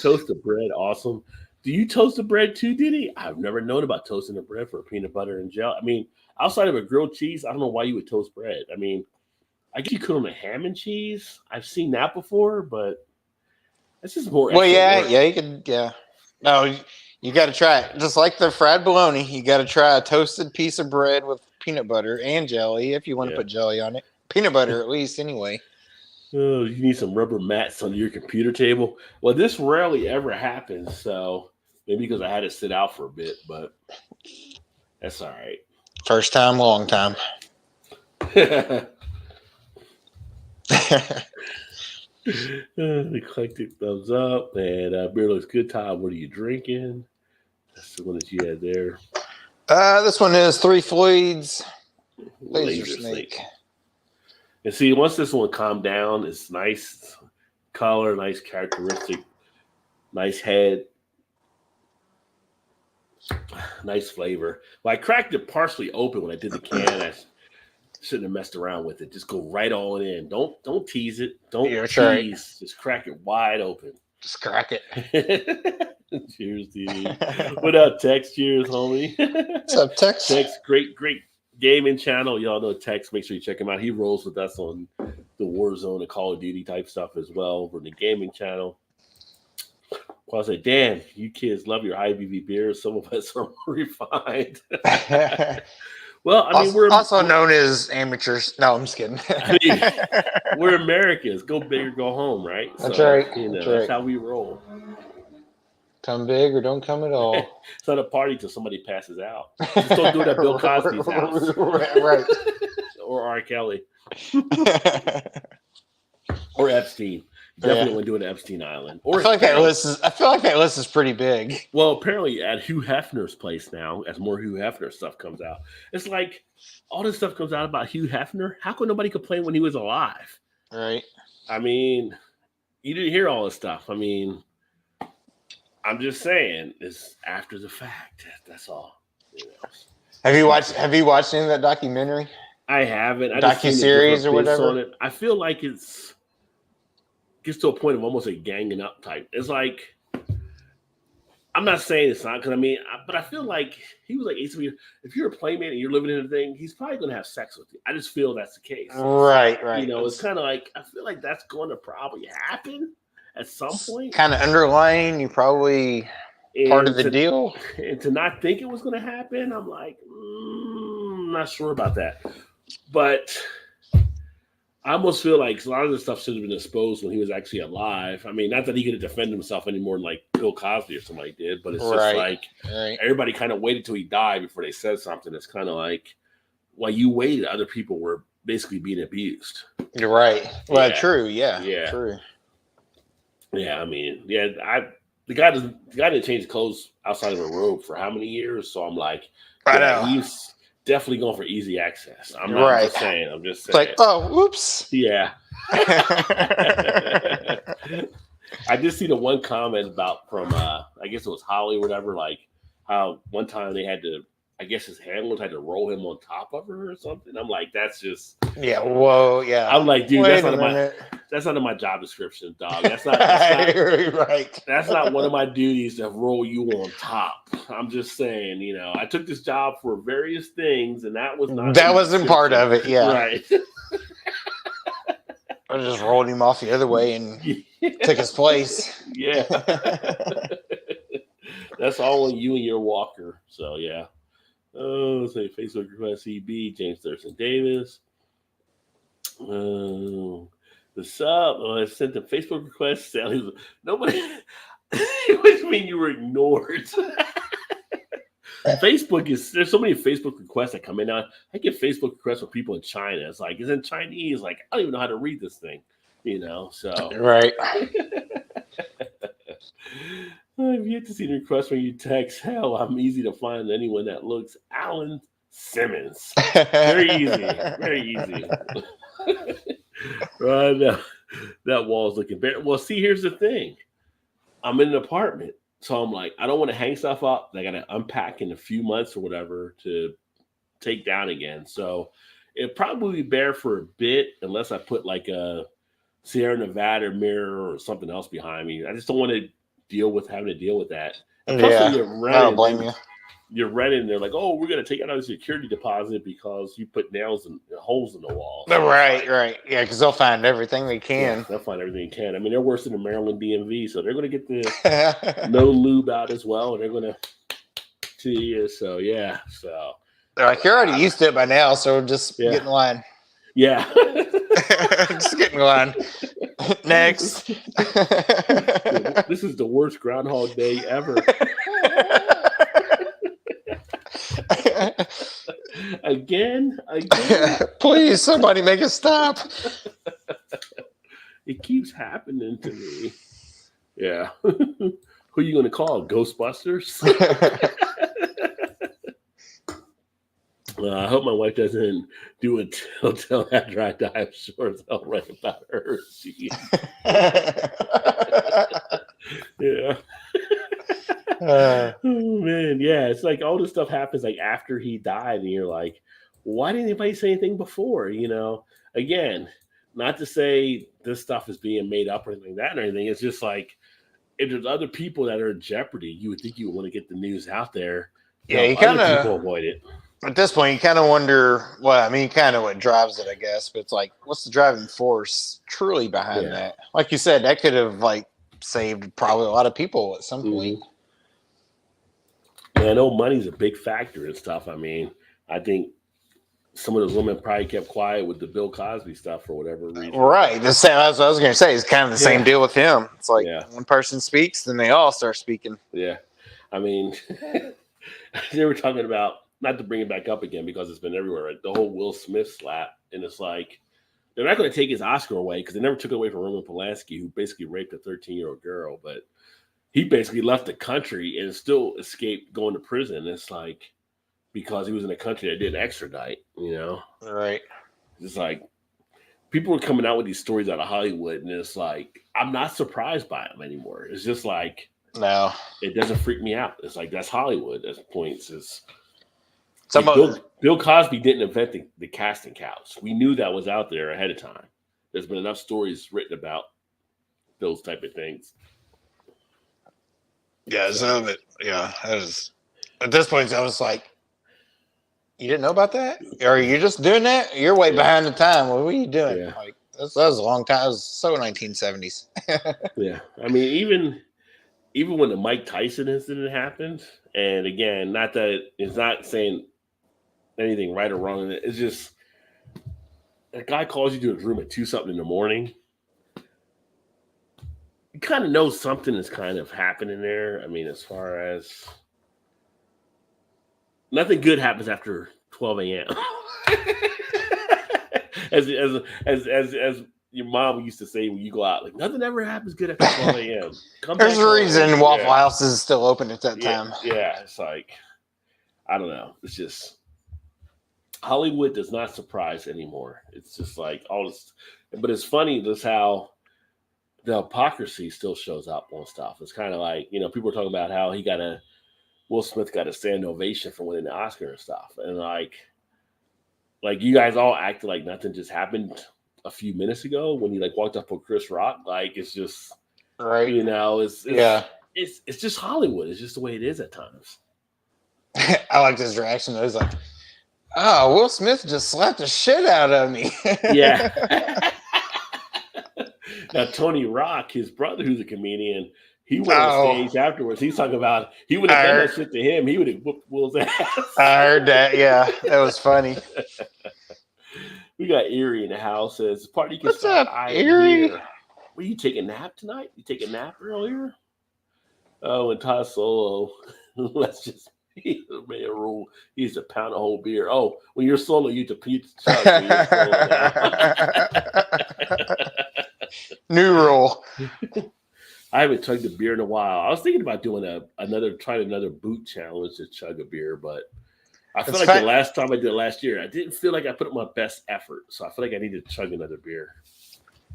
Toasted bread, awesome. Do you toast the bread too, Diddy? I've never known about toasting the bread for peanut butter and jelly. I mean, outside of a grilled cheese, I don't know why you would toast bread. I mean, I guess you could on a ham and cheese. I've seen that before, but it's just more Well, extra yeah, work. yeah, you could, yeah. No, you got to try it. Just like the fried bologna, you got to try a toasted piece of bread with peanut butter and jelly if you want to Yeah. put jelly on it. Peanut butter, at least, anyway. Oh, you need some rubber mats under your computer table. Well, this rarely ever happens, so maybe because I had to sit out for a bit, but that's all right. First time, long time. The eclectic thumbs up, and beer looks good. Todd, what are you drinking? That's the one that you had there. This one is Three Floyds Laser Laser Snake. And see, once this one calmed down, it's nice color, nice characteristic, nice head, nice flavor. Well, I cracked it partially open when I did the can. I shouldn't have messed around with it. Just go right all in. Don't tease it. Don't Yeah, that's tease. right. Just crack it wide open. Just crack it. Cheers, dude. What up, Tex? Cheers, homie. What's up, Tex? Tex, great gaming channel. Y'all know Tex. Make sure you check him out. He rolls with us on the Warzone and Call of Duty type stuff as well over in the gaming channel. Well, I said, damn, you kids love your high BV beers. Some of us are more refined. Well, I mean, we're also known as amateurs. No, I'm just kidding. I mean, we're Americans. Go big or go home, right? That's right. That's how we roll. Come big or don't come at all. It's not a party till somebody passes out. Just don't do it at Bill Cosby's house. Right. Or R. Kelly. Or Epstein. Definitely wouldn't do it at Epstein Island. Or I feel like that list is pretty big. Well, apparently at Hugh Hefner's place now, as more Hugh Hefner stuff comes out, it's like all this stuff comes out about Hugh Hefner. How could nobody complain when he was alive? Right. I mean, you didn't hear all this stuff. I mean, I'm just saying, it's after the fact. That's all. You know. Have you watched any of that documentary? I haven't. I Docuseries or whatever. On it. I feel like gets to a point of almost a ganging up type. It's like, I'm not saying it's not, because I mean, but I feel like he was like, if you're a playmate and you're living in a thing, he's probably going to have sex with you. I just feel that's the case. Right. You know, it's kind of like, I feel like that's going to probably happen at some point. Kind of underlying, you probably part of the deal. And to not think it was going to happen, I'm like, I'm not sure about that. But I almost feel like a lot of this stuff should have been exposed when he was actually alive. I mean, not that he could defend himself any more than like Bill Cosby or somebody did, but it's just like everybody kind of waited till he died before they said something. It's kind of like, well, you waited. Other people were basically being abused. You're right. Well, Yeah. true. Yeah. True. Yeah, I mean, the guy didn't change clothes outside of a robe for how many years? So I'm like, I know. He's definitely going for easy access. I'm just saying. I'm just saying. It's like, oh, whoops. Yeah. I did see the one comment about from I guess it was Holly or whatever, like how one time they had to, I guess his handlers had to roll him on top of her or something. I'm like, that's just whoa, yeah. I'm like, dude, that's not in my job description, dog. That's not right. That's not one of my duties to roll you on top. I'm just saying, you know, I took this job for various things, and that was not. That wasn't part of it. Yeah. Right. I just rolled him off the other way and took his place. Yeah. That's all on you and your walker. So yeah. Oh, say Facebook request CB James Thurston Davis. The sub. I sent the Facebook request. Sally. Nobody. What do you mean you were ignored? Facebook there's so many Facebook requests that come in now. I get Facebook requests from people in China. It's like, it's in Chinese. Like, I don't even know how to read this thing, you know? So, right. I've yet to see the request when you text. Hell, I'm easy to find anyone that looks Alan Simmons. Very easy. Very easy. Right now, that wall's looking bare. Well, see, here's the thing. I'm in an apartment. So I'm like, I don't want to hang stuff up. I got to unpack in a few months or whatever to take down again. So it'll probably be bare for a bit unless I put like a Sierra Nevada mirror or something else behind me. I just don't want to having to deal with that. And plus, when you're I don't renting, blame you. you're renting, they're like, oh, we're going to take out a security deposit because you put nails and holes in the wall. So Right. Yeah, because they'll find everything they yeah, can. they'll find everything they can. I mean, they're worse than the Maryland DMV, so they're going to get the no lube out as well, and they're going to you. So yeah, so They're like, you're already used to it by now, so just Yeah. get in line. yeah. Just get in line. Next. This is the worst Groundhog Day ever. Again. Please, somebody make it stop. It keeps happening to me. Yeah. Who are you going to call? Ghostbusters? I hope my wife doesn't do it until after I die. I'm sure they'll write about her. Yeah. Oh man, yeah. It's like all this stuff happens like after he died, and you're like, why didn't anybody say anything before? Again, not to say this stuff is being made up or anything like that or anything. It's just like if there's other people that are in jeopardy, you would think you would want to get the news out there. Yeah, you other kinda people avoid it. at this point, you kind of wonder. Well, I mean, kind of what drives it, I guess. But it's like, what's the driving force truly behind that? Like you said, that could have like saved probably a lot of people at some point. Yeah, I know money's a big factor and stuff. I mean, I think some of those women probably kept quiet with the Bill Cosby stuff for whatever reason. Right. The same. That's what I was going to say. It's kind of the same deal with him. It's like one person speaks, then they all start speaking. Yeah. I mean, they were talking about, not to bring it back up again because it's been everywhere, right? The whole Will Smith slap. And it's like, they're not going to take his Oscar away because they never took it away from Roman Polanski, who basically raped a 13-year-old girl. But he basically left the country and still escaped going to prison. It's like, because he was in a country that didn't extradite, Right. It's like, people are coming out with these stories out of Hollywood, and it's like, I'm not surprised by them anymore. It's just like, no, it doesn't freak me out. It's like, that's Hollywood at points. Bill Cosby didn't invent the casting couch. We knew that was out there ahead of time. There's been enough stories written about those type of things. Yeah, some of it. Yeah, that was, at this point, I was like, you didn't know about that? Or are you just doing that? You're way behind the time. What were you doing? Yeah. Like that was a long time. It was so 1970s. Yeah. I mean, even when the Mike Tyson incident happened, and again, not that it's not saying anything right or wrong in it. It's just a guy calls you to his room at 2-something in the morning. You kind of know something is kind of happening there. I mean, as far as nothing good happens after 12 a.m. as your mom used to say when you go out, like nothing ever happens good after 12 a.m. There's a reason Waffle House is still open at that time. Yeah, it's like, I don't know. It's just Hollywood does not surprise anymore. It's just like all this, but it's funny just how the hypocrisy still shows up on stuff. It's kind of like, people are talking about how Will Smith got a standing ovation for winning the Oscar and stuff. And like you guys all acted like nothing just happened a few minutes ago when he like walked up on Chris Rock. Like, it's just, right. It's just Hollywood. It's just the way it is at times. I liked his reaction. It was like, oh, Will Smith just slapped the shit out of me. Yeah. Now, Tony Rock, his brother, who's a comedian, he went on stage afterwards. He's talking about he would have done that shit to him. He would have whooped Will's ass. I heard that. Yeah, that was funny. We got Erie in the house. Says, "Party can What's up, Erie? Were you taking a nap tonight? You take a nap earlier?" Oh, and Todd Solo. Let's just be a rule. He used to pound a whole beer. Oh, when you're solo, you have to chug. New rule. I haven't chugged a beer in a while. I was thinking about doing trying another boot challenge to chug a beer, but I feel like the last time I did it last year, I didn't feel like I put up my best effort. So I feel like I need to chug another beer.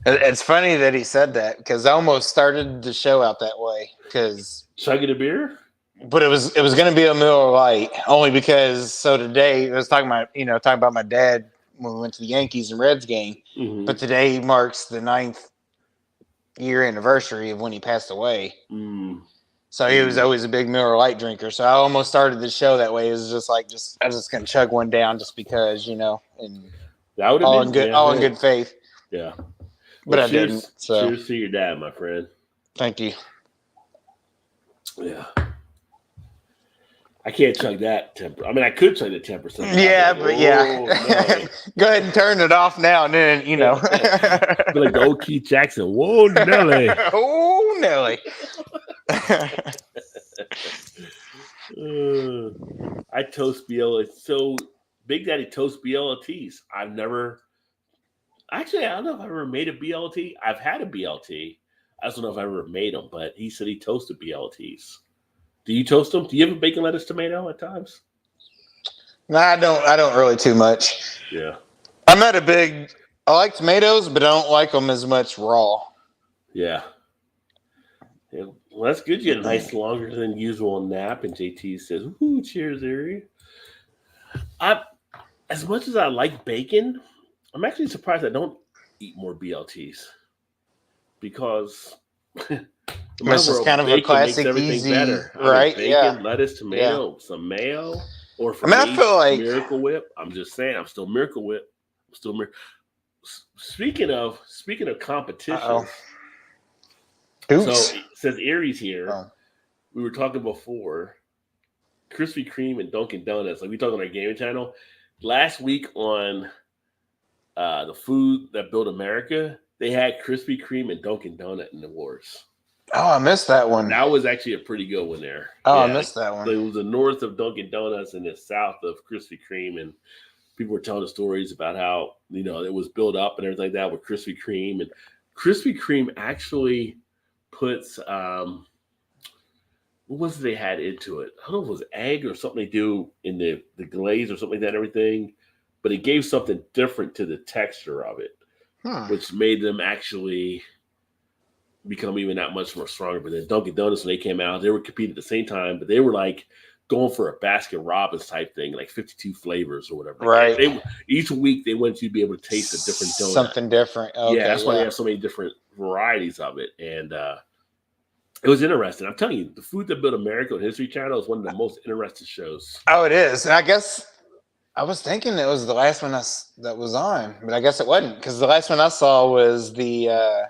It's funny that he said that because I almost started the show out that way. Because chugging a beer? but it was going to be a Miller Lite only because today I was talking about my dad when we went to the Yankees and Reds game, Mhm. but today marks the 9th year anniversary of when he passed away. Mm. So he was always a big Miller Lite drinker. So I almost started the show that way. It was just like I was just gonna chug one down just because, and That would have all been in good faith. Yeah. But Well, I didn't. So cheers to your dad, my friend. thank you. Yeah. I can't chug that 10%. I mean, I could chug the 10%. Yeah, but but yeah. Nelly. Go ahead and turn it off now and then, Be like the old Keith Jackson. Whoa, Nelly. Oh, Nelly. I toast BLT. So Big Daddy toast BLTs. I don't know if I ever made a BLT. I've had a BLT. I just don't know if I ever made them, but he said he toasted BLTs. Do you toast them? Do you have bacon, lettuce, tomato at times? No, I don't really too much. Yeah. I'm not I like tomatoes, but I don't like them as much raw. Yeah. Well, that's good. You had a nice longer than usual nap, and JT says, "Ooh, cheers, Ari." As much as I like bacon, I'm actually surprised I don't eat more BLTs because in my It's just world, kind of a bacon classic, makes everything easy, better. right? Bacon, lettuce, tomato, some mayo, or for I me, feel like Miracle Whip. I'm just saying, I'm still Miracle Whip. Speaking of competition, Oops. so it says Erie's here. Oh. We were talking before Krispy Kreme and Dunkin' Donuts. Like we talked on our gaming channel last week on the food that built America. They had Krispy Kreme and Dunkin' Donut in the wars. Oh, I missed that one. That was actually a pretty good one there. Oh, I missed that one. So it was the north of Dunkin' Donuts and the south of Krispy Kreme, and people were telling the stories about how it was built up and everything like that with Krispy Kreme. And Krispy Kreme actually puts what was it they had into it? I don't know if it was egg or something they do in the glaze or something like that and everything, but it gave something different to the texture of it, which made them actually become even that much more stronger. But then Dunkin' Donuts, when they came out, they were competing at the same time, but they were like going for a Baskin Robbins type thing, like 52 flavors or whatever. Right. Each week they want you to be able to taste a different donut. Something different. Okay, that's why they have so many different varieties of it. And it was interesting. I'm telling you, the Food That Built America on History Channel is one of the most interesting shows. Oh, it is. And I guess I was thinking it was the last one that was on, but I guess it wasn't, because the last one I saw was the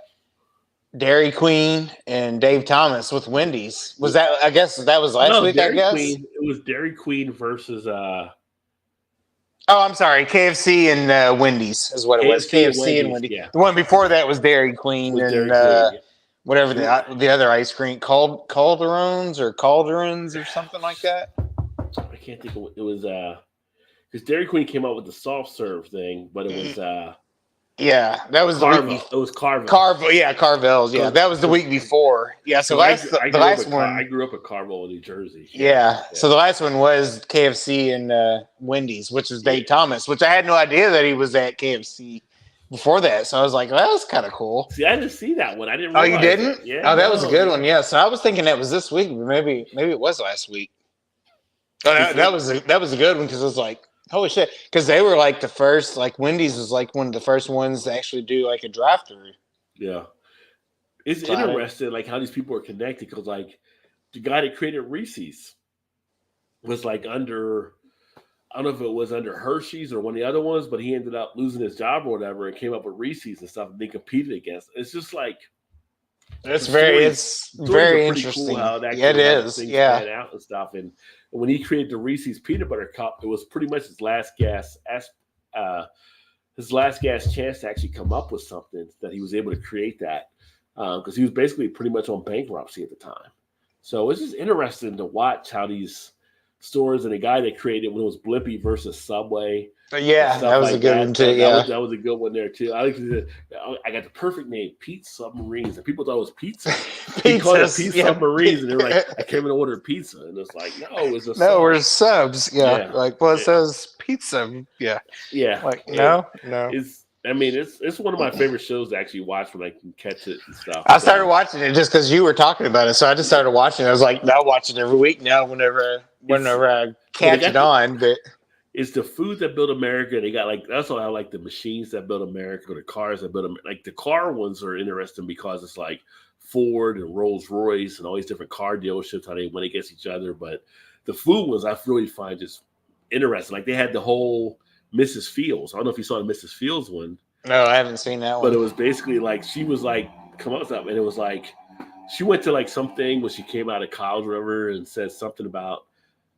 Dairy Queen and Dave Thomas with Wendy's. Was that? I guess that was last week. Dairy I guess Queen, it was Dairy Queen versus. Oh, I'm sorry, KFC and Wendy's is what it was. KFC and Wendy's. Yeah. The one before that was Dairy Queen and whatever the other ice cream Calderons or something like that. I can't think of what it was. Because Dairy Queen came out with the soft serve thing, but it was yeah, that was Carvel. the week. It was Carvel. Carvel, yeah, Carvel's. Yeah, that was the week before. Yeah, so I the last one. I grew up at Carvel, New Jersey. Yeah, so the last one was KFC and Wendy's, which is Dave Thomas, which I had no idea that he was at KFC before that. So I was like, well, that's kind of cool. See, I didn't see that one. I didn't. Oh, you didn't? Yeah. Oh, that was a good one. Yeah. So I was thinking that was this week, but maybe it was last week. Oh, that was a good one, because it was like, holy shit! Because they were like the first, like Wendy's was like one of the first ones to actually do like a drive-through. Yeah, it's interesting like how these people are connected, because like the guy that created Reese's was like under, I don't know if it was under Hershey's or one of the other ones, but he ended up losing his job or whatever and came up with Reese's and stuff, and they competed against. It's just like it's very interesting. Cool how that it is. Yeah, pan out and stuff. And when he created the Reese's peanut butter cup, it was pretty much his last gasp chance to actually come up with something that he was able to create that, because he was basically pretty much on bankruptcy at the time. So it's just interesting to watch how these stores, and the guy that created when it was Blippy versus Subway. Yeah, that was a good one too. Yeah, that was a good one there too. I got the perfect name, Pete Submarines, and people thought it was pizza. He called it Pete Submarines, and they were like, "I came in to order pizza," and it's like, "No, it's a sub. We're subs." Yeah, like it says pizza. Yeah, yeah. Like no. I mean, it's one of my favorite shows to actually watch when I can catch it and stuff. I started watching it just because you were talking about it, so I just started watching it. I was like, I'll watch it every week now whenever I catch it on. But it's the food that built America. They got like that's why I like the machines that built America, or the cars that built America. Like the car ones are interesting because it's like Ford and Rolls Royce and all these different car dealerships how they win against each other. But the food ones I really find just interesting. Like they had the whole Mrs. Fields. I don't know if you saw the Mrs. Fields one. No, I haven't seen that one. But it was basically like she was like come up with something, and it was like she went to like something when she came out of college or whatever and said something about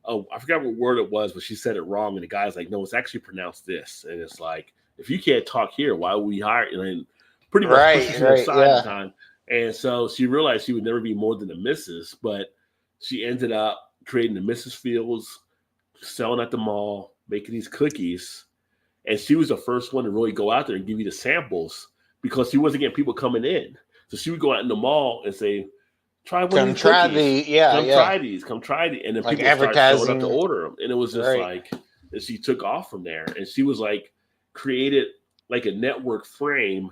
I forgot what word it was, but she said it wrong, and the guy's like, no, it's actually pronounced this, and it's like if you can't talk here, why would we hire? And pretty much pushes her aside at the time. And so she realized she would never be more than a Mrs., but she ended up creating the Mrs. Fields, selling at the mall, making these cookies. And she was the first one to really go out there and give you the samples because she wasn't getting people coming in. So she would go out in the mall and say, try one of these try cookies. Come try these. And then like people started showing up to advertising. order them. And it was just like, and she took off from there. And she was like, created like a network frame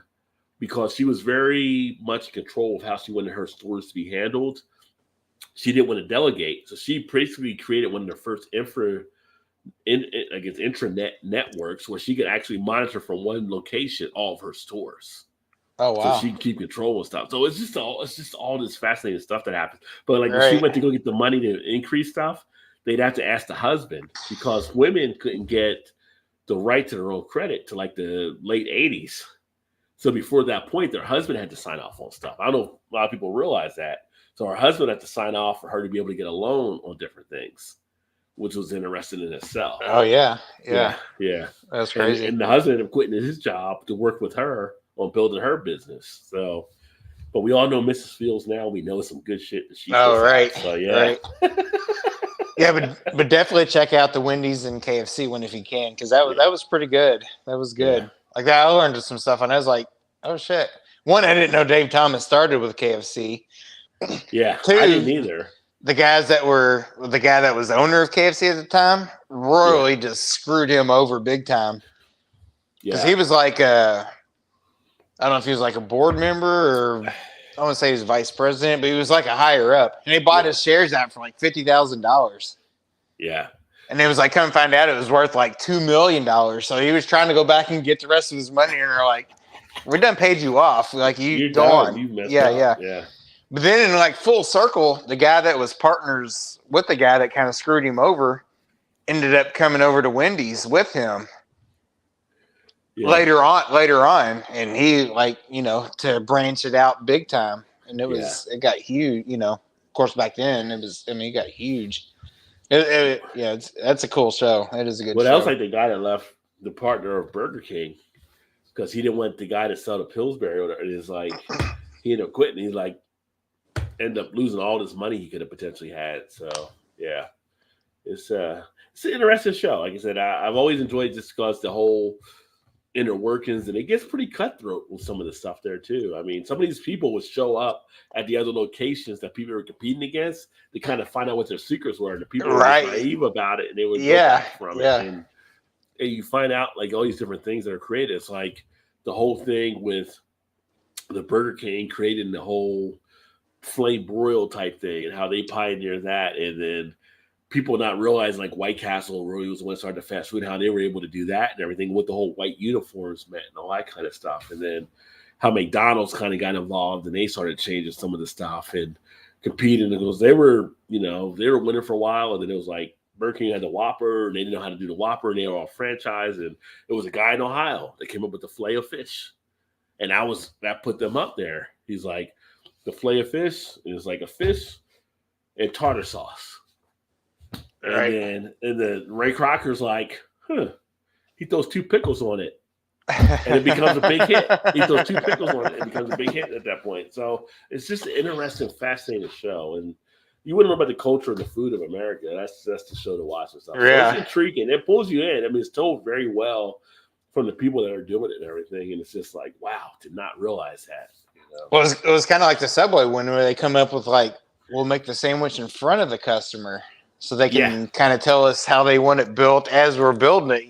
because she was very much in control of how she wanted her stores to be handled. She didn't want to delegate. So she basically created one of the first intranet networks where she could actually monitor from one location all of her stores. Oh wow! So she can keep control of stuff. So it's just all this fascinating stuff that happens. But like when she went to go get the money to increase stuff, they'd have to ask the husband because women couldn't get the right to their own credit to like the late 80s. So before that point, their husband had to sign off on stuff. I don't know if a lot of people realize that. So her husband had to sign off for her to be able to get a loan on different things, which was interesting in itself. Oh, yeah. That's crazy. And the husband ended up quitting his job to work with her on building her business. So, but we all know Mrs. Fields now. We know some good shit that she right. So, yeah. Right. Yeah, but definitely check out the Wendy's and KFC one if you can, because that was pretty good. That was good. Yeah. Like I learned some stuff, and I was like, oh, shit. One, I didn't know Dave Thomas started with KFC. Yeah, Two, I didn't either. The guy that was the owner of KFC at the time royally just screwed him over big time. Because he was like I don't know if he was like a board member or I want to say he was vice president, but he was like a higher up. And they bought his shares out for like $50,000. Yeah. And it was like, come find out it was worth like $2 million. So he was trying to go back and get the rest of his money. And they're like, we done paid you off. Like, you go on. You messed up. Yeah. But then in like full circle, the guy that was partners with the guy that kind of screwed him over ended up coming over to Wendy's with him later on. And he to branch it out big time. And it got huge, of course back then it got huge. That's a cool show. It is a good show. That was like the guy that left the partner of Burger King because he didn't want the guy to sell the Pillsbury. It is like he ended up quitting. He's like, end up losing all this money he could have potentially had. So yeah, it's an interesting show. Like I said, I've always enjoyed just because the whole inner workings, and it gets pretty cutthroat with some of the stuff there too. I mean, some of these people would show up at the other locations that people were competing against to kind of find out what their secrets were. And the people were naive about it, and they would go back from it. And you find out like all these different things that are created. It's like the whole thing with the Burger King creating the whole flame broil type thing and how they pioneered that, and then people not realizing like White Castle really was the one that started the fast food, how they were able to do that and everything, what the whole white uniforms meant and all that kind of stuff, and then how McDonald's kind of got involved and they started changing some of the stuff and competing because they were winning for a while, and then it was like Burger King had the Whopper and they didn't know how to do the Whopper and they were all franchise, and it was a guy in Ohio that came up with the filet of fish, and that put them up there. He's like, the filet of fish is like a fish and tartar sauce. And then Ray Crocker's like, he throws 2 pickles on it. And it becomes a big hit. He throws 2 pickles on it. It becomes a big hit at that point. So it's just an interesting, fascinating show. And you wouldn't know about the culture and the food of America. That's the show to watch and stuff. Yeah. So it's intriguing. It pulls you in. I mean, it's told very well from the people that are doing it and everything. And it's just like, wow, did not realize that. Well, it was kind of like the Subway one where they come up with like, we'll make the sandwich in front of the customer so they can kind of tell us how they want it built as we're building it,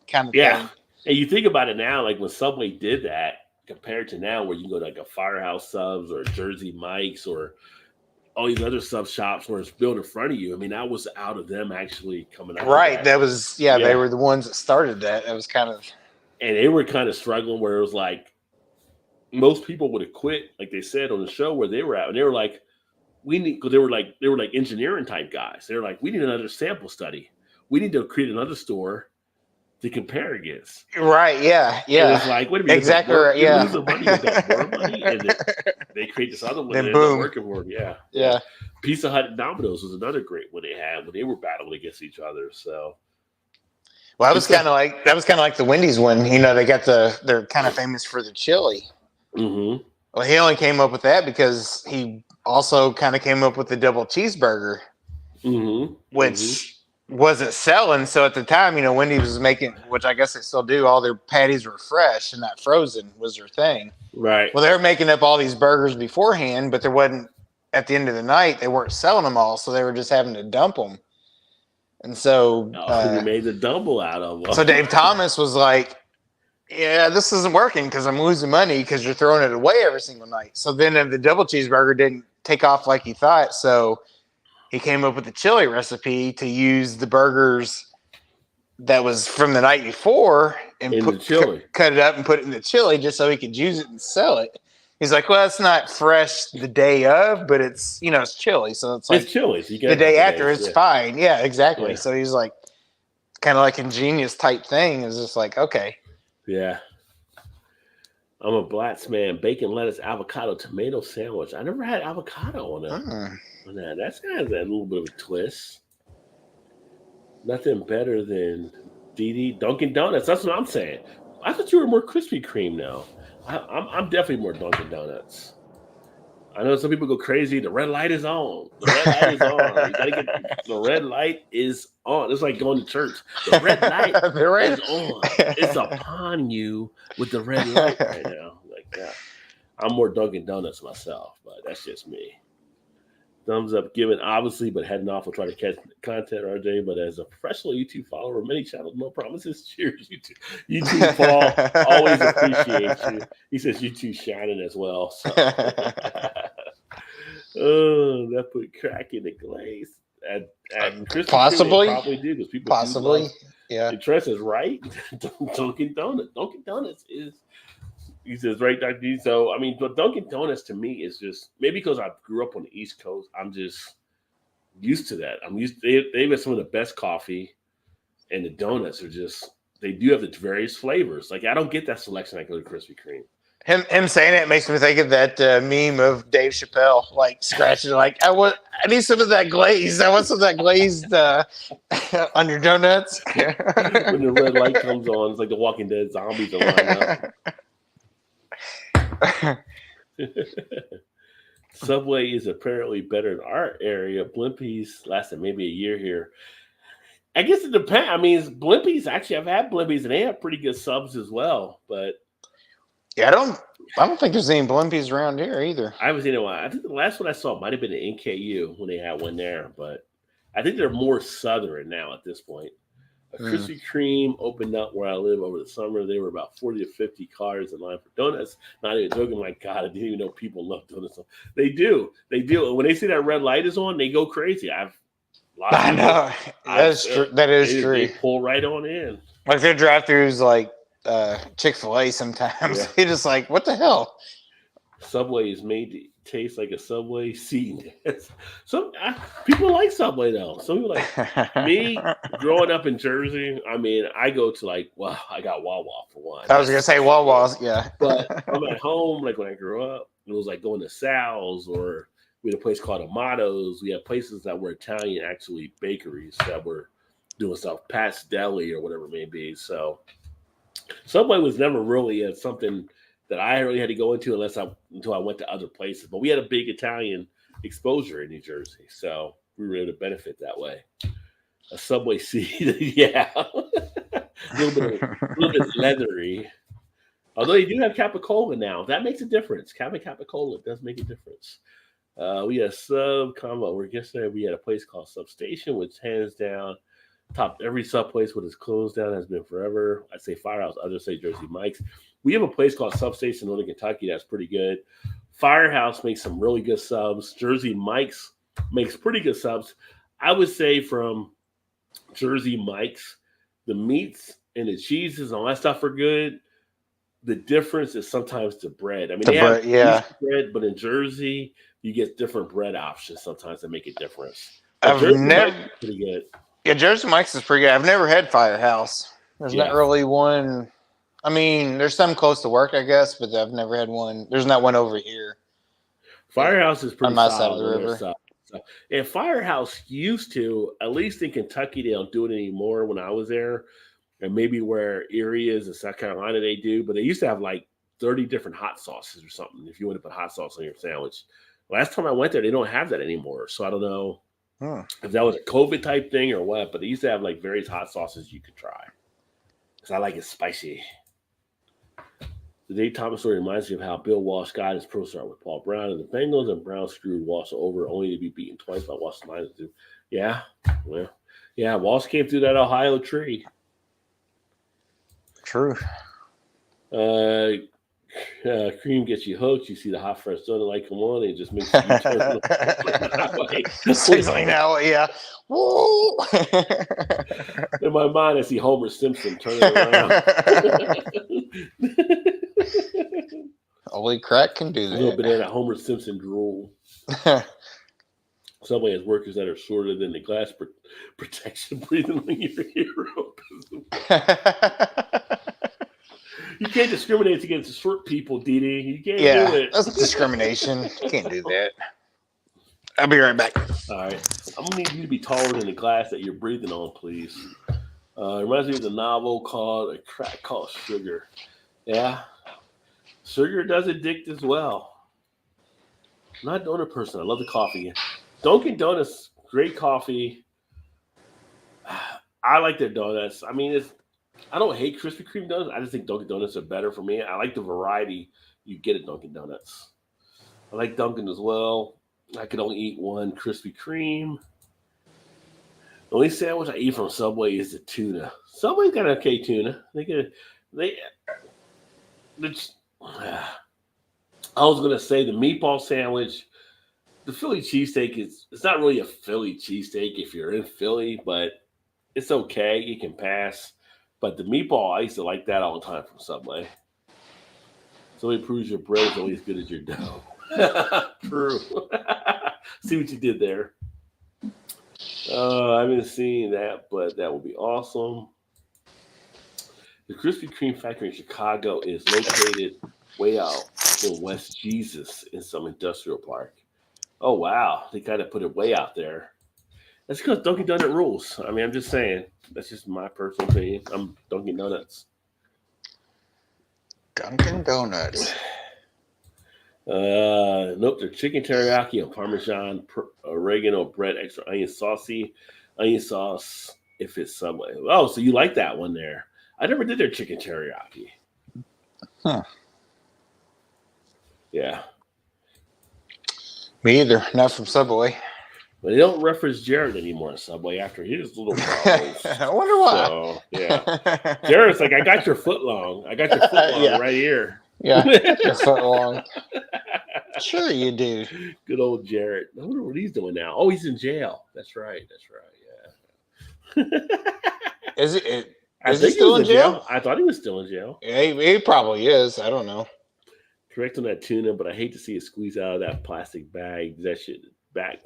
kind of thing. And you think about it now, like when Subway did that, compared to now, where you can go to like a Firehouse Subs or Jersey Mike's or all these other sub shops where it's built in front of you. I mean, that was out of them actually coming up. Right. That was They Yeah. were the ones that started that. That was kind of. And they were kind of struggling where it was like most people would have quit, like they said on the show where they were at, and they were like, we need, because they were like engineering type guys. They were like, we need another sample study. We need to create another store to compare against. Right. Yeah. Yeah. It was like, wait a minute, exactly. Right, yeah. losing money, you got more money, and then they create this other one. Then and boom. Working for them. Yeah. Yeah. Pizza Hut and Domino's was another great one they had when they were battling against each other. So. Well, that was kind of like the Wendy's one. You know, they're kind of famous for the chili. Mm-hmm. Well, he only came up with that because he also kind of came up with the double cheeseburger, which wasn't selling. So at the time, you know, Wendy's was making, which I guess they still do, all their patties were fresh and not frozen was their thing. Right. Well, they were making up all these burgers beforehand, but there wasn't, at the end of the night, they weren't selling them all. So they were just having to dump them. And so you made the double out of them. So Dave Thomas was like, yeah, this isn't working because I'm losing money because you're throwing it away every single night. So then the double cheeseburger didn't take off like he thought. So he came up with the chili recipe to use the burgers that was from the night before and cut it up and put it in the chili just so he could use it and sell it. He's like, well, it's not fresh the day of, but it's, you know, it's chili. So it's like chili. So the day after, it's fine. Yeah, exactly. Yeah. So he's like, kind of like ingenious type thing. Is just like, okay. Yeah. I'm a Blatz man. Bacon, lettuce, avocado, tomato sandwich. I never had avocado on that. That's kind of a little bit of a twist. Nothing better than Dunkin' Donuts. That's what I'm saying. I thought you were more Krispy Kreme now. I'm definitely more Dunkin' Donuts. I know some people go crazy. The red light is on. The red light is on. You gotta get the red light is on. It's like going to church. The red light is on. It's upon you with the red light right now. Like that. I'm more Dunkin' Donuts myself, but that's just me. Thumbs up given, obviously, but heading off. We'll try to catch content, RJ. But as a professional YouTube follower, many channels, no promises. Cheers, YouTube. YouTube Paul, always appreciate you. He says YouTube shining as well. So. Oh, that put crack in the glaze. At possibly, probably do because people possibly, yeah. The Tress is right. Dunkin' Donuts. Dunkin' Donuts is. He says, right, Dr. D. So, I mean, but Dunkin' Donuts to me is just, maybe because I grew up on the East Coast, I'm just used to that. They've got some of the best coffee, and the donuts are just, they do have the various flavors. Like, I don't get that selection. I go to Krispy Kreme. Him saying it makes me think of that meme of Dave Chappelle, like scratching, like, I need some of that glaze. I want some of that glazed on your donuts. When the red light comes on, it's like the Walking Dead zombies are lining up. Subway is apparently better in our area. Blimpies lasted maybe a year here. I guess it depends. I mean, Blimpies, actually, I've had Blimpies and they have pretty good subs as well. But yeah, I don't think there's any Blimpies around here either. I haven't seen it in a while. I think the last one I saw might have been in NKU when they had one there, but I think they're more southern now at this point. Krispy Kreme opened up where I live over the summer. There were about 40 to 50 cars in line for donuts. Not even joking. My God, I didn't even know people love donuts. They do. They do. When they see that red light is on, they go crazy. I know. That is true. They pull right on in. Like their drive-thrus like Chick-fil-A sometimes. Yeah. You're just like, what the hell? Subway is made to taste like a Subway seed. People like Subway though. Some people like me growing up in Jersey. I mean, I go to I got Wawa for one. I was gonna say Wawa's, yeah. But I'm at home, like when I grew up, it was like going to Sal's or we had a place called Amato's. We had places that were Italian, actually bakeries that were doing stuff, Pat's Deli or whatever it may be. So Subway was never really something that I really had to go into until I went to other places. But we had a big Italian exposure in New Jersey, so we were able to benefit that way. A Subway seed, yeah. a little bit leathery. Although they do have Capicola now. That makes a difference. Capicola does make a difference. We had a sub combo. Yesterday we had a place called Substation, which hands down Top every sub place with its closed down has been forever. I'd say Firehouse. Others say Jersey Mike's. We have a place called Substation in Northern Kentucky that's pretty good. Firehouse makes some really good subs. Jersey Mike's makes pretty good subs. I would say from Jersey Mike's, the meats and the cheeses and all that stuff are good. The difference is sometimes the bread. I mean, they have bread, but in Jersey, you get different bread options sometimes that make a difference. But Jersey Mike's is pretty good. Yeah, Jersey Mike's is pretty good. I've never had Firehouse. There's not really one. I mean, there's some close to work, I guess, but I've never had one. There's not one over here. Firehouse is pretty on my solid side of the river. So, and Firehouse used to, at least in Kentucky, they don't do it anymore when I was there. And maybe where Erie is in South Carolina, they do. But they used to have like 30 different hot sauces or something if you want to put hot sauce on your sandwich. Last time I went there, they don't have that anymore. So I don't know if that was a COVID type thing or what. But they used to have like various hot sauces you could try. Because I like it spicy. The Dave Thomas story reminds me of how Bill Walsh got his pro start with Paul Brown and the Bengals, and Brown screwed Walsh over only to be beaten twice by Walsh's Lions. Yeah, well, yeah, Walsh came through that Ohio tree. True. Cream gets you hooked. You see the hot fresh donut light come on, and it just makes you turn. Sizzling now, yeah. Woo! In my mind, I see Homer Simpson turning around. Holy crack can do A that. little bit of that Homer Simpson drool. Subway has workers that are shorter than the glass protection breathing on your hero. You can't discriminate against short people, Dee. You can't do it. That's discrimination. You can't do that. I'll be right back. All right. I'm going to need you to be taller than the glass that you're breathing on, please. It reminds me of the novel called A Crack Called Sugar. Yeah. Sugar does addict as well. I'm not a donut person. I love the coffee. Dunkin' Donuts, great coffee. I like their donuts. I mean, I don't hate Krispy Kreme donuts. I just think Dunkin' Donuts are better for me. I like the variety you get at Dunkin' Donuts. I like Dunkin' as well. I could only eat one Krispy Kreme. The only sandwich I eat from Subway is the tuna. Subway's got okay tuna. I was gonna say the meatball sandwich. The Philly cheesesteak it's not really a Philly cheesesteak if you're in Philly, but it's okay. You can pass. But the meatball, I used to like that all the time from Subway. Somebody proves your bread is only as good as your dough. True. See what you did there. I haven't seen that, but that would be awesome. The Krispy Kreme factory in Chicago is located way out in West Jesus in some industrial park. Oh, wow. They kind of put it way out there. That's because Dunkin' Donut rules. I mean, I'm just saying. That's just my personal opinion. I'm Dunkin' Donuts. Dunkin' Donuts. Nope, they're chicken teriyaki and Parmesan, oregano bread, extra onion sauce if it's Subway. Oh, so you like that one there. I never did their chicken teriyaki. Huh. Yeah. Me either. Not from Subway. But they don't reference Jared anymore in Subway after his little problems. I wonder why. So, yeah. Jared's like, I got your foot long. I got your foot long right here. Yeah, your foot long. Sure you do. Good old Jared. I wonder what he's doing now. Oh, he's in jail. That's right. Yeah. Is he Is still in jail? I thought he was still in jail. Yeah, he probably is. I don't know. Correct on that tuna, but I hate to see it squeeze out of that plastic bag. That shit back.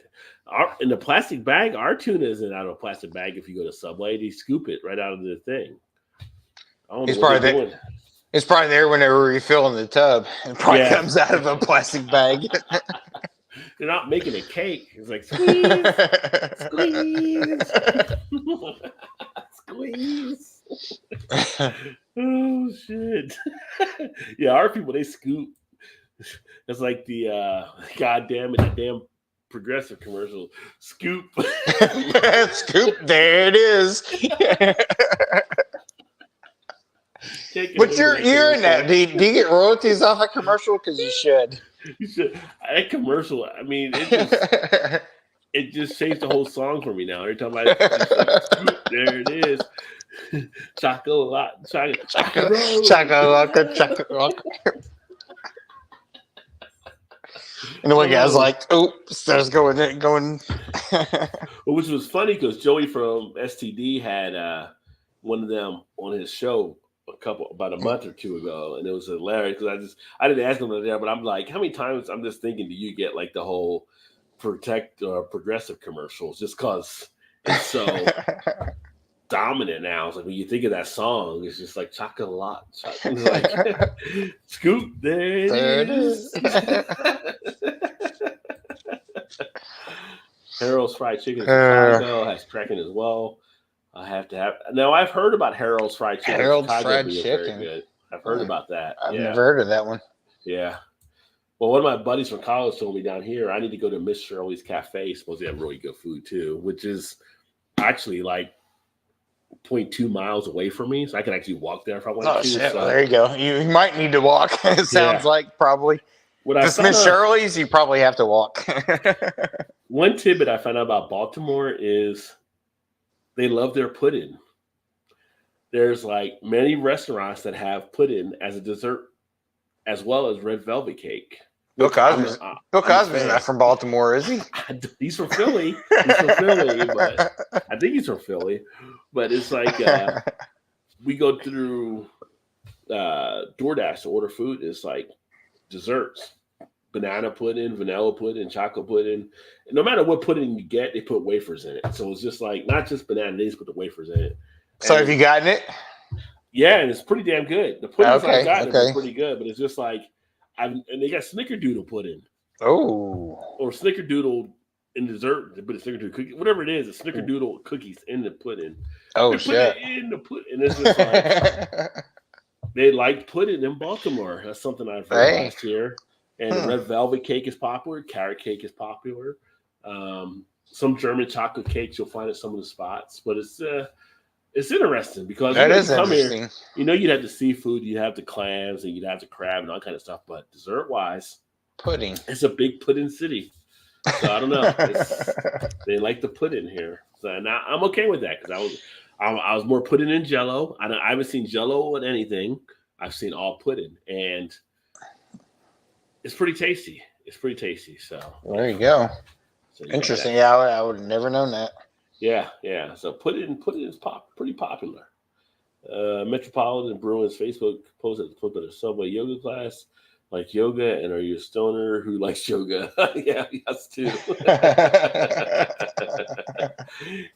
In the plastic bag, our tuna isn't out of a plastic bag. If you go to Subway, they scoop it right out of the thing. He's probably there. It's probably there whenever we're refilling the tub. It probably comes out of a plastic bag. They're not making a cake. It's like squeeze, squeeze, squeeze. Oh shit! Yeah, our people they scoop. It's like the goddamn it, the damn Progressive commercial. Scoop, scoop. There it is. But you're in that. Do you get royalties off a commercial? Because you should. You should. That commercial. I mean, it just it just changed the whole song for me now. Every time I just like, there it is. Chocolate. Chocolate. And the one guy's like, "Oh, starts going." Which was funny because Joey from STD had one of them on his show about a month or two ago, and it was hilarious because I didn't ask him there, but I'm like, how many times I'm just thinking do you get like the whole progressive commercials just because it's so dominant now? It's like when you think of that song, it's just like chocolate. It's like scoop, there it is. Harold's Fried Chicken in Chicago has cracking as well. I have to have. Now I've heard about Harold's Fried Chicken. Harold's in Chicago Fried being Chicken. very good. I've heard about that. I've never heard of that one. Yeah. Well, one of my buddies from college told me down here I need to go to Miss Shirley's Cafe. Supposed to have really good food too, which is actually like 0.2 miles away from me, so I can actually walk there if I want to. Oh shit! So, well, there you go. You might need to walk. It sounds like probably. Just Miss Shirley's, you probably have to walk. One tidbit I found out about Baltimore is they love their pudding. There's like many restaurants that have pudding as a dessert, as well as red velvet cake. Bill Cosby's not from Baltimore, is he? He's from Philly. But I think he's from Philly. But it's like we go through DoorDash to order food. It's like desserts, banana pudding, vanilla pudding, chocolate pudding. And no matter what pudding you get, they put wafers in it. So it's just like not just banana, they just put the wafers in it. So have you gotten it? Yeah, and it's pretty damn good. The puddings I've gotten are pretty good, but it's just like and they got snickerdoodle pudding. Oh. Or snickerdoodle in dessert, but a snickerdoodle cookie, whatever it is, a snickerdoodle cookies in the pudding. Oh, they shit. Put it in the pudding. And it's just like they like pudding in Baltimore. That's something I've heard last year. And the red velvet cake is popular. Carrot cake is popular. Some German chocolate cakes you'll find at some of the spots. But it's interesting because that is interesting. Here, you'd have the seafood, you'd have the clams, and you'd have the crab and all kind of stuff. But dessert-wise, pudding. It's a big pudding city. So I don't know. They like the pudding here. So now I'm okay with that because I was more pudding in Jello. I haven't seen Jello on anything. I've seen all pudding, and it's pretty tasty. So there you go. So interesting. Yeah, I would have never known that. Yeah. So pudding is pretty popular. Metropolitan Bruins Facebook posted a Subway yoga class. Like yoga, and are you a stoner who likes yoga? Yeah, us too.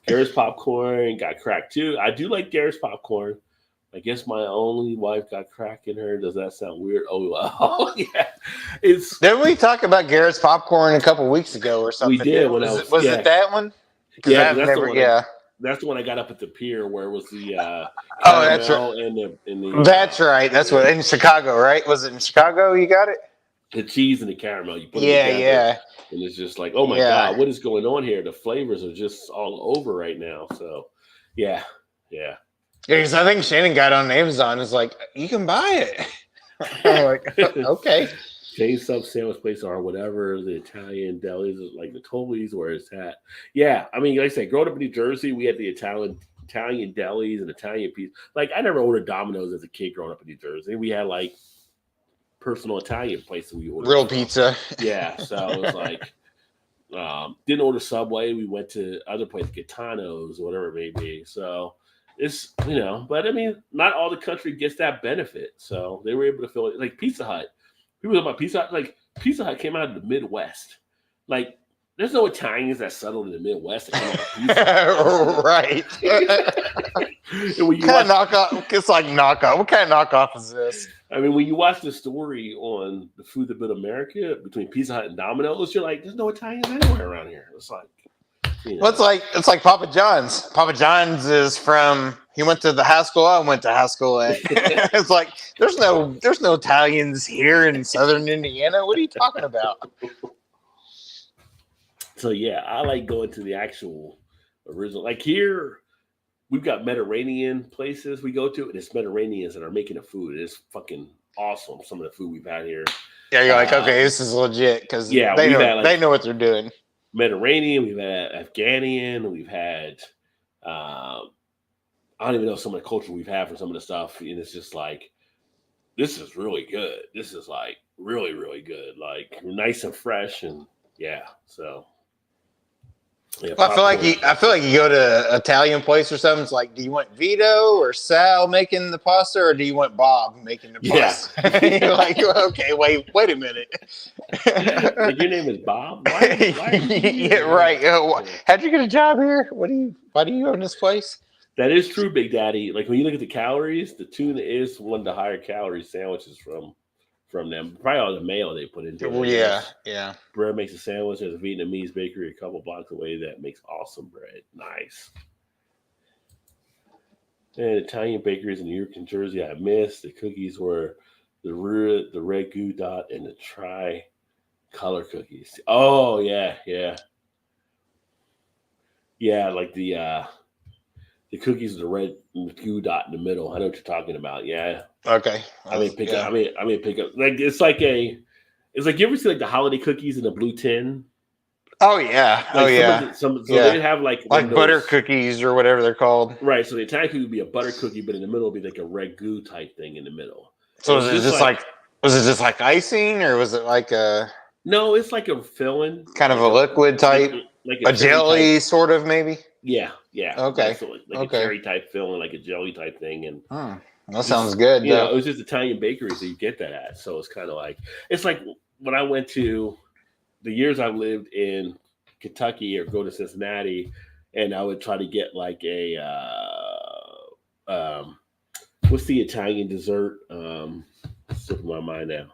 Garrett's popcorn got crack too. I do like Garrett's popcorn. I guess my only wife got crack in her. Does that sound weird? Oh, wow. Yeah. Didn't we talk about Garrett's popcorn a couple weeks ago or something? We did. Was it that one? Yeah, that's the one I got up at the pier where it was the that's right. And that's right. That's what in Chicago, right? Was it in Chicago you got it? The cheese and the caramel. You put it together, and it's just like, oh my God, what is going on here? The flavors are just all over right now. So yeah. Because I think Shannon got on Amazon. It's like, you can buy it. I'm like, okay. Chain sub sandwich place or whatever, the Italian delis, like the Totali's where it's at. Yeah, I mean, like I said, growing up in New Jersey, we had the Italian delis and Italian pizza. Like, I never ordered Domino's as a kid growing up in New Jersey. We had like personal Italian places we ordered. Real pizza. Yeah, so it was like, didn't order Subway. We went to other places, Gaetano's or whatever it may be. So it's, but I mean, not all the country gets that benefit. So they were able to fill it. Like Pizza Hut. People talk about Pizza Hut. Like, Pizza Hut came out of the Midwest. Like, there's no Italians that settled in the Midwest. Right. Knockoff. It's like knockoff. What kind of knockoff is this? I mean, when you watch the story on the Food That Built America between Pizza Hut and Domino's, you're like, there's no Italians anywhere around here. It's like, Well, it's like Papa John's. Papa John's is from. He went to the high school I went to high school at. It's like there's no Italians here in Southern Indiana. What are you talking about? So yeah, I like going to the actual original. Like here, we've got Mediterranean places we go to, and it's Mediterraneans that are making the food. It's fucking awesome. Some of the food we've had here. Yeah, you're like, okay, this is legit because they know what they're doing. Mediterranean, we've had Afghanian, we've had I don't even know some of the culture we've had for some of the stuff, and it's just like this is really good. This is like really, really good. Like nice and fresh, and yeah. So yeah, Well, popcorn. I feel like you go to an Italian place or something. It's like, do you want Vito or Sal making the pasta, or do you want Bob making the pasta? Yeah. You're like, okay, wait a minute. Like your name is Bob. Why are you here? Yeah, right. How'd you get a job here? Why do you own this place? That is true, Big Daddy. Like when you look at the calories, the tuna is one of the higher calorie sandwiches from them. Probably all the mayo they put into it. Yeah. Bread makes a sandwich. There's a Vietnamese bakery a couple blocks away that makes awesome bread. Nice. And Italian bakeries in New York and Jersey, I missed. The cookies were the red goo dot, and the tri-color cookies. Oh yeah. Yeah, like the cookies with the red goo dot in the middle. I know what you're talking about. Yeah. Okay. I may pick up. Like it's like you ever see like the holiday cookies in the blue tin? Oh yeah. Like so they have like butter cookies or whatever they're called. Right. So the Italian cookie would be a butter cookie, but in the middle would be like a red goo type thing in the middle. So was it just like icing, or was it like a? No, it's like a filling, kind of a liquid type, like a jelly type. Sort of maybe. Yeah. Okay. Like a cherry type filling, like a jelly type thing, and that sounds good. You know, it was just Italian bakeries that you get that at. So it's kind of like when I went to the years I lived in Kentucky or go to Cincinnati, and I would try to get like a what's the Italian dessert? Slipping my mind now.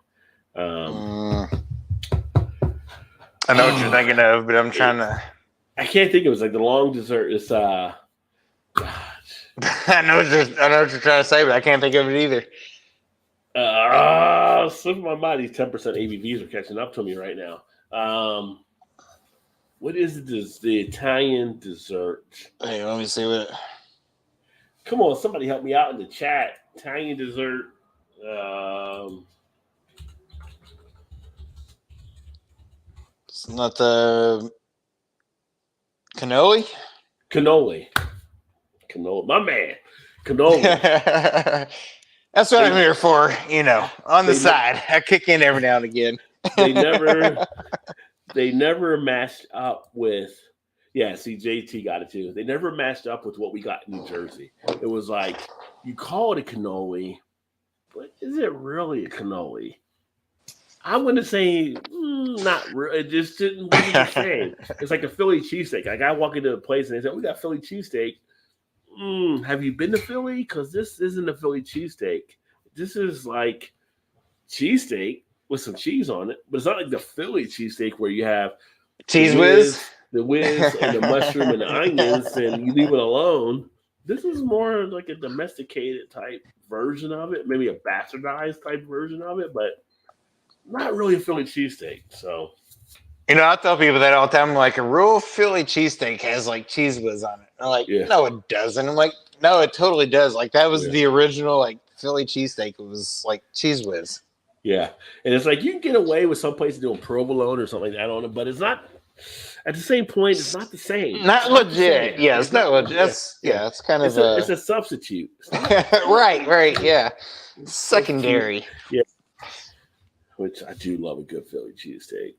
I know what you're thinking of, but I'm trying to. I can't think of it. It's like the long dessert. It's I know what you're trying to say, but I can't think of it either. Slipping my mind. These 10% ABVs are catching up to me right now. What is the Italian dessert? Hey, let me see what. Come on, somebody help me out in the chat. Italian dessert. It's not the cannoli. Cannoli, my man. Cannoli. That's what I'm here for. On the side, I kick in every now and again. They never matched up with. Yeah, see, JT got it too. They never matched up with what we got in New Jersey. It was like you call it a cannoli, but is it really a cannoli? I'm going to say not really. It just didn't wasn't the same. It's like a Philly cheesesteak. Like I walk into a place and they say, "We got Philly cheesesteak." Have you been to Philly? Because this isn't a Philly cheesesteak. This is like cheesesteak with some cheese on it, but it's not like the Philly cheesesteak where you have cheese whiz, the whiz, and the mushroom and the onions, and you leave it alone. This is more like a domesticated type version of it, maybe a bastardized type version of it, but not really a Philly cheesesteak. So, I tell people that all the time. I'm like, a real Philly cheesesteak has like cheese whiz on it. They're like, no, it doesn't. I'm like, no, it totally does. Like that was the original like Philly cheesesteak. It was like cheese whiz. Yeah, and it's like you can get away with some places doing provolone or something like that on it, but it's not. At the same point, it's not the same. Not legit. Yeah, it's not legit. It's kind of it's a substitute. Right. Yeah, secondary. Yeah, which I do love a good Philly cheesesteak.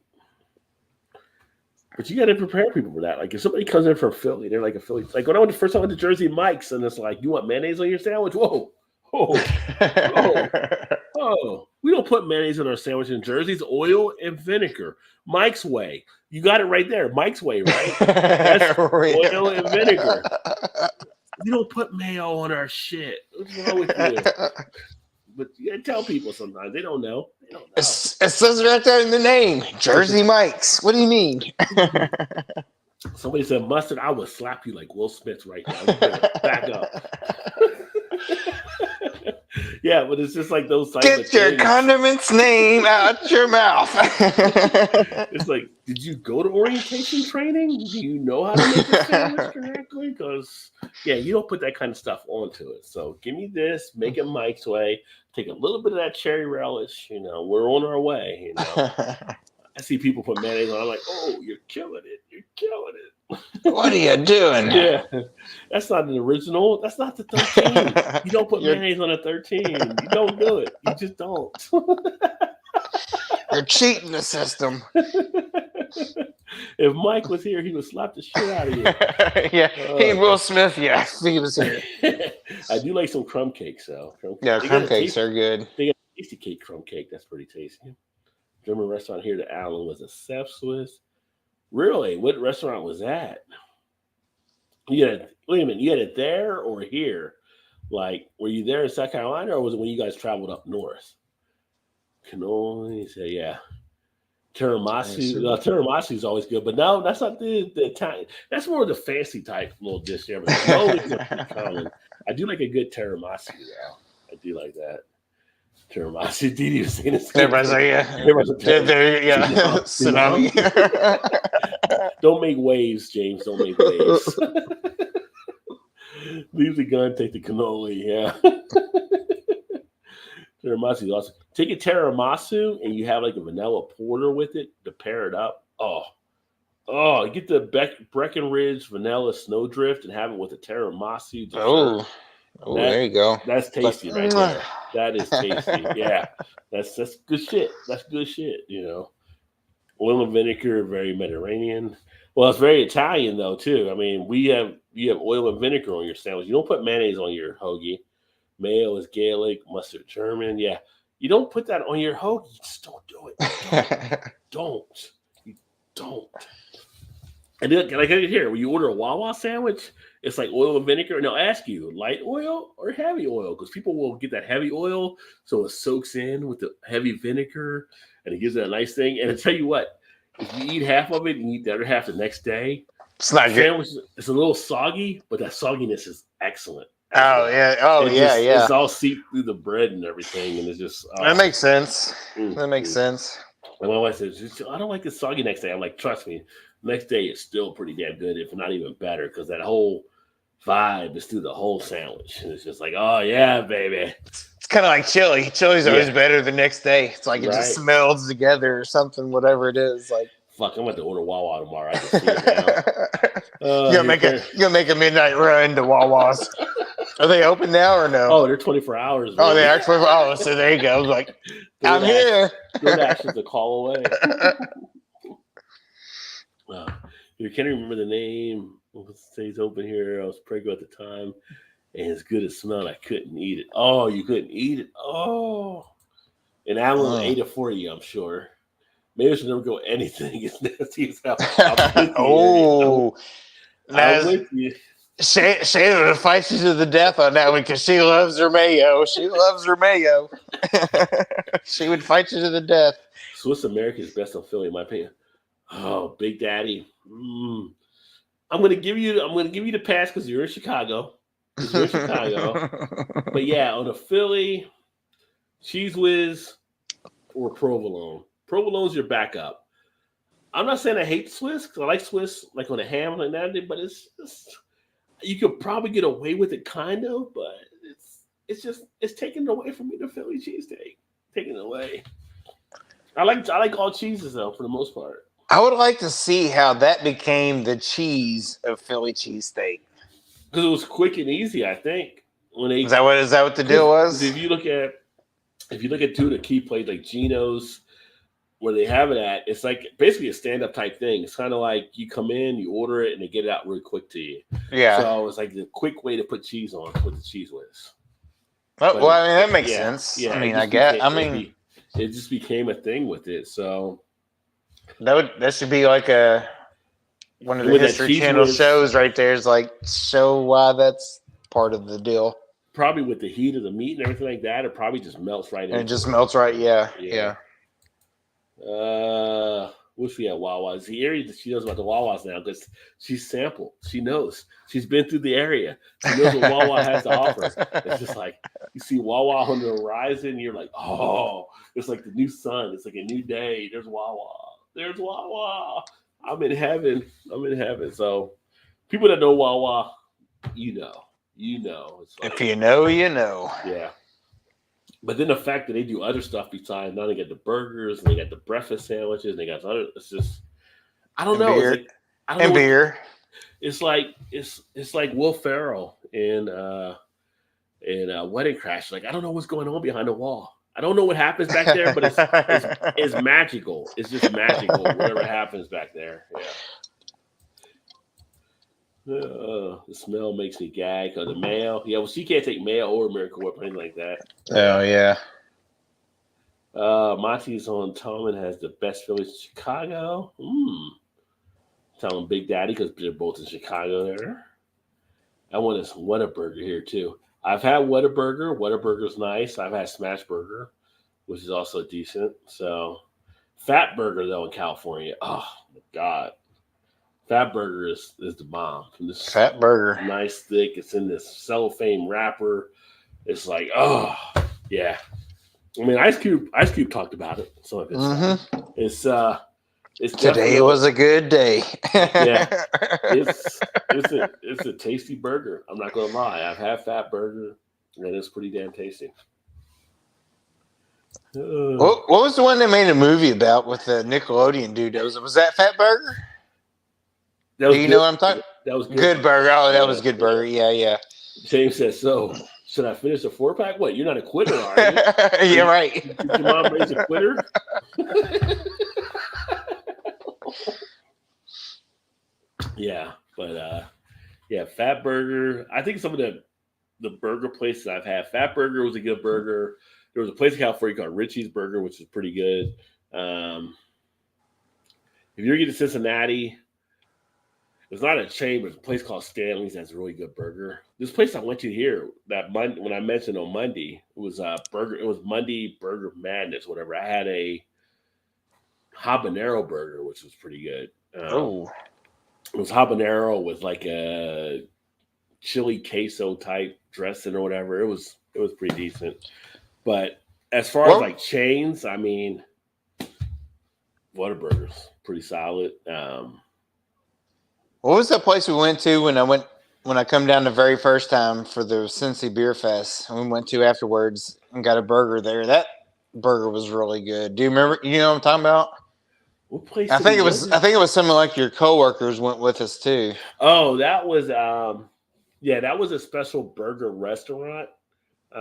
But you got to prepare people for that. Like if somebody comes in from Philly, they're like a Philly. Like when I went the first time to Jersey Mike's, and it's like, you want mayonnaise on your sandwich? Whoa. We don't put mayonnaise on our sandwich in Jersey. It's oil and vinegar. Mike's way. You got it right there. Mike's way, right? That's oil and vinegar. We don't put mayo on our shit. What's wrong with you? But you gotta tell people sometimes. They don't know. It says right there in the name. Jersey Mike's. What do you mean? Somebody said mustard. I would slap you like Will Smith right now. Back up. Yeah, but it's just like those types Get your condiments name out your mouth. It's like, did you go to orientation training? Do you know how to make a sandwich correctly? Because, you don't put that kind of stuff onto it. So give me this, make it Mike's way, take a little bit of that cherry relish. We're on our way. I see people put mayonnaise on. I'm like, oh, you're killing it. You're killing it. What are you doing? Yeah, that's not an original. That's not the 13. You don't put You're- mayonnaise on a 13. You don't do it. You just don't. You're cheating the system. If Mike was here, he would slap the shit out of you. Yeah, he Will Smith. Yeah, if he was here. I do like some crumb cakes, though. Yeah, They crumb got a cakes are good. They got a tasty cake crumb cake. That's pretty tasty. German restaurant here to Allen was a Chef Swiss. Really? What restaurant was that? You had it, wait a minute. You had it there or here? Like, were you there in South Carolina, or was it when you guys traveled up north? Cannoli, say yeah. Tiramisu. Tiramisu is always good, but no, that's not the Italian. That's more of the fancy type little dish there. But cannolis are pretty common. I do like a good tiramisu, though. I do like that. Tiramisu. Didi was saying this. Everybody's like, yeah. Everybody's like, Yeah. Tsunami. Don't make waves, James. Don't make waves. Leave the gun, take the cannoli. Yeah. Tiramisu is awesome. Take a tiramisu and you have like a vanilla porter with it to pair it up. Oh, you get the Breckenridge vanilla snowdrift and have it with a tiramisu. Oh, there you go. That's tasty right there. That is tasty. Yeah, that's good shit. That's good shit. You know, oil and vinegar, very Mediterranean. Well, it's very Italian though too. I mean, you have oil and vinegar on your sandwich. You don't put mayonnaise on your hoagie. Mayo is Gaelic, mustard German. Yeah, you don't put that on your hoagie. You just don't do it. Don't. You don't. And then, like here, when you order a Wawa sandwich, it's like oil and vinegar, and they'll ask you light oil or heavy oil because people will get that heavy oil, so it soaks in with the heavy vinegar, and it gives it a nice thing. And I tell you what, if you eat half of it and eat the other half the next day, it's not good. It's a little soggy, but that sogginess is excellent. Oh yeah. Oh yeah. It's all seeped through the bread and everything, and it's just that makes sense. That makes sense. And my wife says, "I don't like it soggy next day." I'm like, "Trust me, next day it's still pretty damn good, if not even better, because that whole vibe is through the whole sandwich, and it's just like, oh yeah, baby." It's kind of like chili. Chili's always better the next day. It's like it just smells together or something, whatever it is. Like, fuck, I'm about to order Wawa tomorrow. I can see it now. You'll make a midnight run to Wawa's. Are they open now or no? Oh, they're 24 hours. Really. Oh, they are 24 hours. Oh, so there you go. I was like, I'm here. DoorDash is a call away. You can't remember the name. It stays open here. I was pregnant at the time, and as good as smelled, I couldn't eat it. Oh, you couldn't eat it? Oh. And Alan ate it for you, I'm sure. Maybe I should never go anything as nasty as hell. Oh. I'm with you. Shayna would fight you to the death on that one because she loves her mayo. She loves her mayo. She would fight you to the death. Swiss America is best on Philly, in my opinion. Oh, Big Daddy. I'm gonna give you the pass because you're in Chicago. But yeah, on a Philly, Cheese Whiz or Provolone. Provolone's your backup. I'm not saying I hate Swiss because I like Swiss like on a ham like that, but it's you could probably get away with it kind of, but it's taken away from me, the Philly cheesesteak. Taken away. I like all cheeses though for the most part. I would like to see how that became the cheese of Philly cheesesteak. Because it was quick and easy, I think. Is that what the deal was? If you look at two of the key places like Geno's, where they have it at, it's like basically a stand-up type thing. It's kind of like you come in, you order it, and they get it out really quick to you. Yeah. So it's like the quick way to put cheese on with the Cheese Whiz. Well, I mean, that makes sense. Yeah, I mean, it just became a thing with it. So that should be like one of the History Channel shows right there. Is like show why that's part of the deal. Probably with the heat of the meat and everything like that, it probably just melts right in. And it just melts right. Yeah. Wish we had Wawas. The area that she knows about the Wawas now because she's sampled. She knows. She's been through the area. She knows what Wawa has to offer. It's just like you see Wawa on the horizon. You're like, oh, it's like the new sun. It's like a new day. There's Wawa. There's Wawa. I'm in heaven. So people that know Wawa, you know. It's like, if you know, you know. Yeah. But then the fact that they do other stuff besides now they got the burgers and they got the breakfast sandwiches and they got other. It's just I don't And know. It's beer. like I don't know And what beer. it's like Will Ferrell in Wedding Crash. Like I don't know what's going on behind the wall. I don't know what happens back there, but it's magical. It's just magical. Whatever happens back there. Yeah. The smell makes me gag. Or the mayo. Yeah, well, she can't take mayo or Miracle Whip or anything like that. Oh yeah. Monty's on Tallman has the best Phillies in Chicago. Tell him Big Daddy because they're both in Chicago there. I want this Whataburger here too. I've had Whataburger. Whataburger's nice. I've had Smash Burger, which is also decent. So, Fat Burger though in California. Oh my god, Fat Burger is the bomb. From this Fat burger. nice thick. It's in this cellophane wrapper. It's like oh yeah. I mean, Ice Cube talked about it. So it's Today was a good day. Yeah. It's a tasty burger. I'm not gonna lie. I've had Fat Burger, and it's pretty damn tasty. What was the one they made a movie about with the Nickelodeon dude? Was that Fat Burger? That was Do you good. know what I'm talking? That was Good burger. Oh, that was good burger. Yeah. James says so. Should I finish a 4-pack? What? You're not a quitter, are you? You're right. Did your mom raise a quitter? Yeah, but Fat Burger. I think some of the burger places I've had. Fat Burger was a good burger. There was a place in California called Richie's Burger, which is pretty good. If you're getting to Cincinnati, it's not a chain, but it's a place called Stanley's that's a really good burger. This place I went to here that when I mentioned on Monday, it was burger. It was Monday Burger Madness, whatever. I had a habanero burger, which was pretty good. It was habanero with like a chili queso type dressing or whatever. It was pretty decent. But as far as like chains, I mean, Whataburger's pretty solid. What was that place we went to when I come down the very first time for the Cincy Beer Fest? We went to afterwards and got a burger there. That burger was really good. Do you remember? You know what I'm talking about? What place? I think it was something like your coworkers went with us too. Oh, that was that was a special burger restaurant. It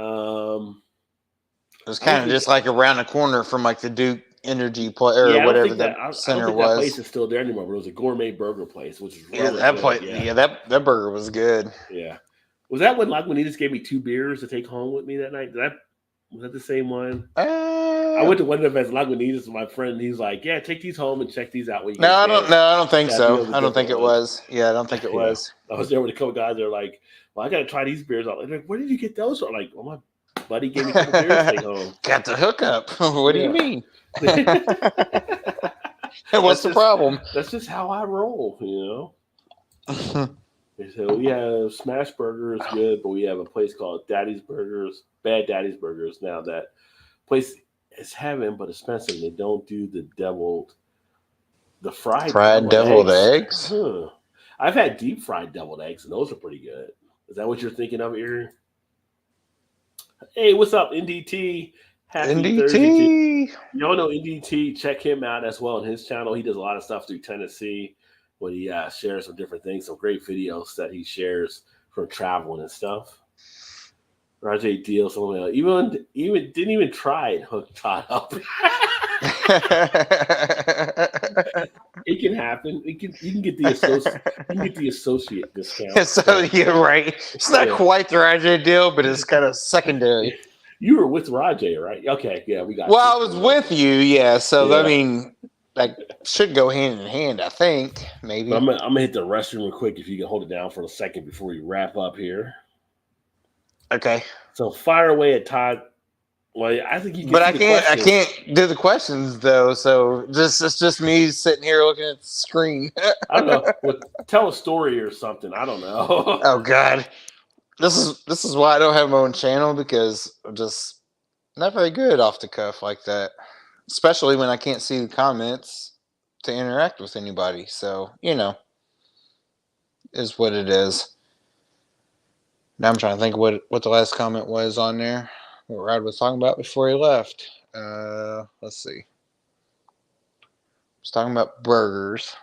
was kind of just like around the corner from like the Duke Energy whatever that center was. That place is still there anymore, but it was a gourmet burger place, which is really that good. place. Yeah, that burger was good. Yeah, was that when Lagunitas gave me 2 beers to take home with me that night? Was that the same one? I went to one of the events, Lagunitas, with my friend. He's like, "Yeah, take these home and check these out." I don't think so. I don't think it was. Yeah, I don't think it was. I was there with a couple guys. They're like, "Well, I got to try these beers out." Like, where did you get those from? Like, well, my buddy gave me a couple beers to take home. Got the hookup. What do you mean? What's the problem? That's just how I roll, you know. So we have Smash Burger is good, but we have a place called Daddy's Burgers, Bad Daddy's Burgers. Now that place is heaven, but expensive. They don't do the fried deviled eggs. Huh. I've had deep fried deviled eggs, and those are pretty good. Is that what you're thinking of, Erie? Hey, what's up, NDT? Happy Thursday. Y'all know NDT. Check him out as well on his channel. He does a lot of stuff through Tennessee when he shares some different things, some great videos that he shares from traveling and stuff. Rajay Deal, someone else. Even didn't even try it. Hook Todd up. It can happen. You can get the associate discount. So you're right. It's not quite the Rajay deal, but it's kind of secondary. You were with Rajay, right? Okay, yeah, we got. Well, I was with you, yeah. So I mean, like, should go hand in hand. I think maybe. I'm gonna hit the restroom real quick. If you can hold it down for a second before we wrap up here. Okay. So fire away at Todd. Well, I think you can. But I can't do the questions though. So it's just me sitting here looking at the screen. I don't know. Well, tell a story or something. I don't know. Oh God, this is why I don't have my own channel, because I'm just not very good off the cuff like that. Especially when I can't see the comments to interact with anybody. So is what it is. Now I'm trying to think what the last comment was on there. what Rod was talking about before he left. Let's see. Was talking about burgers.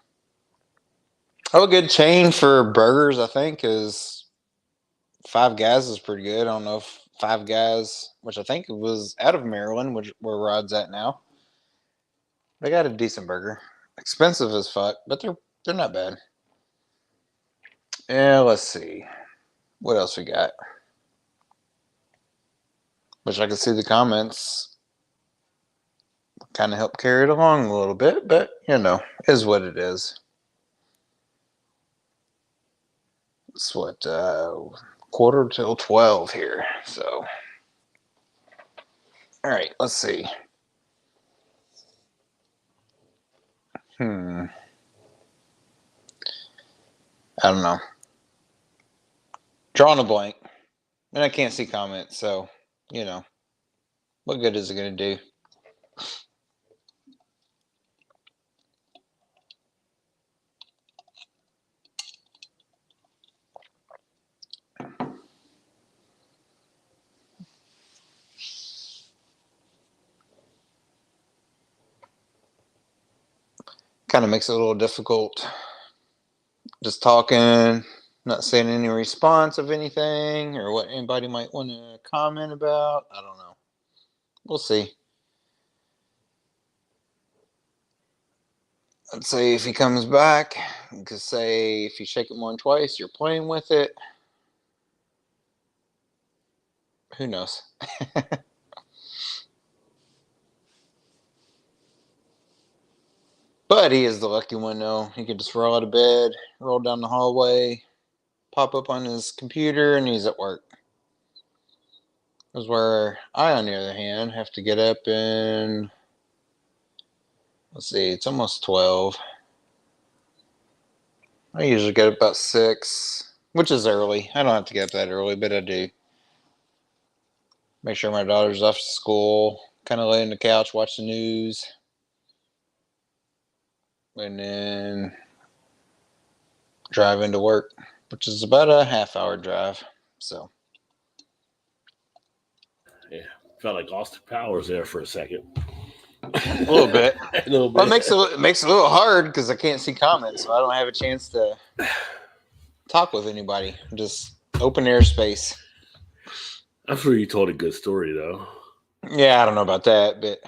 Oh, a good chain for burgers, I think, is Five Guys is pretty good. I don't know if Five Guys, which I think was out of Maryland, where Rod's at now. They got a decent burger. Expensive as fuck, but they're not bad. Yeah, let's see. What else we got? Which I can see the comments kind of help carry it along a little bit, but is what it is. It's what, 11:45 here. So, all right, let's see. I don't know. Drawing a blank. And I can't see comments, so, what good is it going to do? Kind of makes it a little difficult just talking, not saying any response of anything or what anybody might want to comment about. I don't know. We'll see. Let's say if he comes back, you could say if you shake it more than twice, you're playing with it. Who knows? But he is the lucky one, though. He could just roll out of bed, roll down the hallway, pop up on his computer, and he's at work. That's where I, on the other hand, have to get up and, let's see, it's almost 12. I usually get up about 6, which is early. I don't have to get up that early, but I do. Make sure my daughter's off to school, kind of lay on the couch, watch the news. And then drive into work, which is about a half-hour drive. So, Yeah, felt like Austin Powers there for a second. a little bit. A little bit. Well, it makes it a little hard because I can't see comments, so I don't have a chance to talk with anybody. Just open air space. I'm sure you told a good story though. Yeah, I don't know about that, but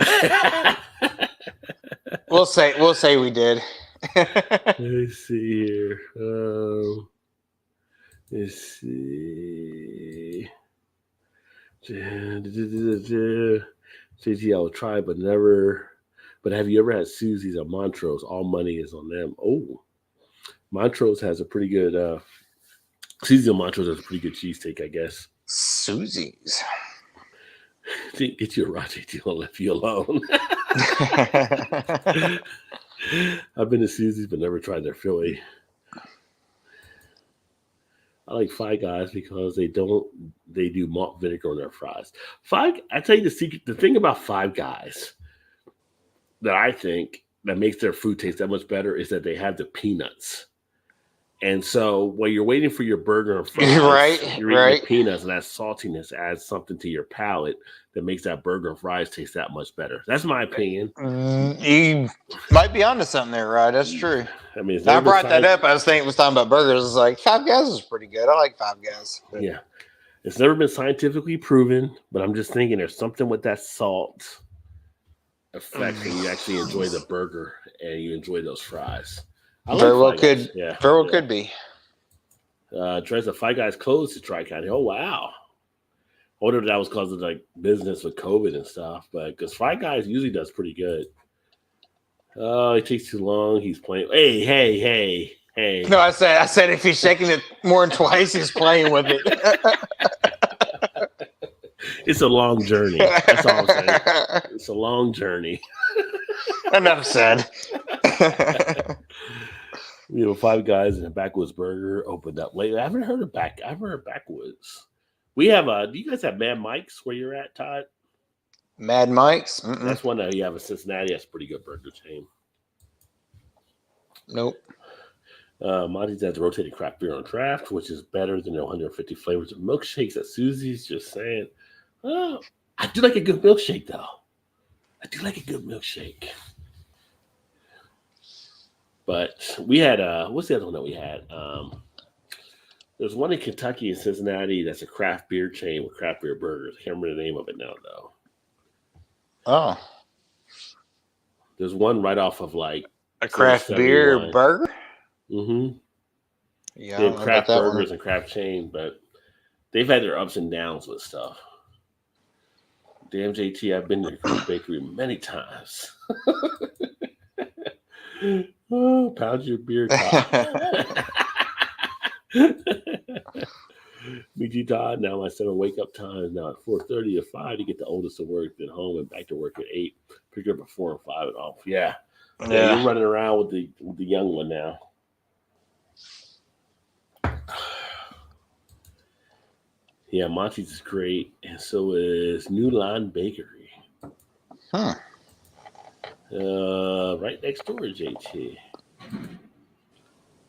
we'll say we did. Let's see here. Let's see. JT, I will try, but never. But have you ever had Susie's or Montrose? All money is on them. Oh, Montrose has a pretty good. Susie's and Montrose has a pretty good cheesesteak, I guess. Susie's. Didn't get you a raw JT. I'll leave you alone. I've been to Susie's, but never tried their Philly. I like Five Guys because they do malt vinegar on their fries. I tell you the secret, the thing about Five Guys that I think that makes their food taste that much better is that they have the peanuts. And so while you're waiting for your burger and fries, you're eating the peanuts, and that saltiness adds something to your palate that makes that burger and fries taste that much better. That's my opinion. You might be onto something there, right? That's true. I mean, I brought that up. I was talking about burgers. It's like Five Guys is pretty good. I like Five Guys. But. Yeah. It's never been scientifically proven, but I'm just thinking there's something with that salt effect and you actually enjoy the burger and you enjoy those fries. Very well could be. Tries the Five Guys closed to Tri-County. Oh, wow. I wonder if that was because of like business with COVID and stuff, but because Five Guys usually does pretty good. Oh, it takes too long. He's playing. Hey. No, I said if he's shaking it more than twice, he's playing with it. It's a long journey. That's all I'm saying. It's a long journey. Enough said. Five Guys and a Backwoods Burger opened up lately. I've heard of Backwoods. We have do you guys have Mad Mike's where you're at, Todd? Mad Mike's? That's one that you have in Cincinnati. That's a pretty good burger chain. Nope. Monty's has rotating craft beer on draft, which is better than the 150 flavors of milkshakes at Susie's. Just saying. I do like a good milkshake, though. I do like a good milkshake. But we had what's the other one that we had? There's one in Kentucky and Cincinnati that's a craft beer chain with craft beer burgers. I can't remember the name of it now, though. Oh, There's one right off of like a craft beer 71. burger? Mm-hmm. Yeah, They I have don't know about craft that burgers one. and craft chain, but they've had their ups and downs with stuff. Damn, JT, I've been to your bakery many times. Oh, pound your beer top. BG Todd, now my 7 wake up time is now at 4:30 to 5 to get the oldest to work, then home and back to work at 8. Pick up at 4 and 5 and off. Yeah. Yeah, you're running around with the young one now. Yeah, Monty's is great, and so is New Line Bakery. Huh. Right next door to JT.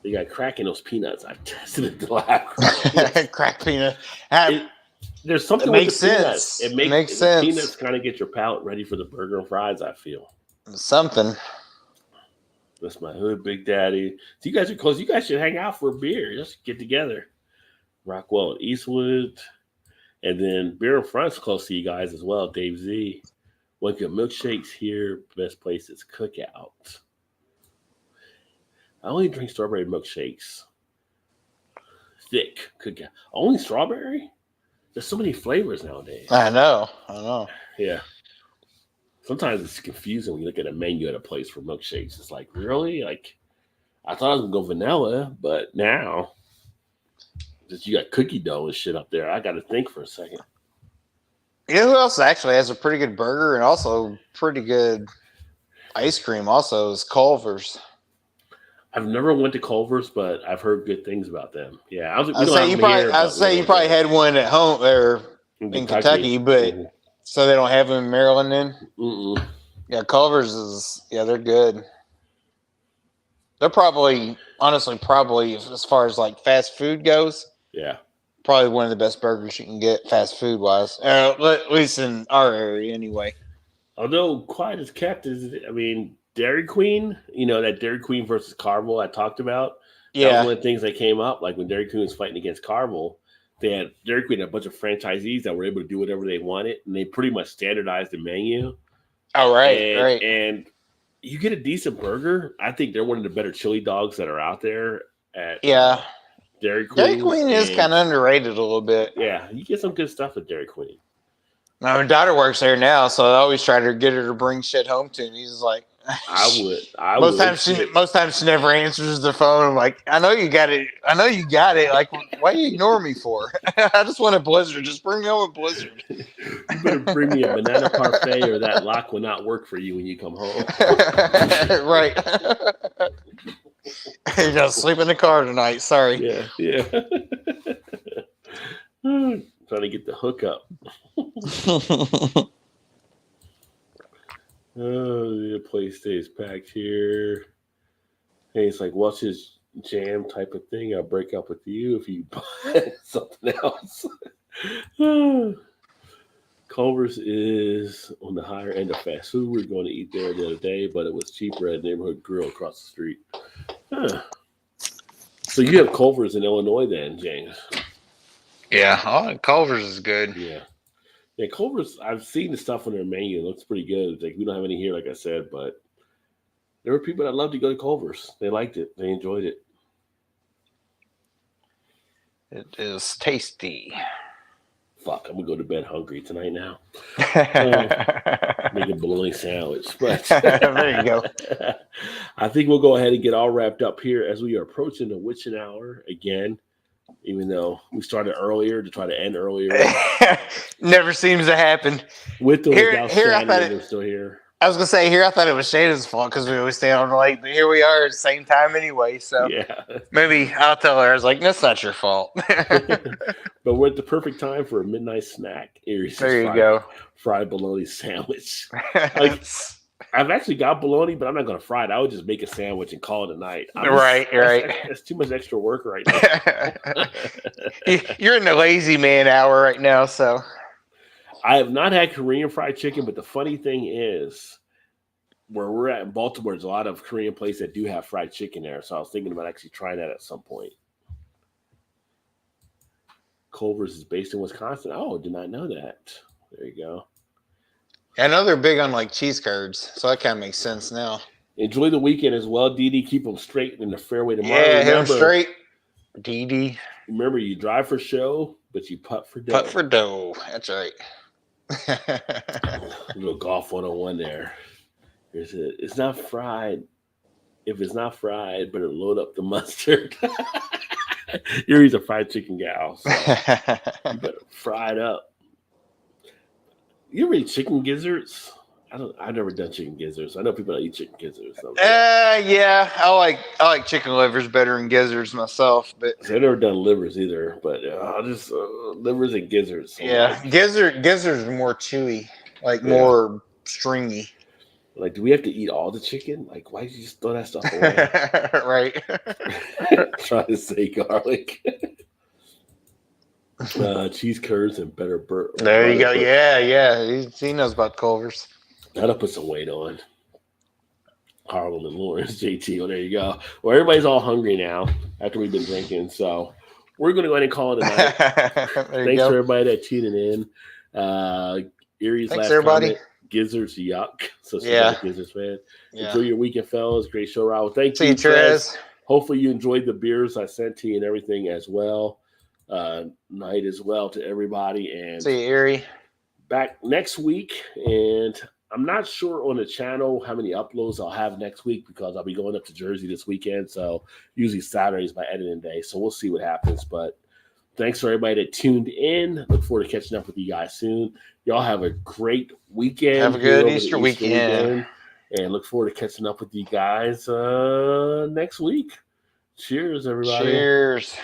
They got crack in those peanuts. I've tested it the lab. Crack peanut. There's something It with makes the peanuts. sense. It makes sense. Peanuts kind of get your palate ready for the burger and fries, I feel. Something. That's my hood, Big Daddy. So you guys are close. You guys should hang out for a beer. Just get together. Rockwell and Eastwood. And then Beer and Front's close to you guys as well. Dave Z. One good milkshakes here. Best place is Cookout. I only drink strawberry milkshakes. Thick Cookout. Only strawberry? There's so many flavors nowadays. I know. Yeah. Sometimes it's confusing when you look at a menu at a place for milkshakes. It's like, really? Like, I thought I was going to go vanilla, but now that you got cookie dough and shit up there, I got to think for a second. You know who else actually has a pretty good burger and also pretty good ice cream also is Culver's. I've never went to Culver's, but I've heard good things about them. Yeah. I'd say you probably had one at home or in Kentucky, but so they don't have them in Maryland then? Mm-mm. Yeah, Culver's they're good. They're probably as far as like fast food goes. Yeah. Probably one of the best burgers you can get fast food wise, at least in our area anyway. Although quiet as kept Dairy Queen, that Dairy Queen versus Carvel I talked about. That was one of the things that came up. Like when Dairy Queen was fighting against Carvel, Dairy Queen had a bunch of franchisees that were able to do whatever they wanted, and they pretty much standardized the menu. Oh, right. And you get a decent burger. I think they're one of the better chili dogs that are out there at Dairy Queen. Dairy Queen is kind of underrated a little bit. Yeah, you get some good stuff at Dairy Queen. My daughter works there now, so I always try to get her to bring shit home to me. He's like, Most times she never answers the phone. I'm like, I know you got it. Like, why do you ignore me for? I just want a Blizzard. Just bring me home a Blizzard. You better bring me a banana parfait or that lock will not work for you when you come home. Right. You gotta sleep in the car tonight. Sorry. Yeah. Trying to get the hookup. Oh, the place stays packed here. Hey, it's like, what's his jam type of thing? I'll break up with you if you buy something else. Culver's is on the higher end of fast food. We were going to eat there the other day, but it was cheaper at Neighborhood Grill across the street. So you have Culver's in Illinois then, James? Yeah, Culver's is good. Yeah, Culver's, I've seen the stuff on their menu. It looks pretty good. Like, we don't have any here, like I said, but there were people that loved to go to Culver's. They liked it. They enjoyed it. It is tasty. Fuck, I'm going to go to bed hungry tonight now. Make a bologna sandwich. But there you go. I think we'll go ahead and get all wrapped up here as we are approaching the witching hour again. Even though we started earlier to try to end earlier. Never seems to happen. With or without Shannon, they're still here. I was going to say, I thought it was Shannon's fault because we always stay on late. But here we are at the same time anyway. So maybe I'll tell her. I was like, that's not your fault. But we're at the perfect time for a midnight snack. There you go. Fried bologna sandwich. I've actually got bologna, but I'm not going to fry it. I would just make a sandwich and call it a night. Right. That's too much extra work right now. You're in the lazy man hour right now, so. I have not had Korean fried chicken, but the funny thing is, where we're at in Baltimore, there's a lot of Korean places that do have fried chicken there. So I was thinking about actually trying that at some point. Culver's is based in Wisconsin. Oh, did not know that. There you go. I know they're big on like cheese curds, so that kind of makes sense now. Enjoy the weekend as well, Dee. Keep them straight in the fairway tomorrow. Yeah, hit them straight. Dee. Remember, you drive for show, but you putt for dough. Putt for dough. That's right. A little golf 101 there. It's not fried. If it's not fried, better load up the mustard. Eurie's a fried chicken gal, so you better fry it up. You ever eat chicken gizzards? I've never done chicken gizzards. I know people that eat chicken gizzards. Yeah, I like chicken livers better than gizzards myself, but I've never done livers either. But just livers and gizzards. So yeah, gizzards are more chewy, like more stringy. Like, do we have to eat all the chicken? Like, why did you just throw that stuff away? Right. Trying to say garlic. Cheese curds and better burger. There you go. Yeah. He knows about Culver's. That'll put some weight on. Harlem and Lawrence, JT. Oh, there you go. Well, everybody's all hungry now after we've been drinking. So we're going to go ahead and call it a night. Thanks for everybody that tuning in. Erie's Thanks, last everybody. comment. Gizzards, yuck. So Yeah. Gizzards fan. Yeah. Enjoy your weekend, fellas. Great show, Raul. Thank See you, you, Trez. Hopefully you enjoyed the beers I sent to you and everything as well. Night as well to everybody. And See you, Erie. Back next week. And I'm not sure on the channel how many uploads I'll have next week because I'll be going up to Jersey this weekend. So usually Saturday is my editing day. So we'll see what happens. But thanks for everybody that tuned in. Look forward to catching up with you guys soon. Y'all have a great weekend. Have a good Easter weekend. And look forward to catching up with you guys next week. Cheers, everybody. Cheers.